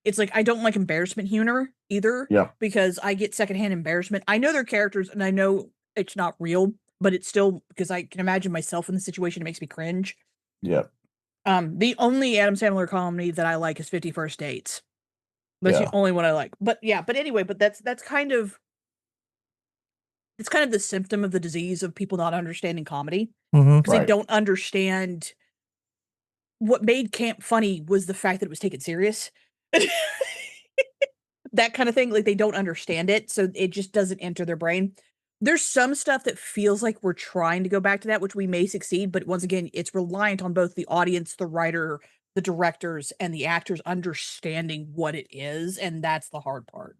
It's like I don't like embarrassment humor either. Yeah. Because I get secondhand embarrassment. I know they're characters and I know it's not real, but it's still, because I can imagine myself in the situation, it makes me cringe. Yeah. The only Adam Sandler comedy that I like is 50 First Dates. That's the only one I like. But anyway, that's kind of the symptom of the disease of people not understanding comedy. Because they don't understand what made camp funny was the fact that it was taken serious. That kind of thing. Like, they don't understand it, so it just doesn't enter their brain. There's some stuff that feels like we're trying to go back to that, which we may succeed, but once again, it's reliant on both the audience, the writer, the directors, and the actors understanding what it is, and that's the hard part.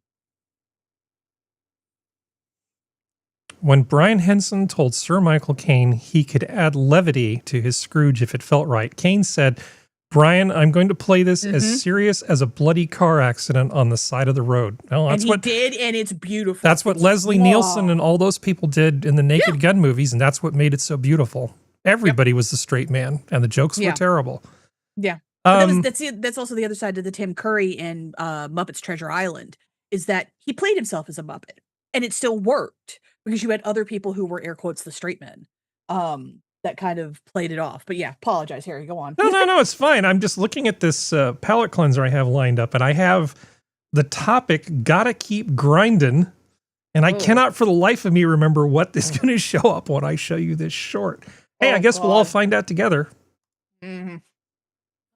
When Brian Henson told Sir Michael Caine he could add levity to his Scrooge if it felt right, Caine said, "Brian, I'm going to play this as serious as a bloody car accident on the side of the road." Well, that's what he did, and it's beautiful. That's what Leslie Nielsen and all those people did in the Naked Gun movies, and that's what made it so beautiful. Everybody was the straight man, and the jokes were terrible. Yeah. But that's also the other side to the Tim Curry in Muppets Treasure Island, is that he played himself as a Muppet, and it still worked, because you had other people who were, air quotes, the straight men. That kind of played it off. But yeah, apologize, Harry, go on. No, it's fine. I'm just looking at this palette cleanser I have lined up, and I have the topic, gotta keep grinding, and I cannot for the life of me remember what is going to show up when I show you this short. Hey, I guess we'll all find out together. Mm-hmm.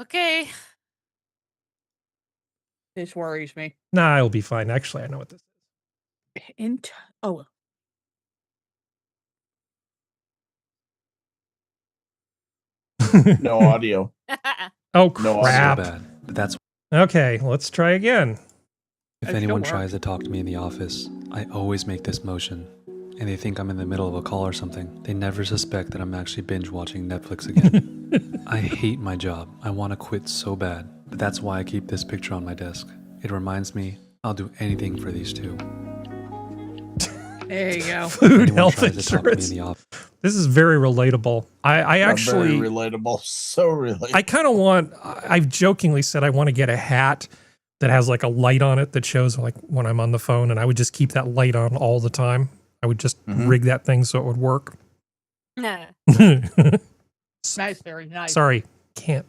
Okay. This worries me. Nah, it'll be fine. Actually, I know what this is. No audio. Oh, crap. So bad, but that's okay. Let's try again. If anyone tries to talk to me in the office, I always make this motion, and they think I'm in the middle of a call or something. They never suspect that I'm actually binge watching Netflix again. I hate my job. I want to quit so bad, but that's why I keep this picture on my desk. It reminds me I'll do anything for these two. There you go. Food, health insurance. This is very relatable. I actually very relatable. So relatable. I kind of want. I've jokingly said I want to get a hat that has like a light on it that shows like when I'm on the phone, and I would just keep that light on all the time. I would just rig that thing so it would work. Nice, very nice. Sorry, can't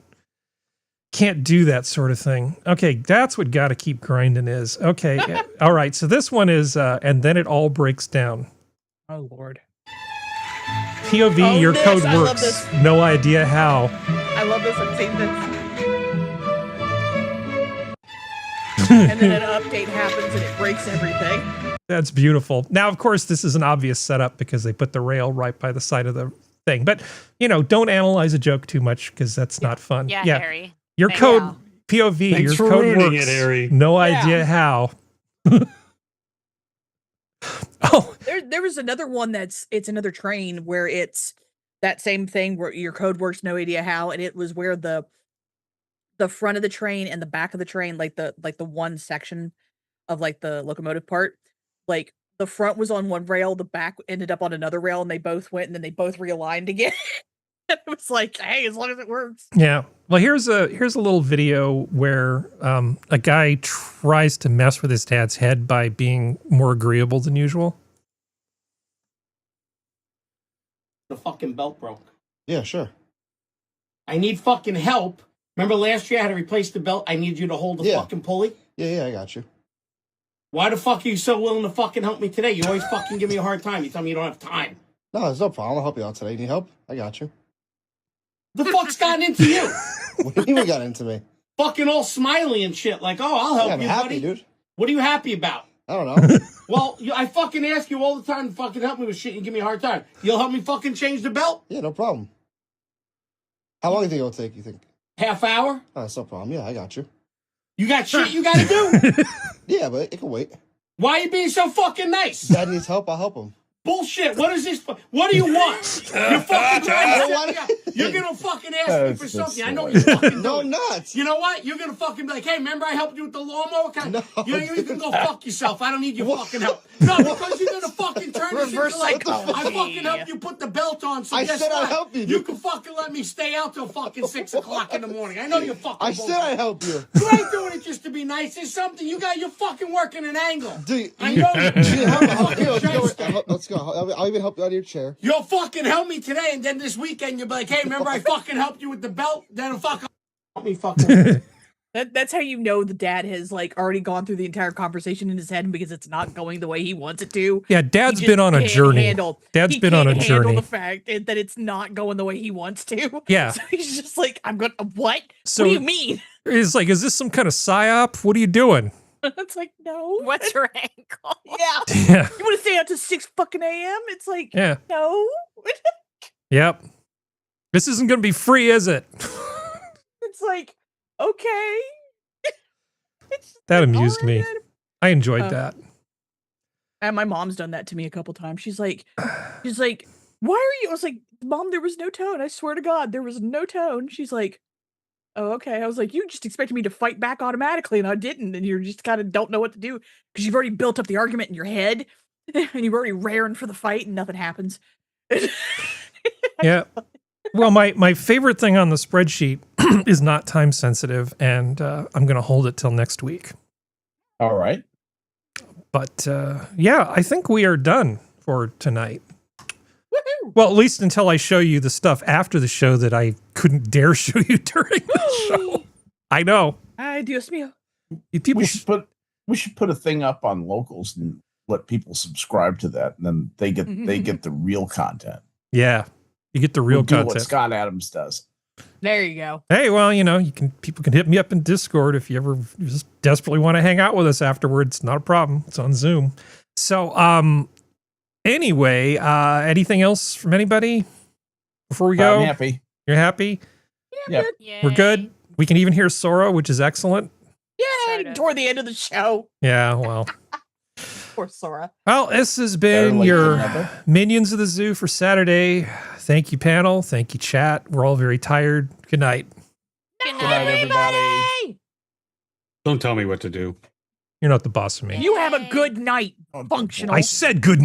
do that sort of thing. Okay, that's what gotta keep grinding is. Okay, all right. So this one is, and then it all breaks down. Oh Lord. POV, your code works. No idea how. I love this. I've seen this. And then an update happens and it breaks everything. That's beautiful. Now, of course, this is an obvious setup because they put the rail right by the side of the thing. But, don't analyze a joke too much because that's not fun. Yeah, Harry. Your code, POV, Thanks your for code ruining works. it, Harry. No idea how. There was another one it's another train where it's that same thing where your code works no idea how, and it was where the front of the train and the back of the train, like the one section of like the locomotive part, like the front was on one rail, the back ended up on another rail, and they both went and then they both realigned again. It was like, hey, as long as it works. Yeah. Well, here's a little video where a guy tries to mess with his dad's head by being more agreeable than usual. The fucking belt broke. Yeah, sure. I need fucking help. Remember last year I had to replace the belt? I need you to hold the fucking pulley? Yeah, I got you. Why the fuck are you so willing to fucking help me today? You always fucking give me a hard time. You tell me you don't have time. No, there's no problem. I'll help you out today. Need help? I got you. The fuck's gotten into you? What do you mean got into me? Fucking all smiley and shit. Like, oh, I'll help I'm you, happy, buddy. dude. What are you happy about? I don't know. Well, I fucking ask you all the time to fucking help me with shit and give me a hard time. You'll help me fucking change the belt? Yeah, no problem. How long do you think it'll take, you think? Half hour? Oh, that's no problem. Yeah, I got you. You got shit you gotta do? Yeah, but it can wait. Why are you being so fucking nice? Dad needs help, I'll help him. Bullshit. What is this? What do you want? You're fucking trying to set me up. You're going to fucking ask me for something. I know you fucking No, do it. not. You know what? You're going to fucking be like, hey, remember I helped you with the lawnmower? You can go fuck yourself. I don't need your fucking help. No, because you're going to fucking turn this into like, I fucking helped you put the belt on. So I guess said what? I'd help you. You can fucking let me stay out till fucking 6 o'clock in the morning. I know you're fucking I said I'd help you. You ain't doing it just to be nice. There's something. You're fucking working an angle. I know Let's go. I'll even help you out of your chair. You'll fucking help me today, and then this weekend you'll be like, hey, remember I fucking helped you with the belt? Then fucking help me fucking. That's how you know the dad has like already gone through the entire conversation in his head because it's not going the way he wants it to. Yeah, Dad's been on a journey. Dad's been on a journey. Handle the fact that it's not going the way he wants to. Yeah. So he's just like, I'm going. What? So what do you mean? It's like, is this some kind of psyop? What are you doing? It's like, no. What's your angle? Yeah. You want to stay out to 6 fucking a.m.? It's like, no. Yep. This isn't going to be free, is it? It's like, okay. That amused me. I enjoyed that. And my mom's done that to me a couple times. She's like, why are you? I was like, Mom, there was no tone. I swear to God, there was no tone. She's like, oh, okay. I was like, you just expected me to fight back automatically, and I didn't. And you just kind of don't know what to do because you've already built up the argument in your head, and you've already raring for the fight, and nothing happens. Yeah. Well, my favorite thing on the spreadsheet is not time sensitive, and I'm going to hold it till next week. All right. But yeah, I think we are done for tonight. Well, at least until I show you the stuff after the show that I couldn't dare show you during the show. I know. Ay, Dios mío. We should put a thing up on Locals and let people subscribe to that, and then they get the real content. Yeah, you get the real content. What Scott Adams does. There you go. Hey, well, people can hit me up in Discord if you ever just desperately want to hang out with us afterwards. Not a problem. It's on Zoom. So, anyway, anything else from anybody before we go? I'm happy. You're happy? Yep. We're good. We can even hear Sora, which is excellent. Yeah, toward the end of the show. Yeah, well. Poor Sora. Well, this has been your Minions of the Zoo for Saturday. Thank you, panel. Thank you, chat. We're all very tired. Good night. Good night, everybody. Don't tell me what to do. You're not the boss of me. You have a good night, functional. I said good